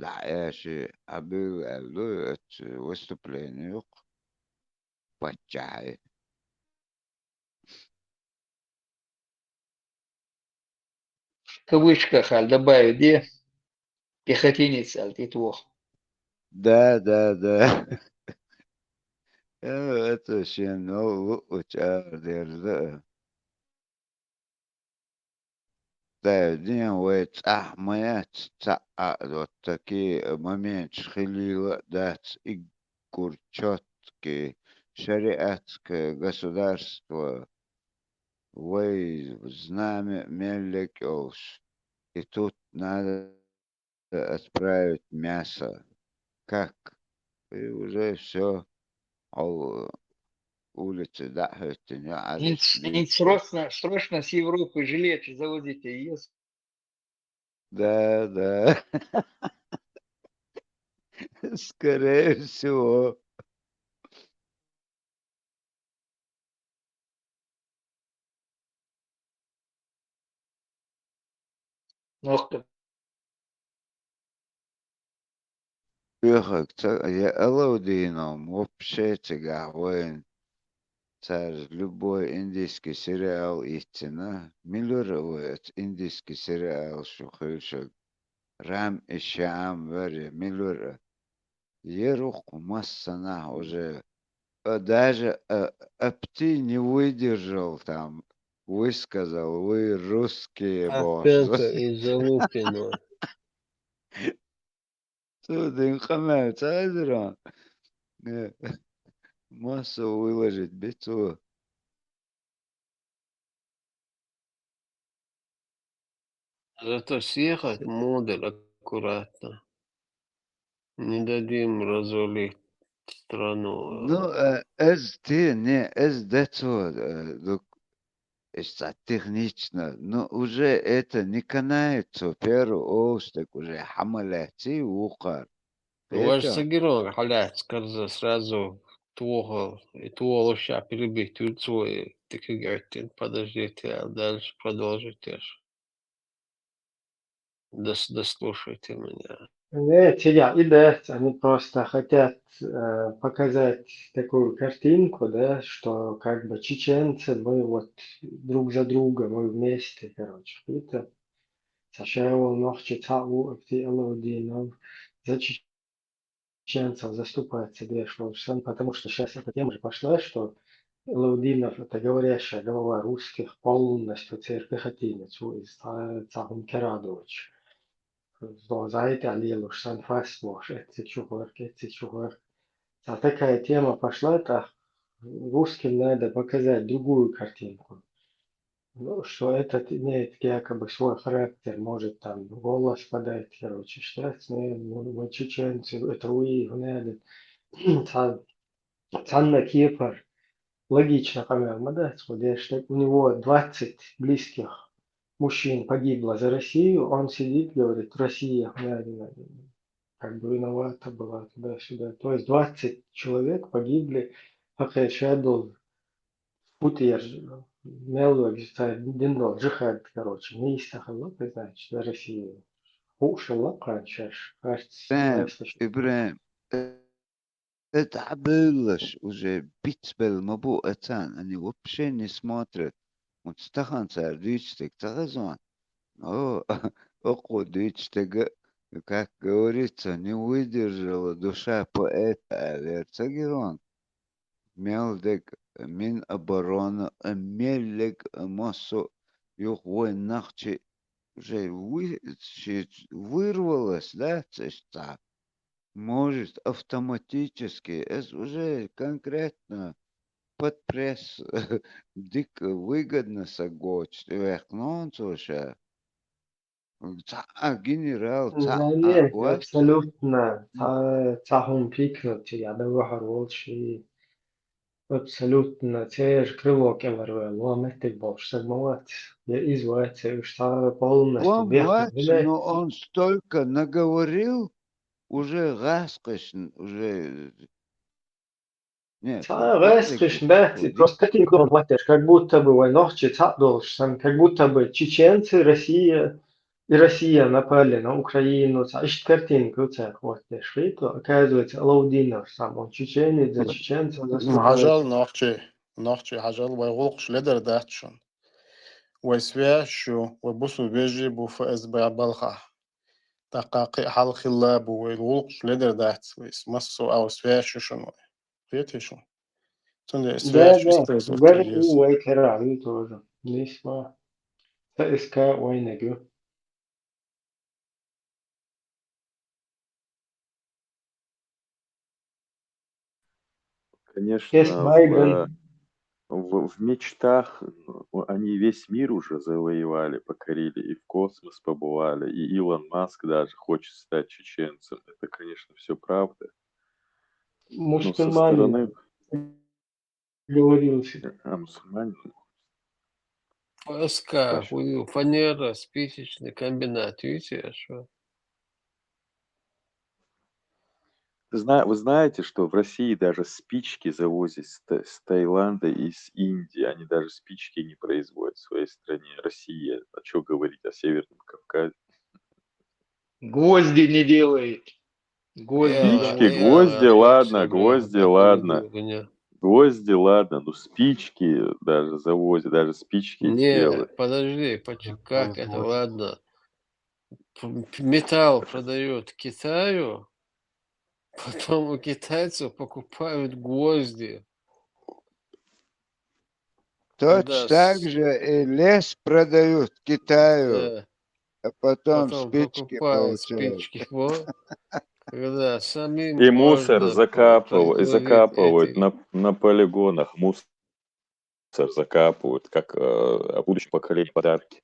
läsi abil du et выступление yok patjai В кавычках аль добавить где пехотинец аль титвох. да это ще no учар да день ويت أحميات تعقدت كي момент خليل дат игурчотки шариатское государство вы знамя мелькёш и тут надо отправить мясо как и уже все улицы дахать не Инт срочно с Европы жилеты заводите. Yes. да скорее всего. Ох, как Ехать, я Элоудином вообще цигахуин. Царь любой индийский сериал истина. Миллирует индийский сериал шухышек. Рам и Шам вери миллирует. Ерух массана уже. Даже Апти не выдержал там. Высказал, вы русские боже. Опенка и Залупина. Судын хамай цайзера. Массу выложить бицу. Зато съехать модель аккуратно. Не дадим разорить страну. Ну, ez децо, технично, но уже это не канается, первый остак уже хамалати ухар. Ваш Это, Сагирон, халят, сказал сразу твого, и твого ща перебить тульцу, и ты говорите, подождите, а дальше продолжите. Дослушайте меня. Знаете, идет, они просто хотят показать такую картинку, да, что как бы чеченцы, мы вот друг за друга, мы вместе, короче. Это сначала ночи цау, за чеченцев заступается Деш Волжсан, потому что сейчас эта тема же пошла, что Лаудинов это говорящая голова русских полностью церковь-хатинец, Цахун Керадович. Знаете, Алилуш, Санфасмош, Эцичухор. А такая тема пошла, так русским надо показать другую картинку. Ну, что этот имеет якобы свой характер, может там голос подать, короче, сейчас мы чеченцы, это уи, надо. Цанна Кипр, логично, камер, да, что у него 20 близких мужчин погибло за Россию, он сидит, говорит, Россия, как бы виновата была туда-сюда. То есть 20 человек погибли حقي شادو فوتير ميلوج دينو جخاد короче не истахало значит на России هوشلا قانشاش فاهم هاش إبراهيم. اتعبلش уже битбел мабу atan они вообще не смотрят. Вот стахан царь дичтек цагазон. О, око дичтек, как говорится, не выдержала душа поэта Верцагерон. Мелдек Минобороны Меллек Мосо Юхвой Нахчи уже вырвалось, да, цesta. Может автоматически, это уже конкретно под пресс дико выгодно согоч. Ну, слушай, генерал, زانية вот, абсолютно تاهم пикнуть я довар волши абсолютно теж кривок эвер ломет больше самоват я извается что полностью бехнуть но он столько наговорил, уже гаскошн, уже... Нет, Расскажешь, да, просто такие говоришь, как будто бы война должен, как будто бы чеченцы, Россия и Россия напали на Украину. Ищет картинку, так вот, что оказывается, Алаудинов сам, он чеченец, за чеченцев заступает. هجال ناخچه هجال ويغلق شلدر داتشون ويسويا شو وبوسو بيجي بوفا ازبع بلخا تقاقي حال خلاب ويغلق شلدر دات ويسمسو او سويا شو شنو فيتشو تندي سويا Да, شو да, استيز говорит, وكريز у Вайкера тоже. Весьма. ТСК Вайнегю. Кес Конечно, Байден. в мечтах они весь мир уже завоевали, покорили, и в космос побывали, и Илон Маск даже хочет стать чеченцем. Это, конечно, все правда. Но со Мусульманин стороны... говорился. Мусульманин? ФСК, Точно. фанера, спичечный комбинат, видите, что? Вы знаете, что в России даже спички завозят с Таиланда и с Индии. Они даже спички не производят в своей стране. Россия, а что говорить о Северном Кавказе? Гвозди не делает. Гвозди Спички, заводит. гвозди, ладно, себе гвозди, такую ладно. дурню. Гвозди, ладно, но спички даже завозят, даже спички Не, делают. подожди, как это, ладно. Металл продают Китаю, потом у китайцев покупают гвозди. точно так же и лес продают Китаю, Да, а потом потом спички покупают получают. спички. Вот. Когда самим И мусор можно закапывают производить эти... на полигонах. Мусор закапывают, как будущему поколению подарки.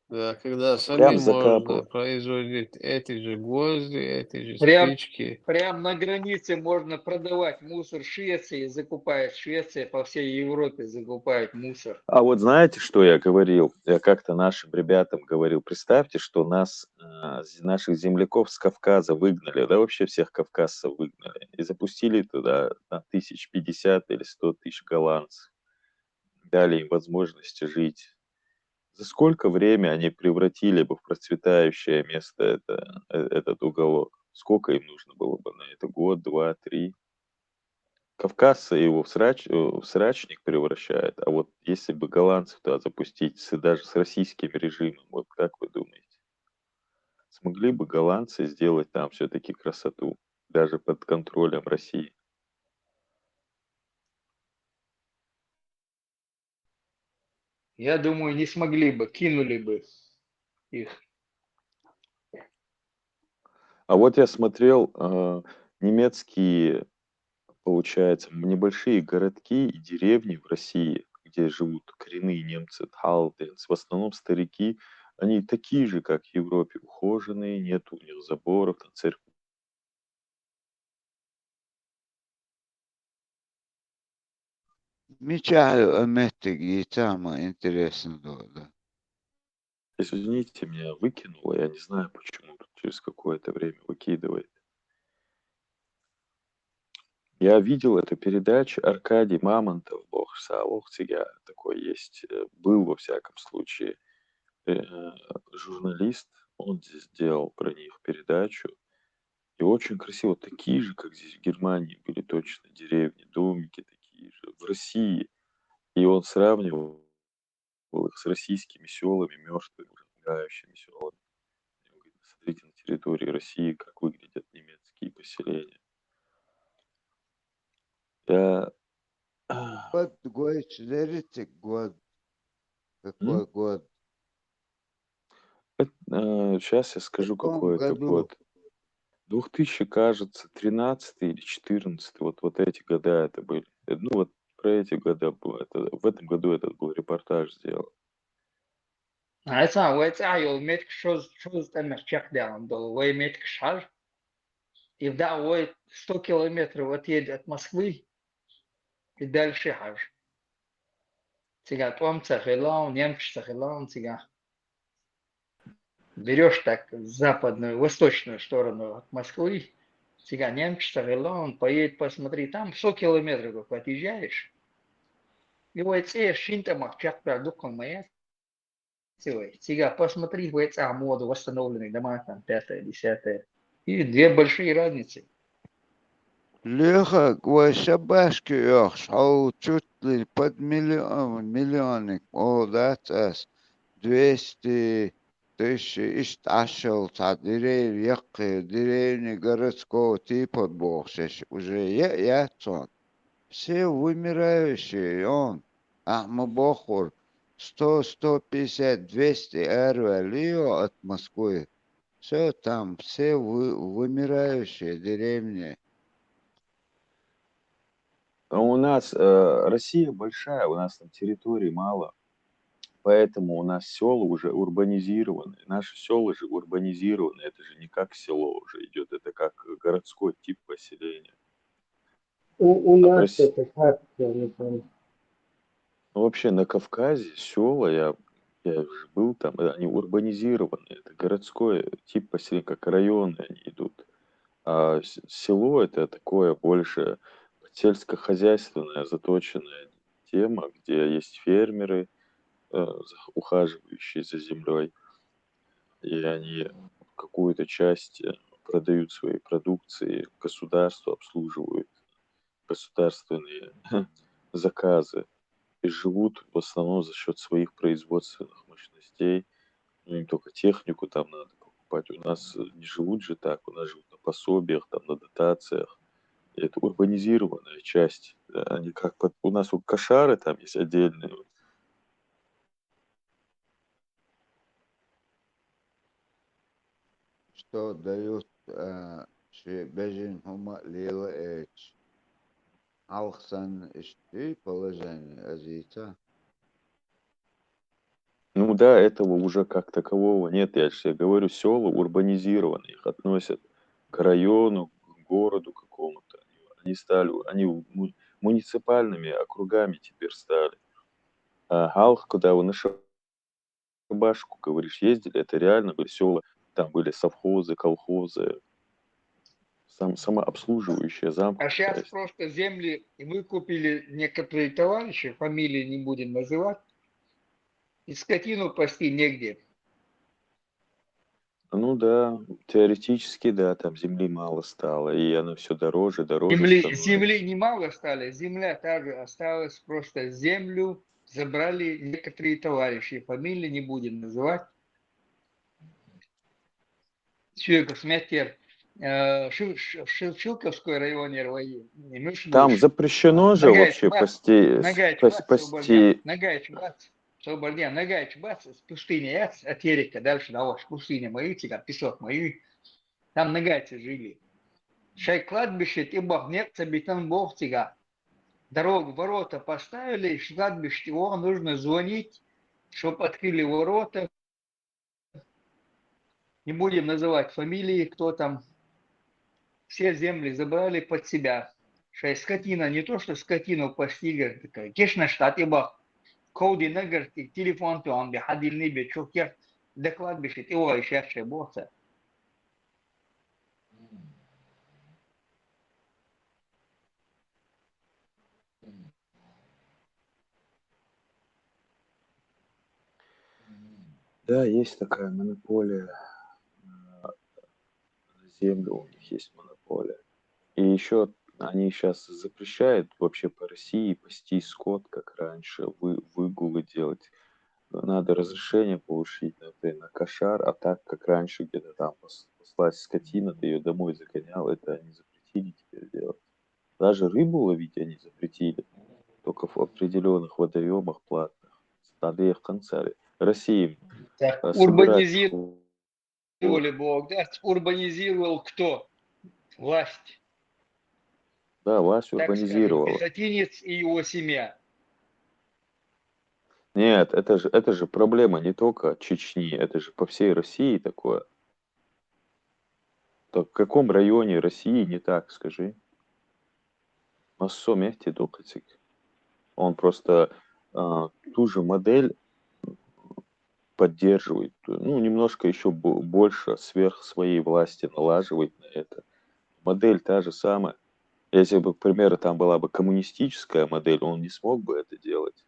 Да, когда Прям самим можно закапывают. производить эти же гвозди, эти же Прям спички. на границе можно продавать мусор Швеции, закупает Швеция, по всей Европе закупает мусор. А вот знаете, что я говорил? Я как-то нашим ребятам говорил, представьте, что наших земляков с Кавказа выгнали, да, вообще всех кавказцев выгнали, и запустили туда на 1050 или 100 тысяч голландцев. Дали им возможности жить. За сколько время они превратили бы в процветающее место этот уголок? Сколько им нужно было бы на это? Год, два, три? Кавказцы его в срачник превращают, а вот если бы голландцев туда запустить, даже с российским режимом, вот как вы думаете, смогли бы голландцы сделать там все-таки красоту, даже под контролем России? Я думаю, не смогли бы, кинули бы их. А вот я смотрел немецкие, получается, небольшие городки и деревни в России, где живут коренные немцы, Тхалденс, в основном старики, они такие же, как в Европе, ухоженные, нет у них заборов, там церковь. Мечаю Меттиги, самое интересное было. Извините, меня выкинуло, я не знаю, почему тут через какое-то время выкидывает. Я видел эту передачу, Аркадий Мамонтов, бог савох тебя, такой есть, был во всяком случае, журналист, он здесь делал про них передачу. И очень красиво, такие же, как здесь в Германии были точно деревни, домики такие же, в России. И он сравнивал их с российскими селами, мертвыми, умирающими селами. И он говорит, смотрите на территории России, как выглядят немецкие поселения. Я... Год, говорите, год. Какой год? Сейчас я скажу, В каком какой это году? год. 2000, кажется, 13 или 14, вот эти года это были. Ну, вот про эти года было. В этом году этот был репортаж сделан. Это йол метк шоз там чек даун дол, вой метк шар. И да, вой 100 километров отъедет от Москвы и дальше хаж. Тига том цахилон, немч цахилон, тига. Берешь так западную, восточную сторону от Москвы, тига немч цахилон, поедет, посмотри, там 100 километров как отъезжаешь. И вот те шинтамах чак продуком моя. Тига, посмотри, в эти моду восстановленные дома, там 5-е, 10-е. И две большие разницы. Леха, гой шабашки ёхш, хау чуть ли под миллионник, о, that's 200 тысяч, ишт ашел, та деревни городского типа боксеш, уже я цон. Все вымирающие, он, Ахмабохур, 100, 150, 200 Лио от Москвы. Все там, все вымирающие деревни. А у нас Россия большая, у нас там территорий мало, поэтому у нас села уже урбанизированы. Наши села же урбанизированы, это же не как село уже идет, это как городской тип поселения. У А в нас России, это как, я не помню. ну, вообще на Кавказе села, я уже был там, они урбанизированы, это городской тип поселения, как районы они идут. А село это такое больше сельскохозяйственная заточенная тема, где есть фермеры, ухаживающие за землей, и они какую-то часть продают своей продукции, государство обслуживают государственные заказы и живут в основном за счет своих производственных мощностей. Ну, им только технику там надо покупать. У нас не живут же так, у нас живут на пособиях, там, на дотациях. И это урбанизированная часть. Они как у нас вот кошары там есть отдельные. Что дают бежин хума лила эч. Алхсан ишти положение азита. Ну да, этого уже как такового нет. Я же говорю, села урбанизированы, их относят к району, к городу какому-то. Они стали, они муниципальными округами теперь стали. А Алх, куда вы на Шабашку, говоришь, ездили, это реально были села, там были совхозы, колхозы, самообслуживающая А замкнутая. сейчас просто земли выкупили некоторые товарищи, фамилии не будем называть, и скотину пасти негде. Ну да, теоретически, да, там земли мало стало, и она все дороже, дороже становится. Земли немало стали, земля также осталась, просто землю забрали некоторые товарищи, фамилии не будем называть. Человек смерть Шилковской районе РВИ. Там запрещено же вообще пасти, Нагайч бац, с пустыни от Ерика дальше на ваш пустыня мои, песок мои. Там нагайцы жили. Шай кладбище, ты бог нет, бетон бог тига. Дорогу, ворота поставили, кладбище, его нужно звонить, чтобы открыли ворота. Не будем называть фамилии, кто там. Все земли забрали под себя. Шай скотина, не то что скотину пасти, такая. Кешна штаты бах. Коуди нагар, телефон то он бихадил небе, чукер. Доклад бешит, его еще шай бохса. Да, есть такая монополия на землю, у них есть монополия. И еще они сейчас запрещают вообще по России пасти скот, как раньше, выгулы делать. Надо разрешение получить, например, на кошар, а так, как раньше, где-то там послать скотина, ты ее домой загонял, это они запретили теперь делать. Даже рыбу ловить они запретили, только в определенных водоемах платных. Надо их в конце России Так собирать урбанизировали Бог, да? Урбанизировал кто? Власть. Да, власть Так скажем, урбанизировала. пехотинец и его семья. Нет, это же проблема не только Чечни, это же по всей России такое. Так в каком районе России не так, скажи? Массо мехти докатик. Он просто ту же модель поддерживает, ну, немножко еще больше сверх своей власти налаживает на это. Модель та же самая. Если бы, к примеру, там была бы коммунистическая модель, он не смог бы это делать.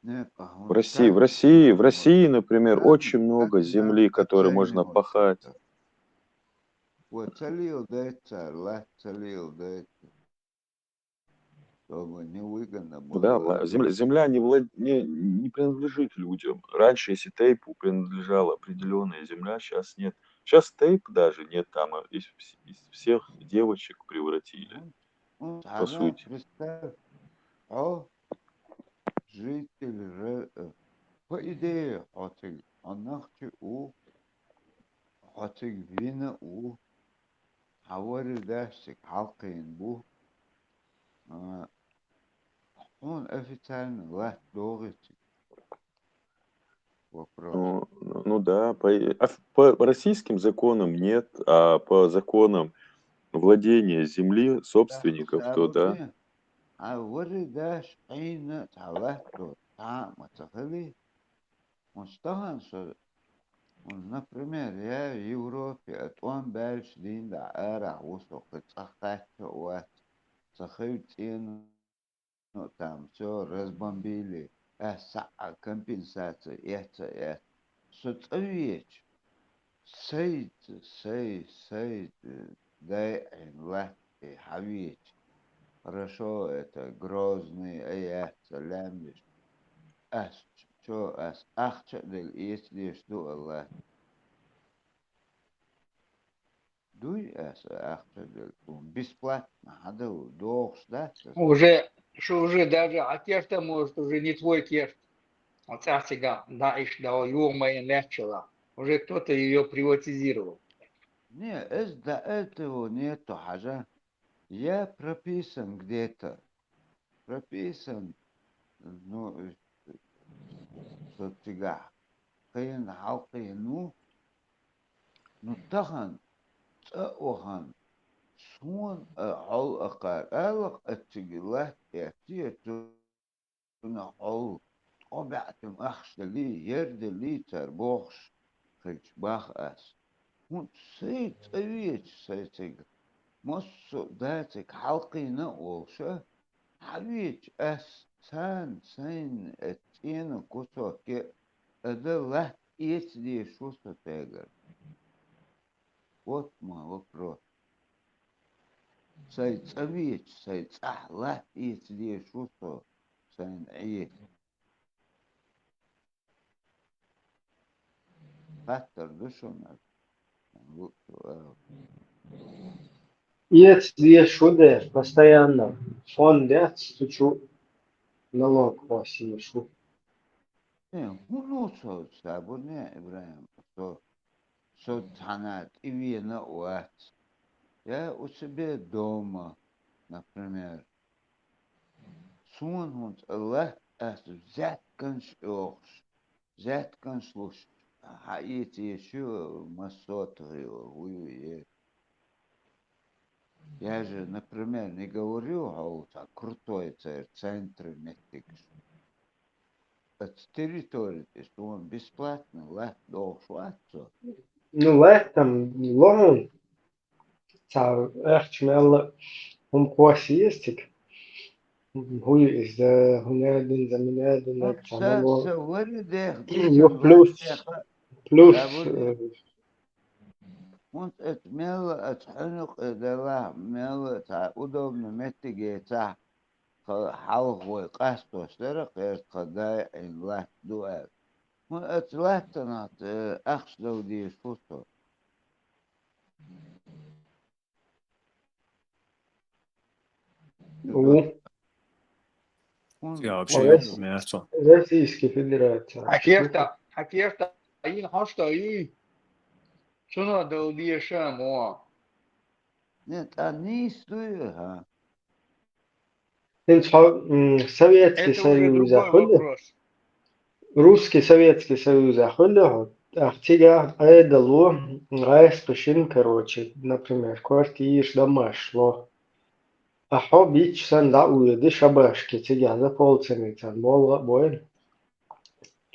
Нет, В России, например, очень много земли, которые можно пахать. Вот целил дается, лат целил дается, чтобы невыгодно Да, было. земля не принадлежит людям. Раньше, если тейпу принадлежала определенная земля, сейчас нет. Сейчас тейп даже нет, там из всех девочек превратили, по Ага, сути. представь, житель, по идее, хотик, анахчи хотик вина حواري داشتك حلقين بو он официально власть логотип вопрос. Ну да, по российским законам нет, а по законам владения земли собственников, то да. Сабурне, а воры даш айна талату та матахали, он стаган что, например, я в Европе, от он бальш дин да ара усо цахать вот цахают ну там все разбомбили, компенсация, это. Соцовеч, сейт, дай ла хавеч. Хорошо, это грозный, аяц, лямбиш. Ас, чё, ахча, если что, Аллах. Дуй, ахча, бесплатно, долг, да? Уже даже атешта может уже не твой кеш. Отца сега, да, да, его моя начала. Уже кто-то ее приватизировал. Не, до этого нету, хажа. Я прописан где-то. Прописан, ну, социга. Кыйын халқы, ну, тахан, охан, сун, ал акар, алак аттигилат, тuna al, طبعتم أخش لي يرد لي تربوخش خيش باخ أس. هون سيت أويش سيتك مصو داتك حلقي نقوشة حبيش أس سين اتين كتو كي أدلت إيش دي شو ستاجر. Вот мой вопрос. Сайт أويش سيت أحلت إيش دي شو سين عيش. Фактор душевный. Есть две шуды постоянно. Фонд стучу налог платишь. Не, ну, сабурне, Ибраим, что танат и вина уат. Я у себя дома, например, сун хунт Аллах взять канш охш, взять канш луш. Хаити еще массот хуюе. Я же, например, не говорю, а вот крутой центр метрикш. от территории, что он бесплатно лет долшватso. Ну, летом лон, цар эхчмел квасиестик. Hui is de hunedin zaminedin Вот ek chanalo. совореdeх Jo дичан plus вореdeха. plus Вот это мело от ханук дела мело та удобно метиге та حلقوي قاسطو سرق قداي إن لا دوال ما أتلاتنات أخش لو دي فوتو u كون res Российской Федерации. حكيرتا أين حشتا أي شنو دولية شامو нет они стоят Советский это уже Союз другой заходит, вопрос. Русский Советский Союз заходит, а тебя айдало, айс пошин, короче, например, квартирш, дома шло. А хоббич сан да уеды шабашки, тебя за полцены, бой.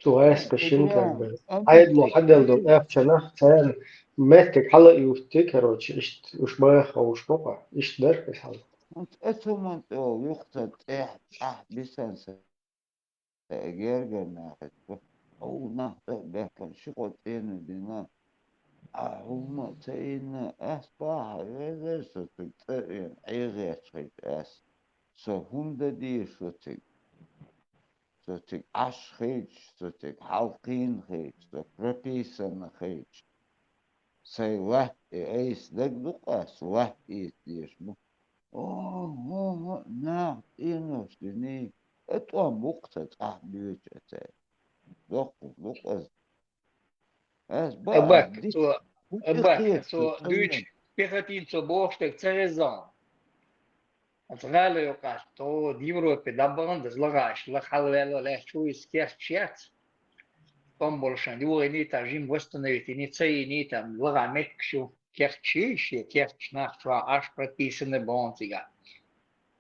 سواس بشين كربل عيد لو حد يلدو أفتنا تان متك حلا يفتكر وش بايخ أو وش بقى إيش درك حلا вот это вот يقصد بسنس جرجنا أو نهضة بكن شغل إنه دينا هما تينا أصبح غير ستك عيغة شيء هم ده دي شتك ستك عش خيج ستك حلقين خيج ستك ربيسن خيج سي له ايس دك دقاس له ايس ديش مو اوه نعم إنوش دني اتوان بوقتت بيوتت دق اس بقى أباك دي سو وش أباك خير سو دوش بيختين سو بوشتك تريزان أتغالي يوقع تو ديمرو بدبرن دز لغاش لخالوالو لا شو يسكيس شيات طنبولشان ديو نيتا جيم وستنريتي نيتسي نيتا لغا متكشو كيرتشيش كيرتش ناخ аш прописаны бонтига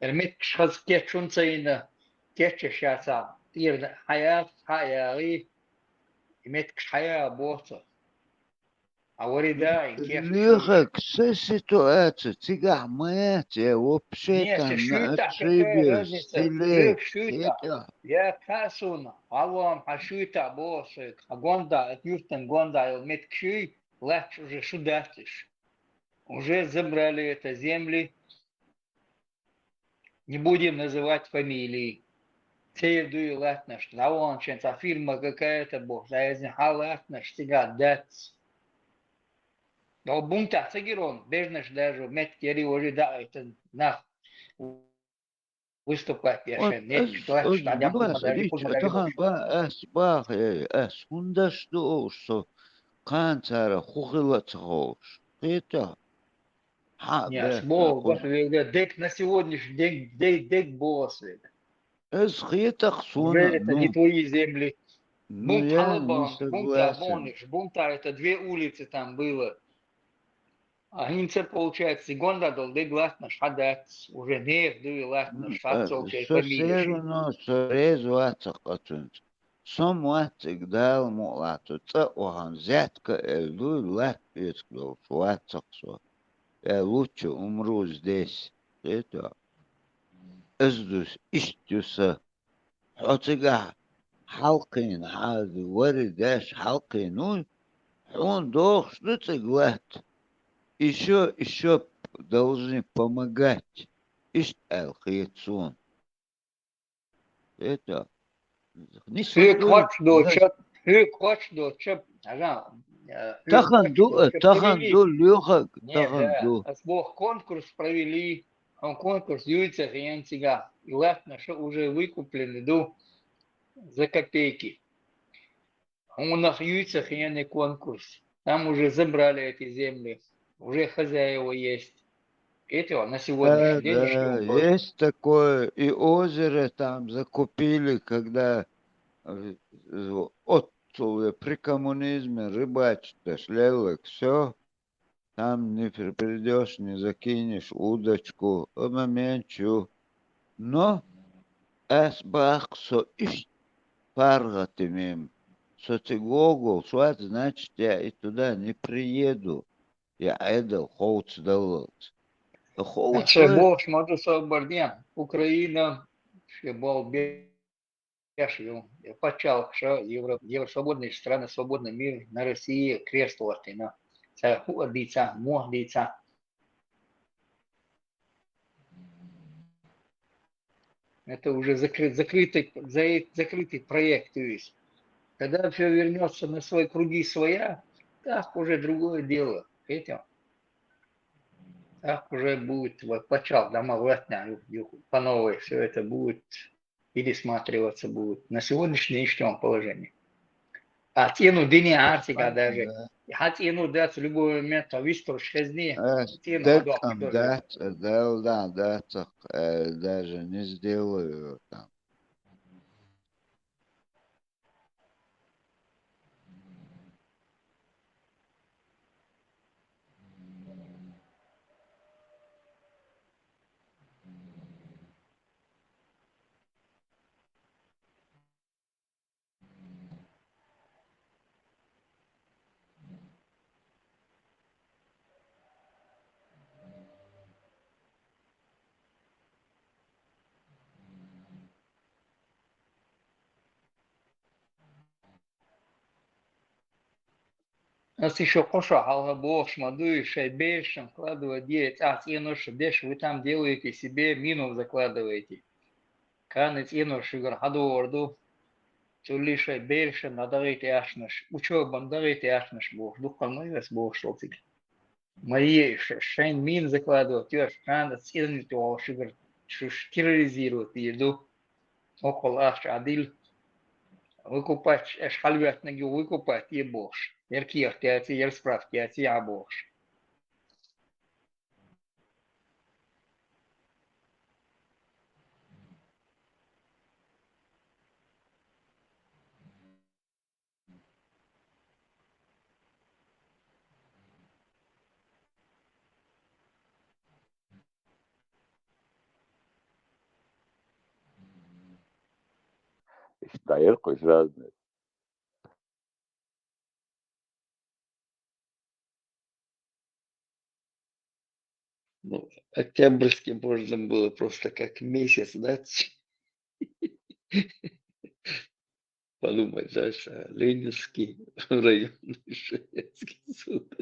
المتكش خز كيرتشون تسينا كيرتش شاتا يرد حياة حياري المتكش حياة بوتا أوري دا إن كيرتش ليخك سيتواتي تيجا ماتي вообще Не, там на шута, какая отшибе разница? Лег шута. это Я касун, алам, хашута, босик, гонда, юстен гонда, меткши, лач уже шудатиш. Уже забрали это земли. Не будем называть фамилии. Цейду латнаш, лаванченца, фирма какая-то бог, заязни халатнаш, тига дац. Но бунта цигирон, бежнаш даже, меткери уже да, это нах. Выступать я вот нет, что стадиам бас подали, рич подали тахан больше. ба бах хунда что канцара хухила цхош это Не, бех шбол, дек на сегодняшний день, дек боссы. خيتك Уже суна это не твои земли. ну Бунт я не Халабан, Бунта согласен Абониш, Бунта это две улицы там было. А Гинце получается, Гонда дол дек латна шадат, уже не дуи латна шатцол чай все фамилия. равно резу ацакатун сом ватик дал мулату ца охан зятка элду лат искло швацаксо я лучше умру здесь это ازدس اشتسا حوتيجا حلقين هذا ورداش حلقين он должен согласен еще должны помогать Ишт-Эл-Хейцун. Это не создают. Хрюк до чеп, ага, Таханду, Лехак, не, да, Таханду. а бог конкурс провели, он конкурс юйцах и янтига, и латна, что уже выкуплены за копейки. У нас юйцах и яный конкурс, там уже забрали эти земли, уже хозяева есть. Это на сегодняшний день еще Да, он против. есть такое, и озеро там закупили, когда отцовы при коммунизме рыбачить шлелок, все, там не придешь, не закинешь удочку, моментчу. Но эс бахсо иш паргатымем. Социгогол, что это значит, я и туда не приеду. Я эдал хоуц делать. Хоуц Це Бог може соборден. Україна ще був бешил. Почал, что Евросвободные страны, свободный мир на России крестоваться. На це ходиться, модиться. Это уже закрытый проект. То есть, когда все вернется на свои круги своя, так уже другое дело. Этим. Так уже будет, вот почал домоватня, по новой все это будет пересматриваться будет на сегодняшнем положении. А тяну дни артика даже. Тяну дать в любой момент, а вистор 6 дней. Тяну адок тоже. Да, даже не сделаю там. Нас еще коша, алга бог, шмаду, шайбешем, вкладывать 9, а тяну деш, вы там делаете себе минус закладываете. Канет тяну шигар, хаду орду. Чули шайбешем, надарите ашнаш. Учебам дарите ашнаш бог. Духом мы вас бог шелтик. Мои шайн мин закладывать, я шан цирни то шигар, терроризирует еду. Около аш адил. Выкупать, аш хальвят ноги выкупать и бош. Еркиях тяти, ерсправ тяти, а бош. Штайр кош разные. Ну, октябрьский можно было просто как месяц дать. Подумать дальше, Ленинский районный Советский суд.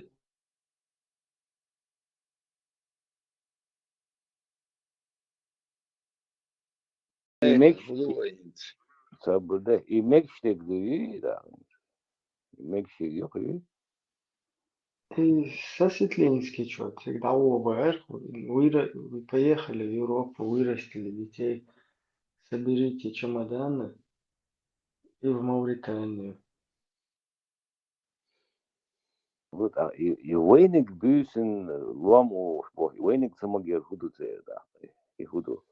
İmek sabırda imek iştekliği da imek şey yok iyi. И Сосветлинский что, всегда ОБР, вы поехали в Европу, вырастили детей, соберите чемоданы и в Мавританию. Вот и войник büyüsün luam o bu vойник самогер худу цеда и худу.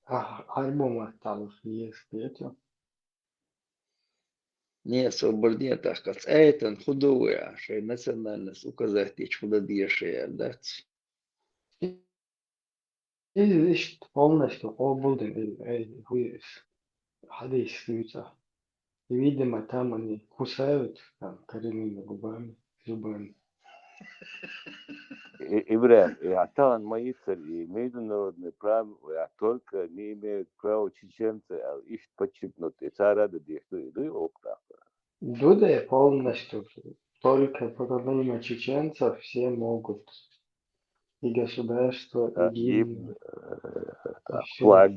Альбом осталось, если это. Не, свободнее так сказать. Это худовая, что национальность указать, что дешевле дать. И здесь полностью обулден, хадис слюца. И, видимо, там они кусают там, коренными зубами. Ибрahim, hatta моисер и международный право, я только не имеют права чеченцы, а их подчеркнуть. И цара да что иду окна. Дуда полностью, только по имя чеченцев все могут. И государство, и гимн, и все. Флаг,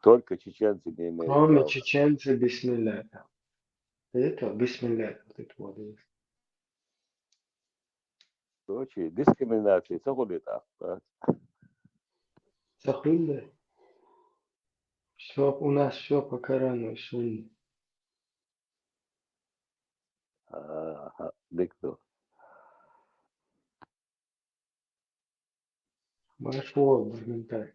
только чеченцы не имеют Кроме права. чеченца бисмилля. Это бисмилля, вот это вот есть. Короче, дискриминация, что будет Захуйда. Все, у нас все по Корану, сунни. Дикто. Маршвор, барментарь.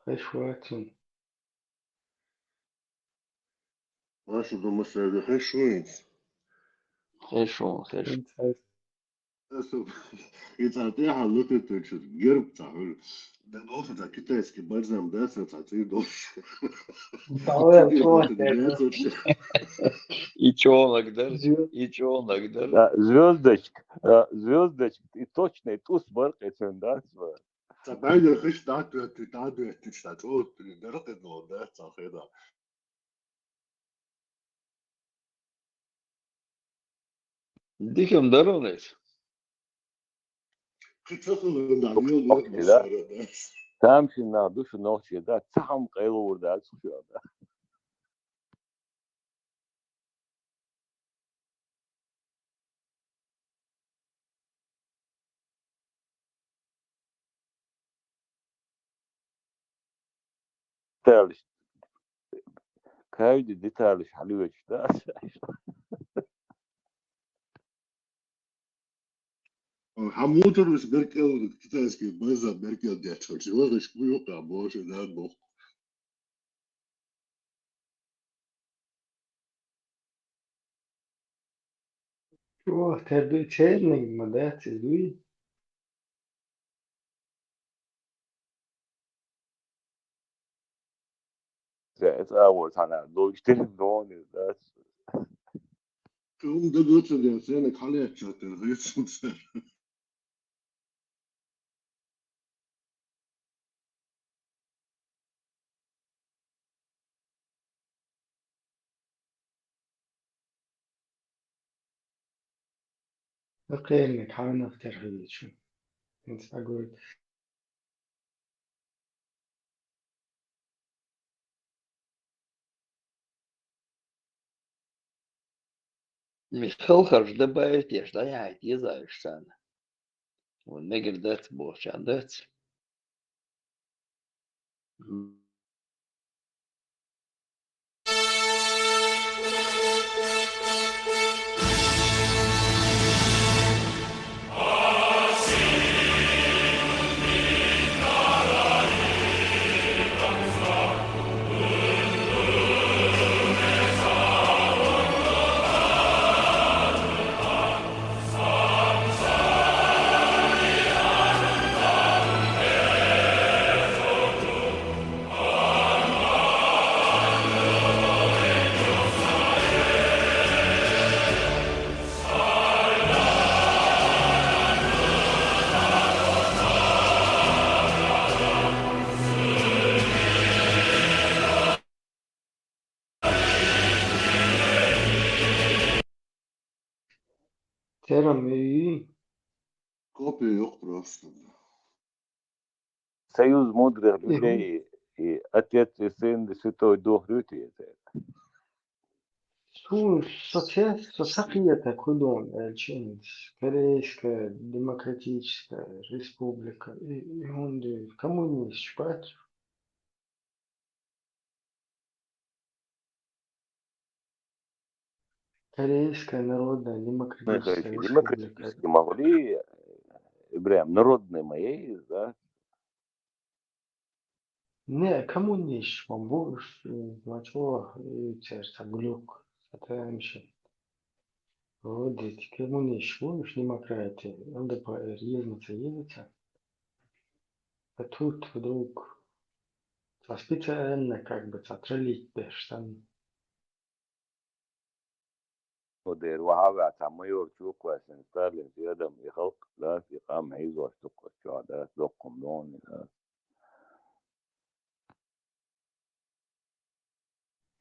Хэшватсон. Вашу дома среди хэшует. Хорошо. Принцесса. Also, jetzt hat der Hallo Deutsches Gerbzahel. Dann auch der китайский бальзам, да, сенсаций. Давай, чувак, И челнок, да? И челнок, да? Да, звездочка, и точно, и туз баркается, да? Забавно, хоть ты что, ты дорога, но, да, цахеда. Диким даронец. Okey da. Tamshi na dushu nochi da tam qaylo urda çıkıyor da. Detaylisch. Kaydı detaylisch halüç da. Хамутер is Merkel, китайский бальзам Merkel, der чего шкую, а боже, да, бог. чувак, ты цельный, молодец, иди. Es awol sana do işte no ne da. Warum da wird der seine Kalle chat, der ist اوكي انك حاول نفتح شو انت اقول Михаил харж добавить, я что я не знаю, что она. Он мегер дать больше, дать. ترى مي Kopya yok просто. Союз мудрых людей и отец и сын и святой дух рюти. شو социета кудон чинц корейская демократическая республика и он коммунист шпат корейская народная демократическая республика Демократически могли Ибраим народные мои, да. не коммунист вам будешь начало и церковь глюк сатамши вот эти коммунист будешь демократия ЛДПР едется а тут вдруг специально как бы сотралить бештан ودير وهذا تعمير شوك وسنستارلين في يدم يخلق لا في قام عيز واشتق الشهداء لقم لون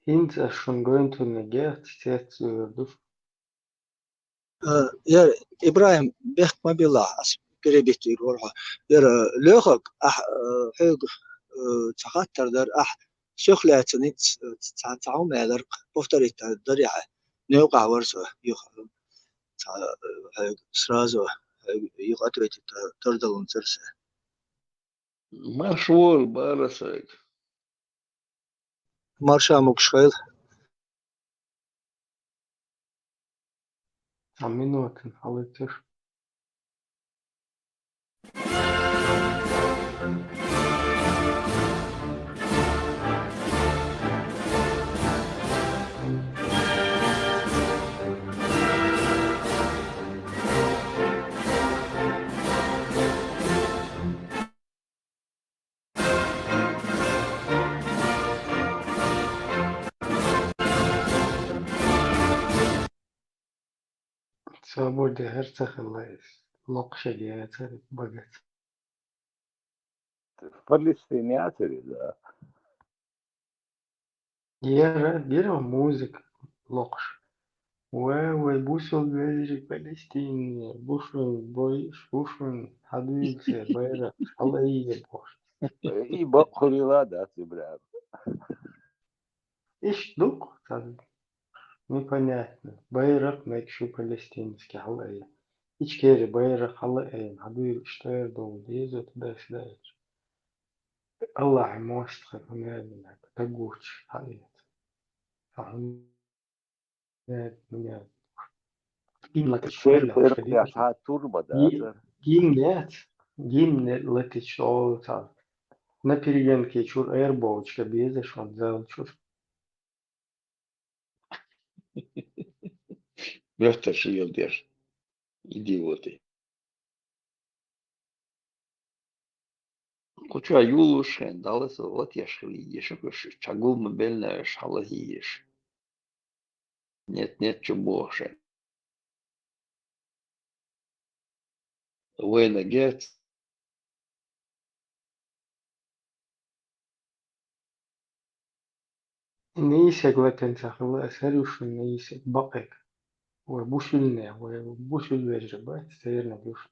Hints are schon going to negate jetzt يا إبراهيم بيخ ما بيلا بريبيتي روحه يا لوخك حق تخاطر در شغلة نيت تعاون على بفترة دريعة نوقع ورثة يخ سرازو يقطرت تردلون ترسه مشغول بارسك مارشا مكشخيل minūti palikt ir. سابود هرتخ الله لقشة جاتر بقت فلسطينيات إذا يرى موزك لقش وبوسو بيجي فلسطين بوشن بويش بوشن حبيب سير بيرا الله يجيبوش إيه بقولي لا ده إبراهيم إيش دوق непонятно байрақ мәкшу палестинский халай ичкери байрақ халай حبيب اشتغل دول يزو تداش الله موستخ هنالك تقوش حقيقة فهنالك من إن الشيء لك خير شديد يا تربة ده Гимн летить что на перегонке чур аэрбоучка безе шон зал чур. Бехтер шиелдер. Идиоты. Куча юлушен, далеса вот я шли, ешекуш, чагул мобильная шалахиеш. Нет, чубоше. Война гет. نيسك وتنسخ الله أسهلوش نيسك بقك وبوشلنا وبوشل الواجبات سيرنا بوش.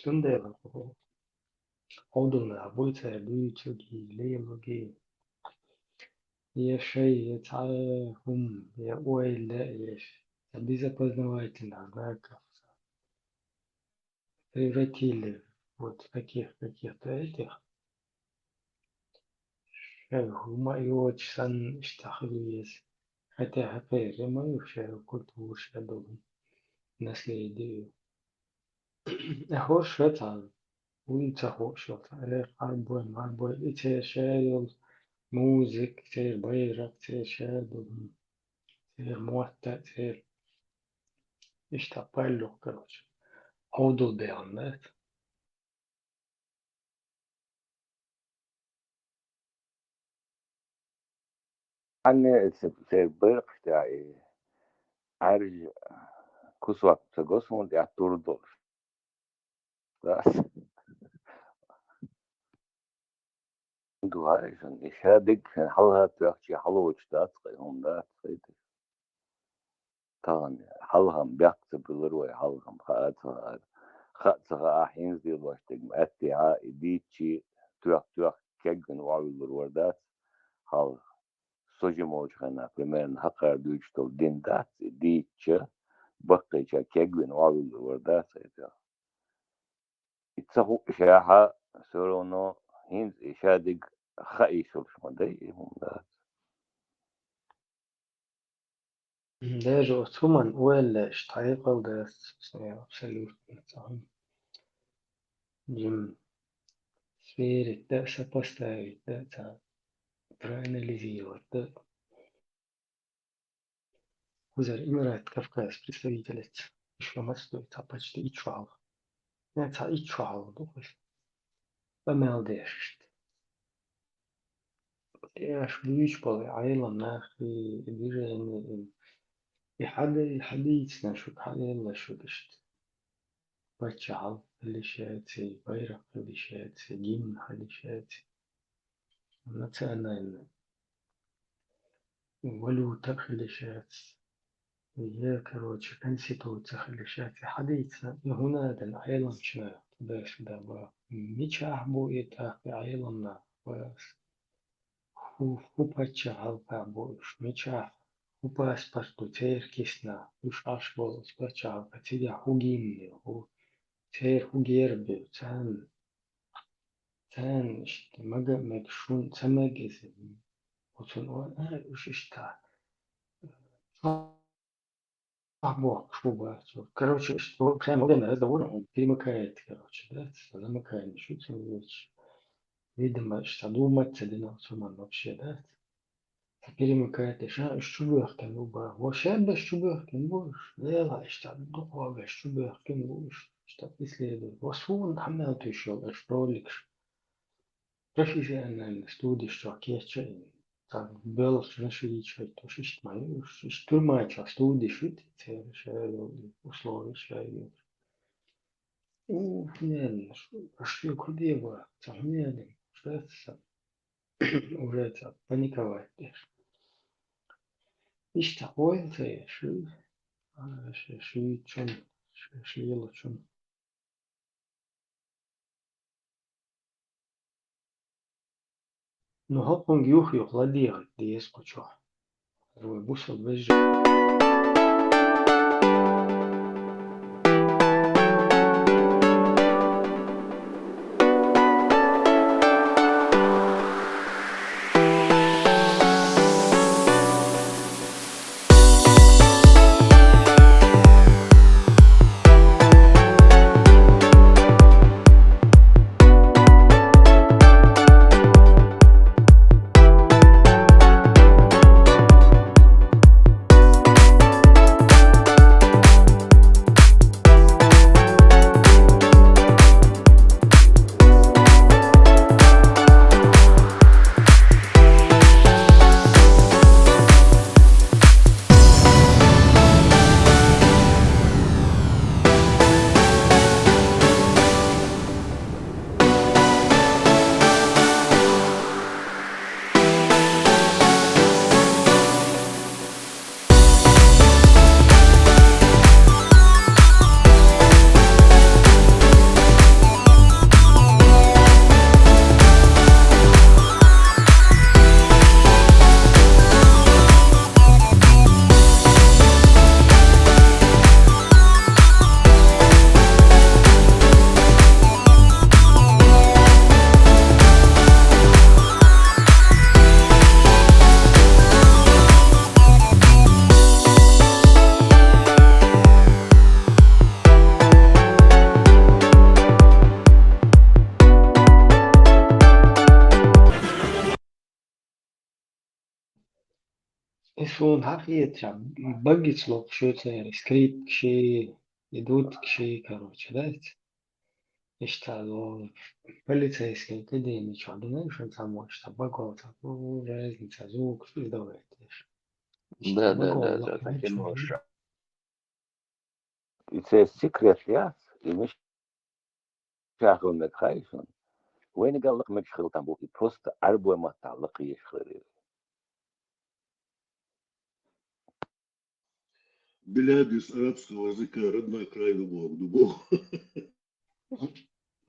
Sunday عودنا بويتا بيتوكي ليلوكي يا شيء يتعاهم يا ويلا يش بيزا познавательно однако превратили вот каких-то этих мою сан штахлиес хотя опять же мою шею культуру шедову наследию هو شتا وانت هو شتا عربوي إتي شايل موزك تير بيرك تير شادو تير موتا تير اشتغل كروش عودوا البيانات أنا البرق تاعي عارج كسوة تقصون يا تردور بس du hast schon ich hätte حلها تحكي حلوة شتات قيهم ده قيت طبعا حلها بيكتب بالروي حلها خاتها حين دي الوقت مأتي عائديتي تروح كجن وعول الوردات حل سوجي موجهنا كمان حقا دوشتو دين دات ديتش بقي كجن وعول الوردات يتصغو إشاحة سولونو هينز إشادق خايسول شمدي هم ده ده جو ثمن ولا اشتايقة وده سلوت مثلا جيم سفير ده سباستاي ده تا проанализировать, да, وزر إمارات Кавказ представительниц еще стоит, а почти и чвал. Это и чвал, думаю. بمالديش ايش بيش بالي عيلة ناخي ديرين يحديثنا شو حالي شو دشت بتشعل اللي شاتي بيرق اللي شاتي جيم اللي شاتي مثلا ولو تبخ اللي شاتي ويا كروتش كنسيتو تخلي شاتي حديثنا هنا دل عيلة شنا باش دابا ميتشاحبو يتاخي عيلة بس هو بتشعل بابوش ميتشاح هو باس تير كيسنا وش أشبه بتشعل بتيجي هو جيمي هو تير هو جيربي تان شت مجا مجشون تمجز وتن وش اشتا أبوك شو بس كروتش اشتو كان مدن هذا ورهم في مكان كروتش بس هذا مكان شو تسويش إذا ما اشتدوا ما تدنا ثم نبشي ده تبيري مكان شان اشتبه كانوا با وشان بشتبه كانوا يلا اشتد دقوا بشتبه كانوا اشتد إسلام وصفون حمل تشوا اشترولكش رفيق أن الاستوديو اشتراكية شيء طب بلش نشري شيء توشيش ما يوش اشتر ما يطلع استوديو شو تتسير شيء وصلوا شيء وفنان اشتري كل دي بقى تهنيني بس ورجع بانيكا İşte o ise şu için şu yıl için no hopun yuh yuhla diye escucho bu vez اسمه حقيقة يعني بقيت لو شو تلاقي سكريبت شيء يدود شيء كروتش ده اشتغلوا полицейские академии что дальше там может обогат разница звук что давай Да, так и можно. It's a secret yes مش شاغل متخايفون وين قال لك مش خلطان بوكي بوست عربو ما تعلق يشخري Бля, с арабского языка родной край дубов.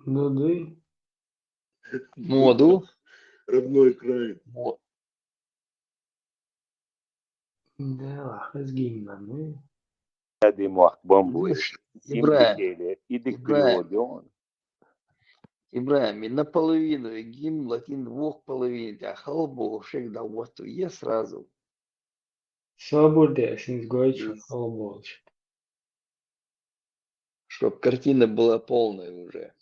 ну да Моду. Родной край. да разгимна ну هذه موقت بومبو Ибраим, يدك Ибраим, переводون Ибраим, и наполовину, и гимн латин двух половин, а халбу шек да вот е сразу. Собурдесins гойчун холболч. Чтоб картина была полная уже.